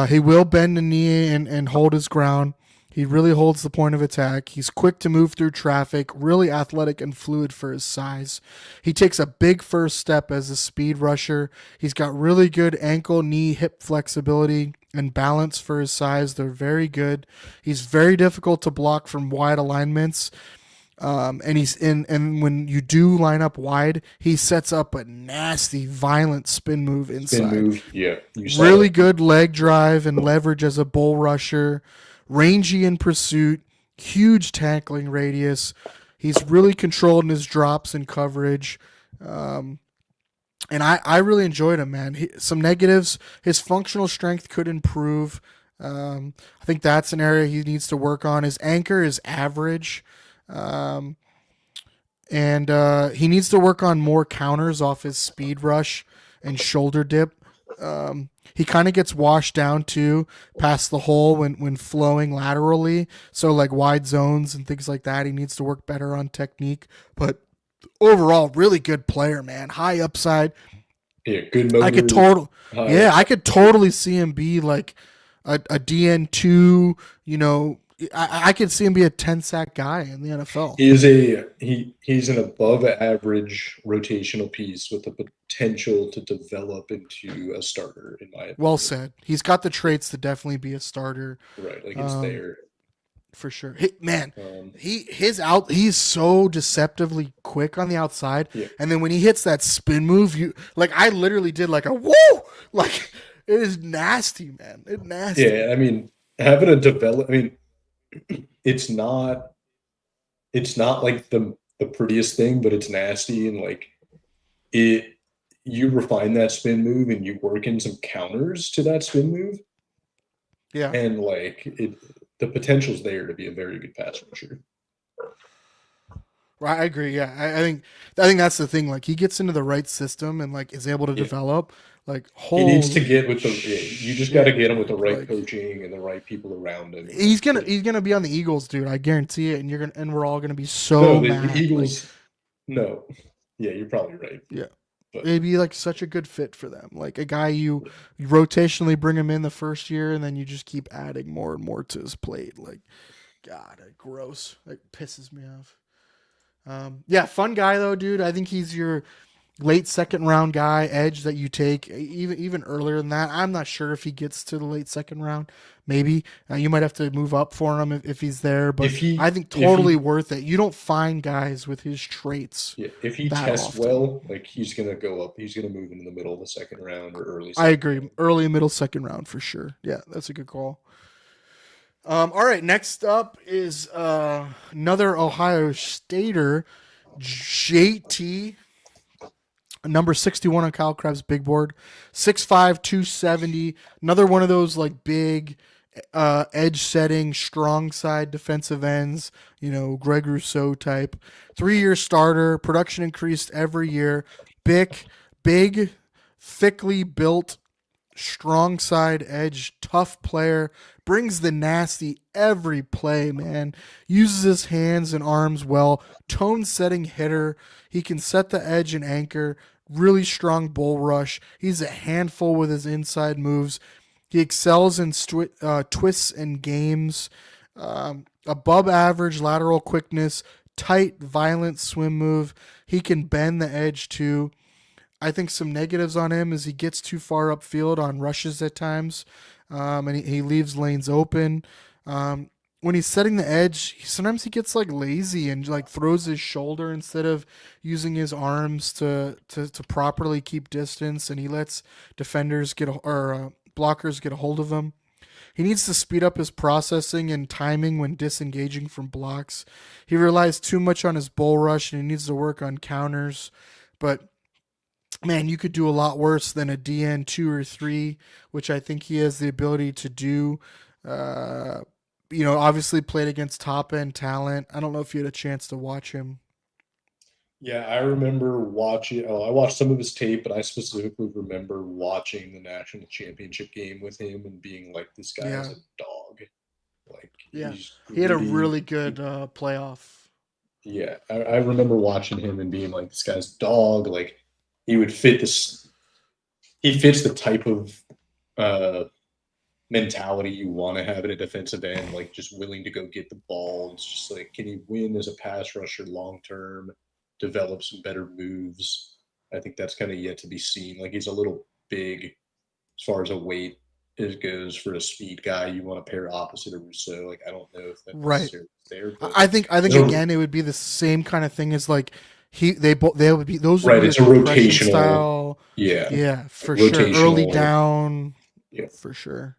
He will bend the knee and hold his ground. He really holds the point of attack. He's quick to move through traffic, really athletic and fluid for his size. He takes a big first step as a speed rusher. He's got really good ankle, knee, hip flexibility and balance for his size. They're very good. He's very difficult to block from wide alignments. And he's in, and when you do line up wide, he sets up a nasty, violent spin move inside. Spin move, yeah. You saw Really that. good leg drive and leverage as a bull rusher. Rangy in pursuit. Huge tackling radius. He's really controlled in his drops and coverage. And I really enjoyed him, man. Some negatives. His functional strength could improve. I think that's an area he needs to work on. His anchor is average. And he needs to work on more counters off his speed rush and shoulder dip. He kind of gets washed down too past the hole when flowing laterally. So like wide zones and things like that, he needs to work better on technique. But overall, really good player, man. High upside. Yeah, good motor. I could totally see him be like a DN2, you know. I could see him be a 10-sack guy in the NFL. He's an above average rotational piece with the potential to develop into a starter, in my opinion. Well said. He's got the traits to definitely be a starter. Right, like it's there. For sure. He's so deceptively quick on the outside. Yeah. And then when he hits that spin move, I literally did like a woo! Like it is nasty, man. It's nasty. Yeah, I mean, having a develop it's not like the prettiest thing, but it's nasty, and like you refine that spin move and you work in some counters to that spin move. Yeah. And like the potential's there to be a very good pass rusher. Right, I agree. Yeah. I think that's the thing. Like he gets into the right system and like is able to develop. Like he needs to get with you just got to get him with the right coaching and the right people around him. He's gonna be on the Eagles, dude. I guarantee it. And we're all gonna be so mad. The Eagles. No, yeah, you're probably right. Yeah, but it'd be like such a good fit for them. Like a guy you rotationally bring him in the first year, and then you just keep adding more and more to his plate. Like, God, gross. Like pisses me off. Yeah, fun guy though, dude. I think he's your late second round guy, edge that you take even earlier than that. I'm not sure if he gets to the late second round. Maybe you might have to move up for him if he's there, but I think totally worth it. You don't find guys with his traits. Yeah, if he tests well, like he's gonna go up. He's gonna move into the middle of the second round or early. I agree, early middle second round for sure. Yeah, that's a good call. All right, next up is another Ohio Stater, JT. Number 61 on Kyle Crabb's big board, 6'5", 270. Another one of those like big edge setting, strong side defensive ends, Greg Rousseau type. 3-year starter, production increased every year. Big, thickly built, strong side edge, tough player, brings the nasty every play, man. Uses his hands and arms well, tone setting hitter. He can set the edge and anchor, really strong bull rush. He's a handful with his inside moves. He excels in twists and games, above average lateral quickness, tight, violent swim move. He can bend the edge too. I think some negatives on him is he gets too far upfield on rushes at times, and he leaves lanes open. When he's setting the edge, sometimes he gets like lazy and like throws his shoulder instead of using his arms to properly keep distance, and he lets defenders blockers get a hold of him. He needs to speed up his processing and timing when disengaging from blocks. He relies too much on his bull rush, and he needs to work on counters. But man, you could do a lot worse than a DN 2 or 3, which I think he has the ability to do. Obviously played against top end talent. I don't know if you had a chance to watch him. Yeah, I remember watching. Oh, I watched some of his tape, but I specifically remember watching the national championship game with him and being like, "This guy is a dog." Like, yeah, he's he had a really good playoff. Yeah, I remember watching him and being like, "This guy's a dog." Like, he would fit this. He fits the type of mentality you want to have in a defensive end, like just willing to go get the ball. It's just like, can he win as a pass rusher long term? Develop some better moves. I think that's kind of yet to be seen. Like, he's a little big as far as a weight goes for a speed guy. You want to pair opposite of Rousseau. Like, I don't know if that's necessarily there. I think again it would be the same kind of thing as like they would be those right. Would be it's a rotational style. Yeah, for sure. Early down. Yeah, for sure.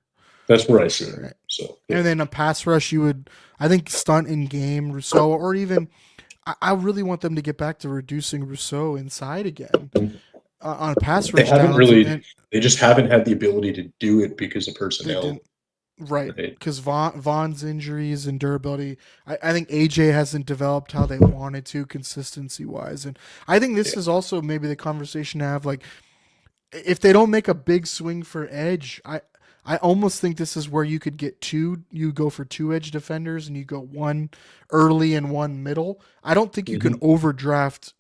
That's where I see it. Right. So, yeah. And then a pass rush, you would I think stunt in game Rousseau, or even. I really want them to get back to reducing Rousseau inside again on pass rush. They just haven't had the ability to do it because of personnel. Right. Because Vaughn's injuries and durability. I think AJ hasn't developed how they wanted to consistency wise. And I think this is also maybe the conversation to have. Like, if they don't make a big swing for edge, I almost think this is where you could get two. You go for 2 edge defenders and you go one early and one middle. I don't think you can overdraft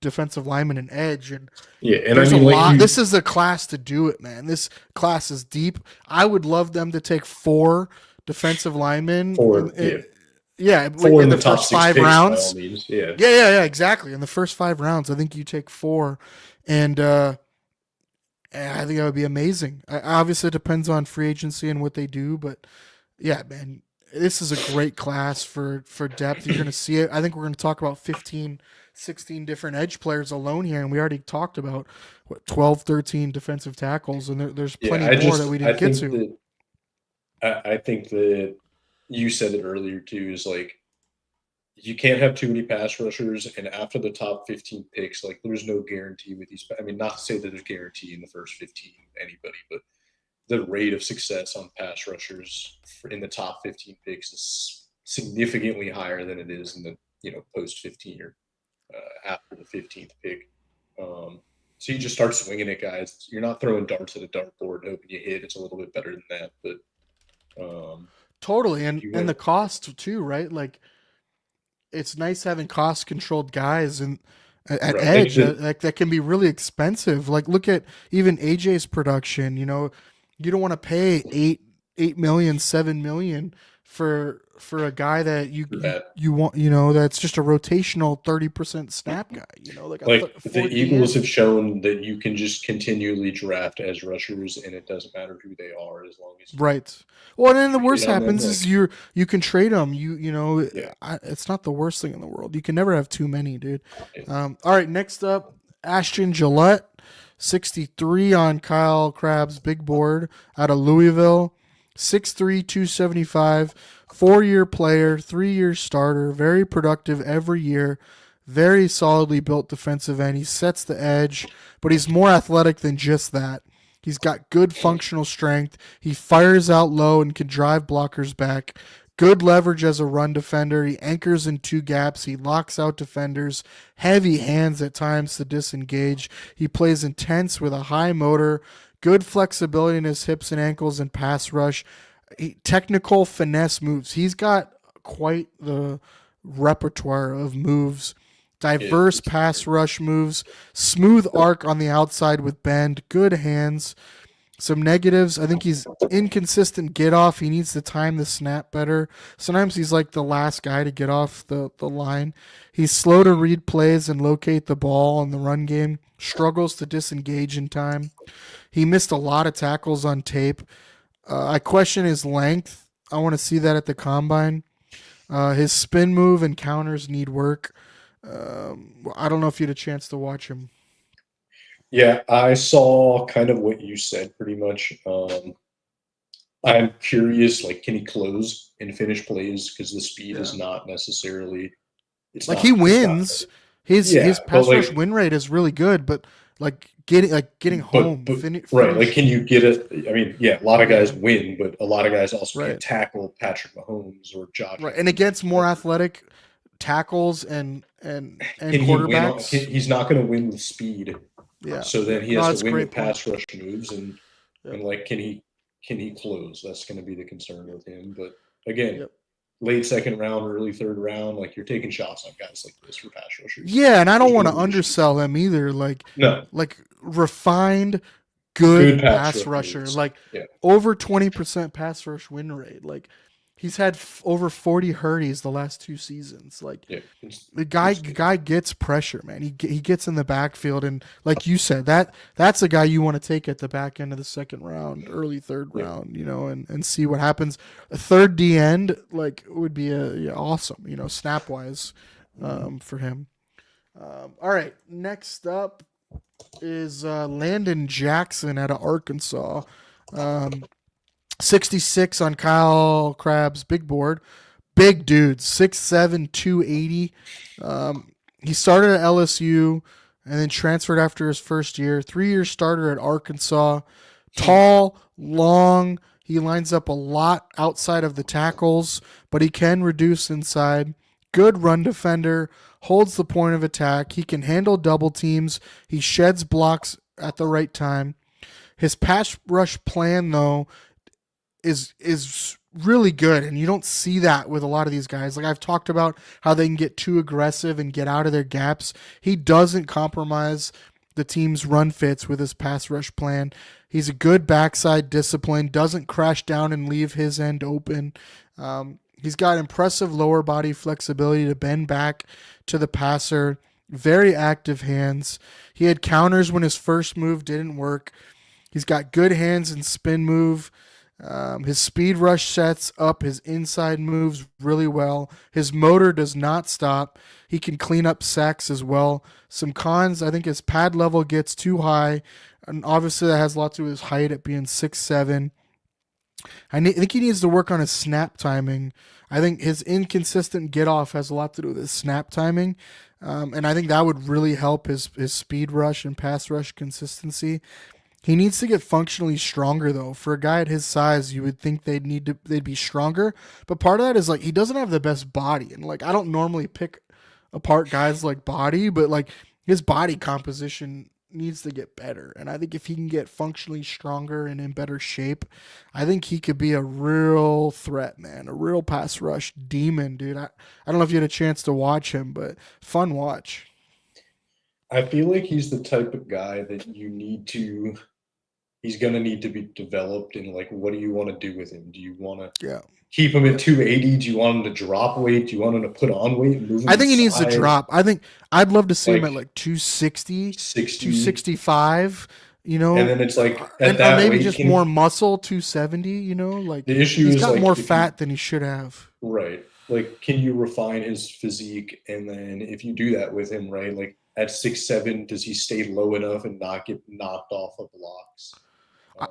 defensive lineman and edge. And there's a lot. This is a class to do it, man. This class is deep. I would love them to take 4 defensive linemen. 4, 4 in the top first 5 rounds. Yeah, exactly. In the first 5 rounds, I think you take 4, and I think that would be amazing. Obviously, it depends on free agency and what they do, but yeah, man, this is a great class for depth. You're going to see it. I think we're going to talk about 15, 16 different edge players alone here, and we already talked about 12, 13 defensive tackles, and there's plenty more that we didn't get to. I think that you said it earlier too, is like, you can't have too many pass rushers, and after the top 15 picks, like, there's no guarantee with these. I mean, not to say that there's guarantee in the first 15 anybody, but the rate of success on pass rushers in the top 15 picks is significantly higher than it is in the post 15 or after the 15th pick. So you just start swinging at guys. You're not throwing darts at a dartboard hoping you hit. It's a little bit better than that, but totally, and the cost too, right? Like, it's nice having cost-controlled guys and at edge that can be really expensive. Like, look at even AJ's production. You don't want to pay $8 million, $7 million for a guy that you want. That's just a rotational 30% snap guy. The Eagles have shown that you can just continually draft edge rushers, and it doesn't matter who they are as long as right. Well, and then the worst happens is you can trade them. It's not the worst thing in the world. You can never have too many, dude. All right, next up, Ashton Gillette, 63 on Kyle Crabb's big board out of Louisville, 6'3", 275, 4-year player, 3-year starter, very productive every year. Very solidly built defensive end. He sets the edge, but he's more athletic than just that. He's got good functional strength. He fires out low and can drive blockers back. Good leverage as a run defender. He anchors in two gaps. He locks out defenders. Heavy hands at times to disengage. He plays intense with a high motor. Good flexibility in his hips and ankles and pass rush. Technical finesse moves. He's got quite the repertoire of moves. Diverse pass rush moves. Smooth arc on the outside with bend. Good hands. Some negatives. I think he's inconsistent get off. He needs to time the snap better. Sometimes he's like the last guy to get off the line. He's slow to read plays and locate the ball in the run game. Struggles to disengage in time. He missed a lot of tackles on tape. I question his length. I want to see that at the combine. His spin move and counters need work. I don't know if you had a chance to watch him. Yeah, I saw kind of what you said pretty much. I'm curious, like, can he close and finish plays? Because the speed is not necessarily. It's like not, he wins. His pass rush win rate is really good, but getting home. Right, like, can you get it? I mean, yeah, a lot of guys win, but a lot of guys also can't tackle Patrick Mahomes or Josh. Right, and against more athletic tackles and quarterbacks, he's not going to win with speed. Yeah. So then he has to win with pass rush moves, and like, can he close? That's going to be the concern with him. But again, late second round, early third round, like, you're taking shots on guys like this for pass rushers. Yeah, and I don't want to undersell him either. Like, like refined, good pass rusher, moves. Like over 20% pass rush win rate. Like, he's had over 40 hurries the last 2 seasons. Like, the guy gets pressure, man. He gets in the backfield, and like you said, that's a guy you want to take at the back end of the second round, early third round, and see what happens. A third D end, like, would be awesome, snap wise, for him. All right, next up is Landon Jackson out of Arkansas. 66 on Kyle Crabb's big board. Big dude, 6'7", 280. He started at LSU and then transferred after his first year. 3-year starter at Arkansas. Tall, long. He lines up a lot outside of the tackles, but he can reduce inside. Good run defender. Holds the point of attack. He can handle double teams. He sheds blocks at the right time. His pass rush plan, though, is really good, and you don't see that with a lot of these guys. Like, I've talked about how they can get too aggressive and get out of their gaps. He doesn't compromise the team's run fits with his pass rush plan. He's a good backside discipline, doesn't crash down and leave his end open. He's got impressive lower body flexibility to bend back to the passer, very active hands. He had counters when his first move didn't work. He's got good hands and spin move. His speed rush sets up his inside moves really well. His motor does not stop. He can clean up sacks as well. Some cons, I think his pad level gets too high, and obviously that has a lot to do with his height at being 6'7". I think he needs to work on his snap timing. I think his inconsistent get off has a lot to do with his snap timing, and I think that would really help his speed rush and pass rush consistency. He needs to get functionally stronger, though. For a guy at his size, you would think they'd be stronger. But part of that is, like, he doesn't have the best body. And, like, I don't normally pick apart guys like body, but, like, his body composition needs to get better. And I think if he can get functionally stronger and in better shape, I think he could be a real threat, man. A real pass rush demon, dude. I don't know if you had a chance to watch him, but fun watch. I feel like he's the type of guy that he's going to need to be developed, and, like, what do you want to do with him? Do you want to keep him at 280? Do you want him to drop weight? Do you want him to put on weight and move him? I think he needs to drop. I think I'd love to see him at like 260, 265, and then it's like at that or maybe weight, just more muscle, 270, like the issue he's got like, more fat than he should have. Right. Like, can you refine his physique? And then if you do that with him, right, like at 6'7", does he stay low enough and not get knocked off of blocks?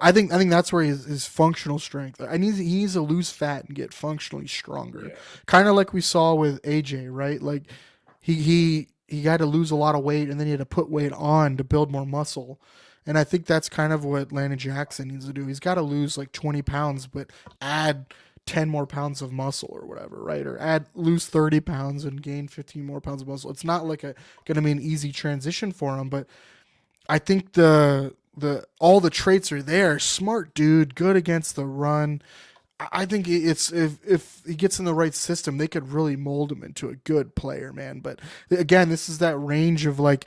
I think that's where his functional strength. He needs to lose fat and get functionally stronger. Yeah. Kind of like we saw with AJ, right? Like he had to lose a lot of weight and then he had to put weight on to build more muscle. And I think that's kind of what Landon Jackson needs to do. He's got to lose like 20 pounds, but add 10 more pounds of muscle or whatever, right? Or lose 30 pounds and gain 15 more pounds of muscle. It's not like going to be an easy transition for him, but I think all the traits are there. Smart dude, good against the run. I think it's if he gets in the right system, they could really mold him into a good player, man. But again, this is that range of like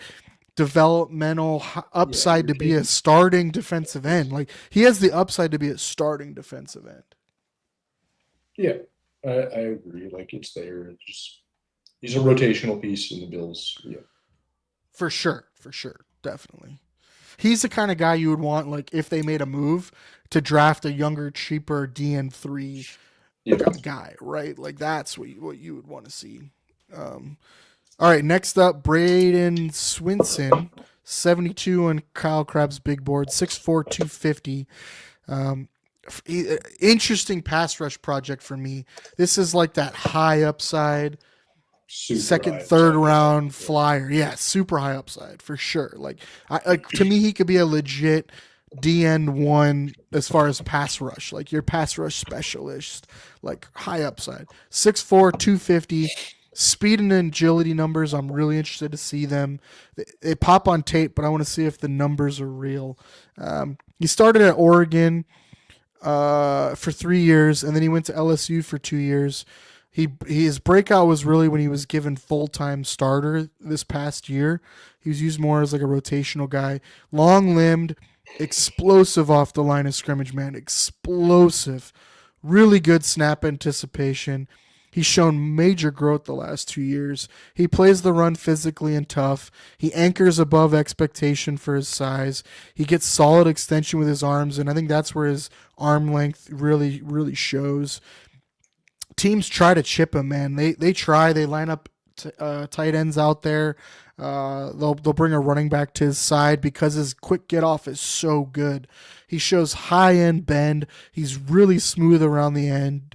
developmental upside to be a starting defensive end. Like he has the upside to be a starting defensive end. Yeah, I agree. Like it's there. It's just he's a rotational piece in the Bills. Yeah, for sure, definitely. He's the kind of guy you would want, like if they made a move to draft a younger, cheaper DN3 guy, right? Like that's what you would want to see. All right, next up, Braden Swinson, 72 on Kyle Crabb's big board, 6'4", 250. Interesting pass rush project for me. This is like that high upside, second, third round flyer. Yeah, super high upside for sure. Like to me, he could be a legit DN1 as far as pass rush, like your pass rush specialist, like high upside. 6'4", 250. Speed and agility numbers, I'm really interested to see them. They pop on tape, but I want to see if the numbers are real. He started at Oregon for 3 years, and then he went to LSU for 2 years. His breakout was really when he was given full-time starter this past year. He was used more as like a rotational guy. Long-limbed, explosive off the line of scrimmage, man. Explosive. Really good snap anticipation. He's shown major growth the last 2 years. He plays the run physically and tough. He anchors above expectation for his size. He gets solid extension with his arms, and I think that's where his arm length really, really shows. Teams try to chip him, man. They try. They line up tight ends out there. They'll bring a running back to his side because his quick get off is so good. He shows high end bend. He's really smooth around the end.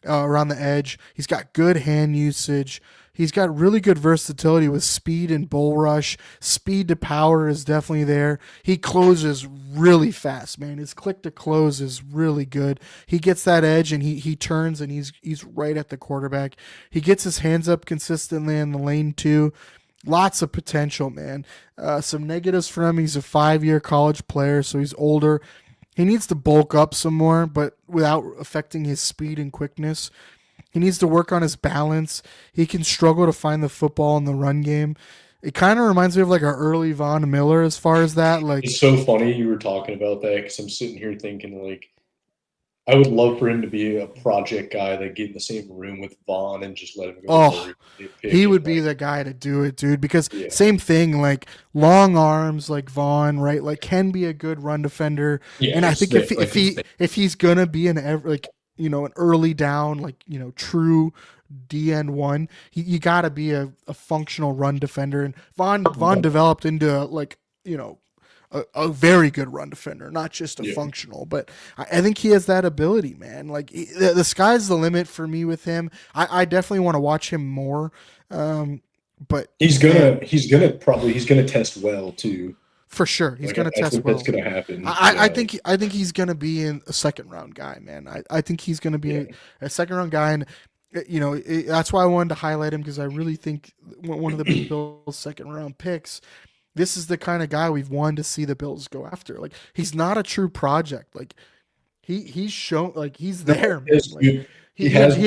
Around the edge. He's got good hand usage. He's got really good versatility with speed and bull rush. Speed to power is definitely there. He closes really fast, man. His click to close is really good. He gets that edge and he turns and he's right at the quarterback. He gets his hands up consistently in the lane too. Lots of potential, man. Some negatives for him. He's a 5-year college player, so he's older. He needs to bulk up some more, but without affecting his speed and quickness. He needs to work on his balance. He can struggle to find the football in the run game. It kind of reminds me of like our early Von Miller as far as that. Like, it's so funny you were talking about that because I'm sitting here thinking like I would love for him to be a project guy that get in the same room with Vaughn and just let him go. Oh, he would be the guy to do it, dude. Because same thing, like long arms, like Vaughn, right? Like can be a good run defender. Yeah, and I think if he's gonna be an early down, like true DN1, you got to be a functional run defender. And Vaughn developed into a very good run defender, not just a functional, but I think he has that ability, man. Like the sky's the limit for me with him. I definitely want to watch him more. But he's gonna test well too. For sure. He's gonna test well. That's gonna happen. I think he's gonna be a second round guy, man. I think he's gonna be a second round guy, and that's why I wanted to highlight him, because I really think one of the Bills' second round picks. This is the kind of guy we've wanted to see the Bills go after. Like he's not a true project. Like he's shown, like he's there. Man. Like, he finally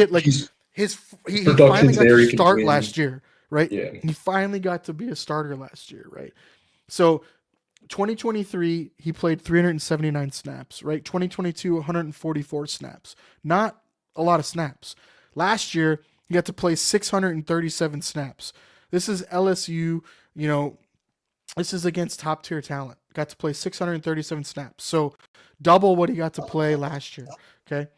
got to start last year, right? Yeah. He finally got to be a starter last year, right? So 2023, he played 379 snaps, right? 2022, 144 snaps. Not a lot of snaps. Last year, he got to play 637 snaps. This is LSU, this is against top tier talent. Got to play 637 snaps. So double what he got to play last year. Okay.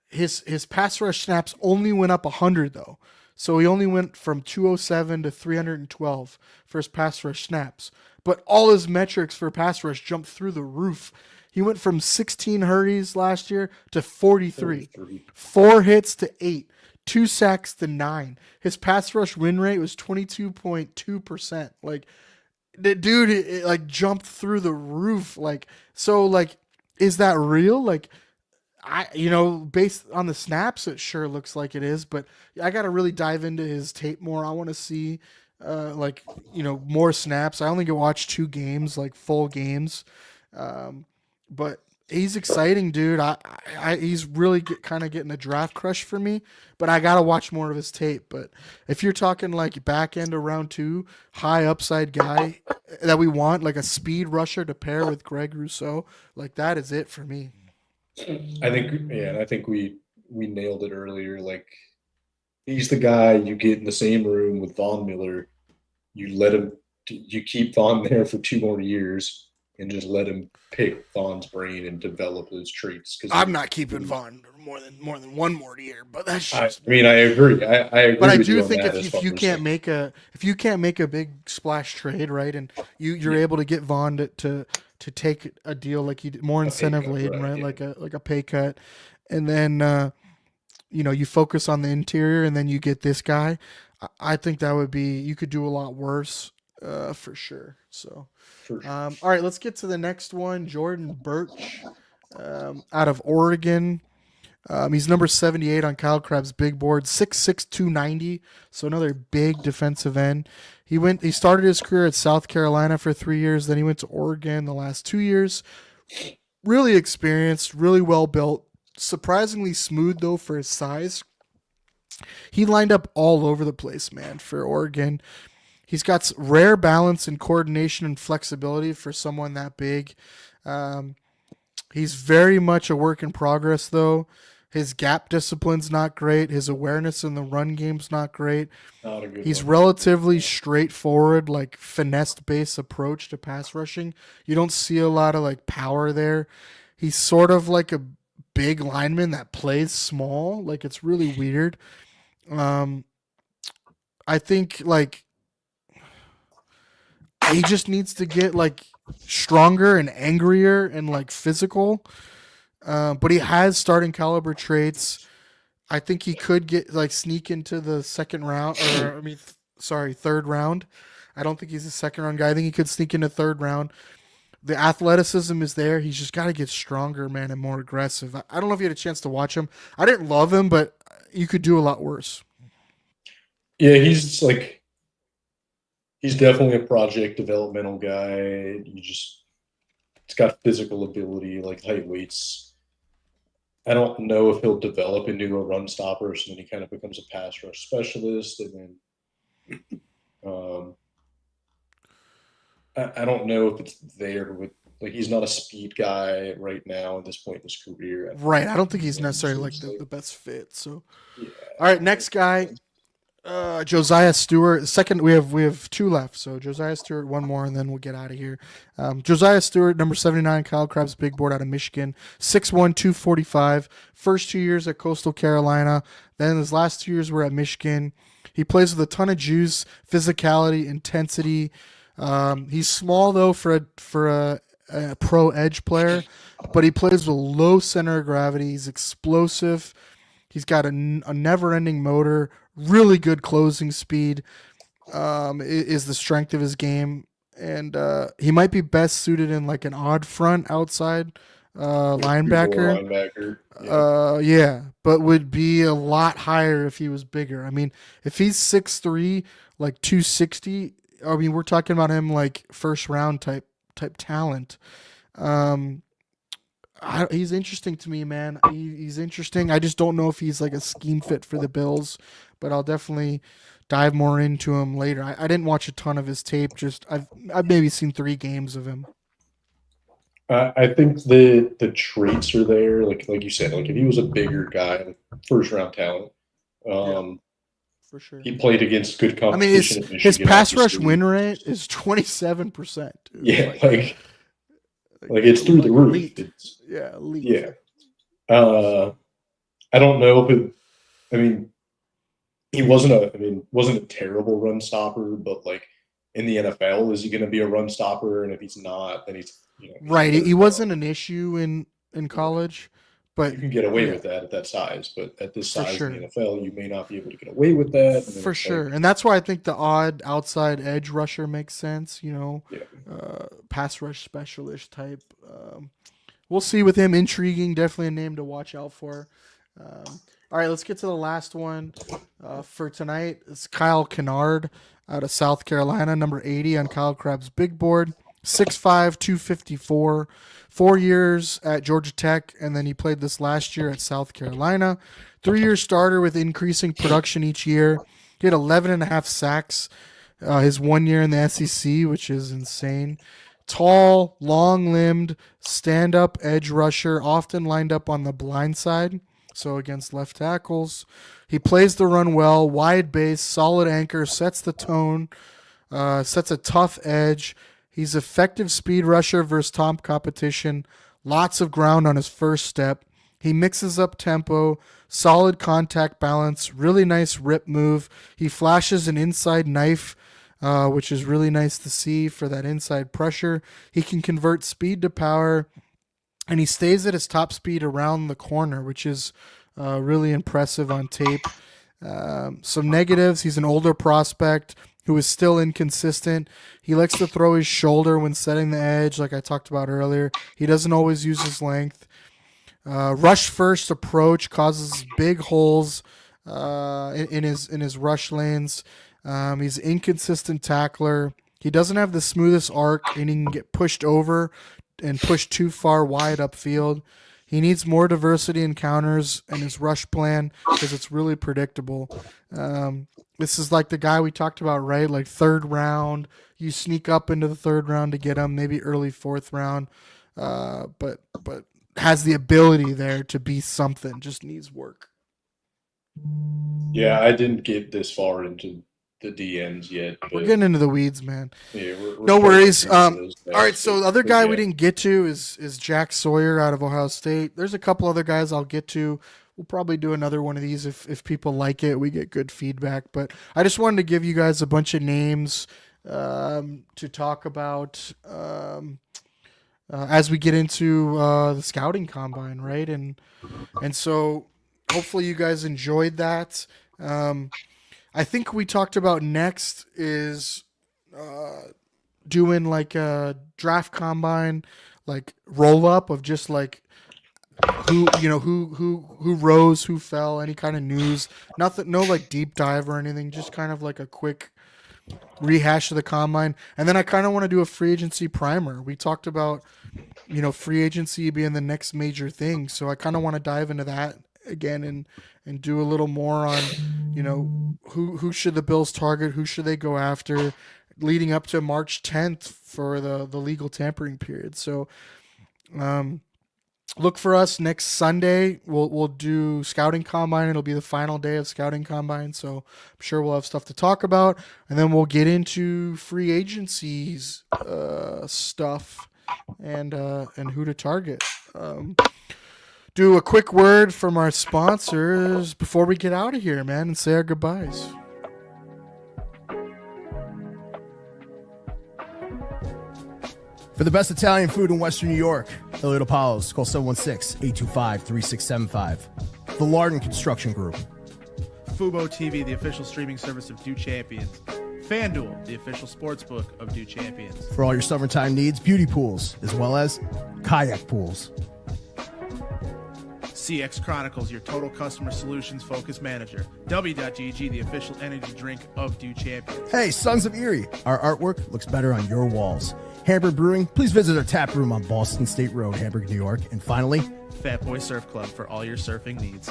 His pass rush snaps only went up 100 though. So he only went from 207 to 312 for his pass rush snaps. But all his metrics for pass rush jumped through the roof. He went from 16 hurries last year to 43. 4 hits to 8. 2 sacks to 9. His pass rush win rate was 22.2%. Like, the dude it, like jumped through the roof. Like so, like is that real? Like based on the snaps, it sure looks like it is. But I got to really dive into his tape more. I want to see more snaps. I only get watch 2 games, like full games. But he's exciting, dude. He's really kind of getting a draft crush for me. But I gotta watch more of his tape. But if you're talking like back end of round 2, high upside guy that we want, like a speed rusher to pair with Greg Rousseau, like that is it for me. I think we nailed it earlier. Like he's the guy you get in the same room with Von Miller. You keep Von there for 2 more years and just let him pick Von's brain and develop those traits. Because I'm not keeping Von more than one more year, but that's just. I agree. I agree. But I with do you on think that if you can't make a big splash trade, right, and you're able to get Von to take a deal like he did, more incentive laden, right, yeah. like a pay cut, and then you focus on the interior, and then you get this guy. I think that would be you could do a lot worse, for sure. So. For sure. All right, let's get to the next one. Jordan Birch, out of Oregon. He's number 78 on Kyle Crabb's big board, 6'6", 290. So another big defensive end. He started his career at South Carolina for 3 years. Then he went to Oregon the last 2 years. Really experienced, really well built. Surprisingly smooth though for his size. He lined up all over the place, man, for Oregon. He's got rare balance and coordination and flexibility for someone that big. He's very much a work in progress, though. His gap discipline's not great. His awareness in the run game's not great. He's relatively straightforward, like finesse-based approach to pass rushing. You don't see a lot of like power there. He's sort of like a big lineman that plays small. Like it's really weird. I think like he just needs to get like stronger and angrier and like physical. But he has starting caliber traits. I think he could get like sneak into the second round, or third round. I don't think he's a second round guy. I think he could sneak into third round. The athleticism is there. He's just got to get stronger, man, and more aggressive. I don't know if you had a chance to watch him. I didn't love him, but you could do a lot worse. Yeah, he's definitely a project developmental guy. He's got physical ability, like height, weights. I don't know if he'll develop into a run stopper, so then he kind of becomes a pass rush specialist, and then I don't know if it's there with like he's not a speed guy right now at this point in his career. Right. I don't think he's necessarily like the best fit. So, yeah. All right, next guy. Josiah Stewart. Second, we have 2 left. So Josiah Stewart, 1 more, and then we'll get out of here. Josiah Stewart, number 79, Kyle Crabb's big board out of Michigan, 6'1", 245. First 2 years at Coastal Carolina. Then his last 2 years were at Michigan. He plays with a ton of juice, physicality, intensity. He's small though for a pro edge player, but he plays with low center of gravity. He's explosive. He's got a never-ending motor. Really good closing speed is the strength of his game, and he might be best suited in like an odd front outside linebacker. Yeah, but would be a lot higher if he was bigger. I mean, if he's 6'3", like 260, I mean, we're talking about him like first round type talent. He's interesting to me, man. He's interesting. I just don't know if he's like a scheme fit for the Bills, but I'll definitely dive more into him later. I didn't watch a ton of his tape. Just I've maybe seen 3 games of him. I think the traits are there. Like you said, like if he was a bigger guy, like first round talent, for sure. He played against good competition. I mean, his pass rush win rate is 27%. Yeah, like it's through the roof. Elite. Elite. Yeah. I don't know if I mean, he wasn't a terrible run stopper, but like in the NFL, is he going to be a run stopper? And if he's not, then he's right. He wasn't an issue in college, But you can get away yeah, with that at that size, but at this for size sure. in the NFL, you may not be able to get away with that. And then For it's sure. like, And that's why I think the odd outside edge rusher makes sense, yeah, pass rush specialist type. We'll see with him. Intriguing. Definitely a name to watch out for. All right, let's get to the last one for tonight. It's Kyle Kennard out of South Carolina, number 80 on Kyle Crabb's big board. 6'5", 254, 4 years at Georgia Tech, and then he played this last year at South Carolina. 3-year starter with increasing production each year. He had 11 and a half sacks his 1 year in the SEC, which is insane. Tall, long-limbed, stand-up edge rusher, often lined up on the blind side, so against left tackles. He plays the run well, wide base, solid anchor, sets the tone, sets a tough edge. He's effective speed rusher versus top competition. Lots of ground on his first step. He mixes up tempo, solid contact balance, really nice rip move. He flashes an inside knife, which is really nice to see for that inside pressure. He can convert speed to power, and he stays at his top speed around the corner, which is really impressive on tape. Some negatives: he's an older prospect who is still inconsistent. He likes to throw his shoulder when setting the edge, like I talked about earlier. He doesn't always use his length. Rush first approach causes big holes in his rush lanes. He's an inconsistent tackler. He doesn't have the smoothest arc, and he can get pushed over and pushed too far wide upfield. He needs more diversity in counters and his rush plan because it's really predictable. This is like the guy we talked about, right? Like third round, you sneak up into the third round to get him, maybe early fourth round, but has the ability there to be something. Just needs work. yeah, I didn't get this far into the DNs yet. But We're getting into the weeds, man. yeah, we're No starting worries. to get into those All right, guys, so the other guy we didn't get to is Jack Sawyer out of Ohio State. There's a couple other guys I'll get to. We'll probably do another one of these if people like it. We get good feedback. But I just wanted to give you guys a bunch of names to talk about as we get into the scouting combine, right? And so hopefully you guys enjoyed that. I think we talked about next is doing like a draft combine, like roll up of just like who rose, who fell, any kind of news. Nothing, no like deep dive or anything. Just kind of like a quick rehash of the combine. And then I kind of want to do a free agency primer. We talked about free agency being the next major thing, so I kind of want to dive into that again and do a little more on who should the Bills target, who should they go after leading up to March 10th for the legal tampering period. So look for us next Sunday. We'll do scouting combine. It'll be the final day of scouting combine, so I'm sure we'll have stuff to talk about, and then we'll get into free agencies stuff and who to target. Do a quick word from our sponsors before we get out of here, man, and say our goodbyes. For the best Italian food in Western New York, Elliot Apollo's, call 716-825-3675. The Lardon Construction Group. Fubo TV, the official streaming service of Do Champions. FanDuel, the official sportsbook of Do Champions. For all your summertime needs, beauty pools, as well as kayak pools. CX Chronicles, your total customer solutions focused manager. W.GG, the official energy drink of Do Champions. Hey, Sons of Erie, our artwork looks better on your walls. Hamburg Brewing, please visit our tap room on Boston State Road, Hamburg, New York. And finally, Fat Boy Surf Club for all your surfing needs.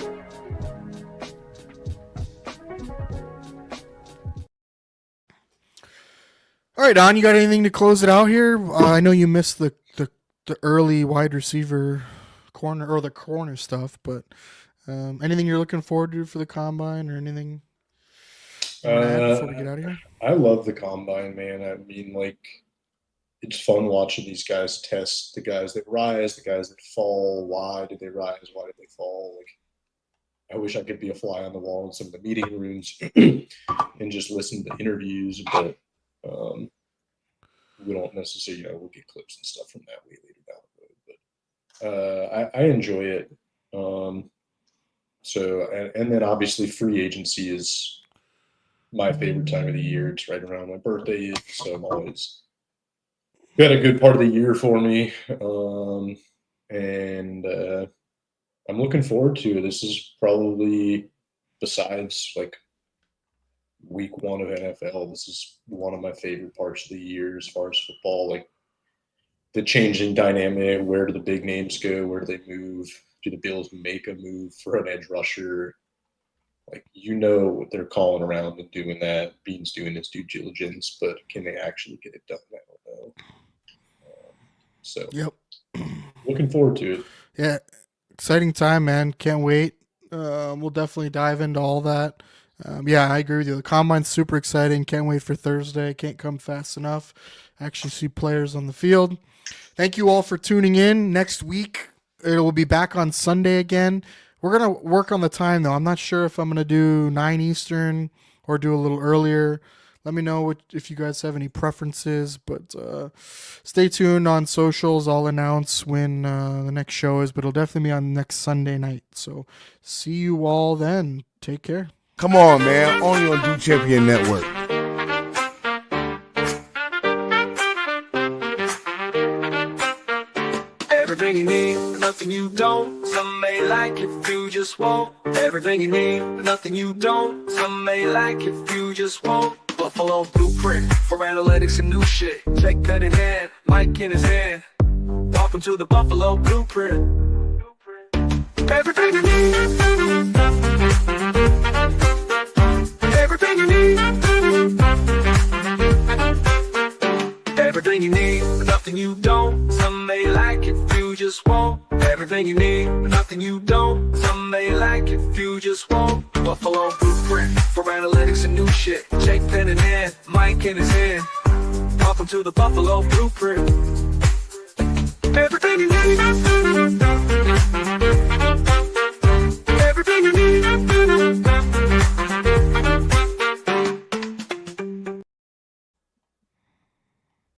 All right, Don, you got anything to close it out here? I know you missed the early wide receiver corner or the corner stuff, but anything you're looking forward to for the combine or anything you wanna add before we get out of here? I love the combine, man. I mean, like, it's fun watching these guys test the guys that rise, the guys that fall. Why did they rise? Why did they fall? Like, I wish I could be a fly on the wall in some of the meeting rooms and just listen to interviews, but we don't necessarily, we'll get clips and stuff from that way later down the road. But I enjoy it. And then obviously free agency is my favorite time of the year. It's right around my birthday, so I'm always got a good part of the year for me. And I'm looking forward to it. This is probably, besides like week 1 of NFL, this is one of my favorite parts of the year as far as football. Like the changing dynamic, where do the big names go? Where do they move? Do the Bills make a move for an edge rusher? Like, what they're calling around and doing that. Bean's doing his due diligence, but can they actually get it done? I don't know. So, Yep. Looking forward to it. Yeah, exciting time, man. Can't wait. We'll definitely dive into all that. Yeah, I agree with you. The combine's super exciting. Can't wait for Thursday. Can't come fast enough. Actually see players on the field. Thank you all for tuning in. Next week, it will be back on Sunday again. We're going to work on the time, though. I'm not sure if I'm going to do 9 Eastern or do a little earlier. Let me know if you guys have any preferences, but stay tuned on socials. I'll announce when the next show is, but it'll definitely be on next Sunday night. So see you all then. Take care. Come on, man. Only on Do Champion Network. Everything you need, nothing you don't. Some may like if you just won't. Everything you need, nothing you don't. Some may like if you just won't. Buffalo Blueprint for analytics and new shit. Check that in hand, mic in his hand. Welcome to the Buffalo Blueprint. Everything you need. Everything you need. Everything you need, nothing you don't. Some may like it, you just won't. Everything you need, nothing you don't. Some may like it, you just won't. Buffalo Blueprint for analytics and new shit. Jake pen in hand, mic in his hand. Welcome to the Buffalo Blueprint.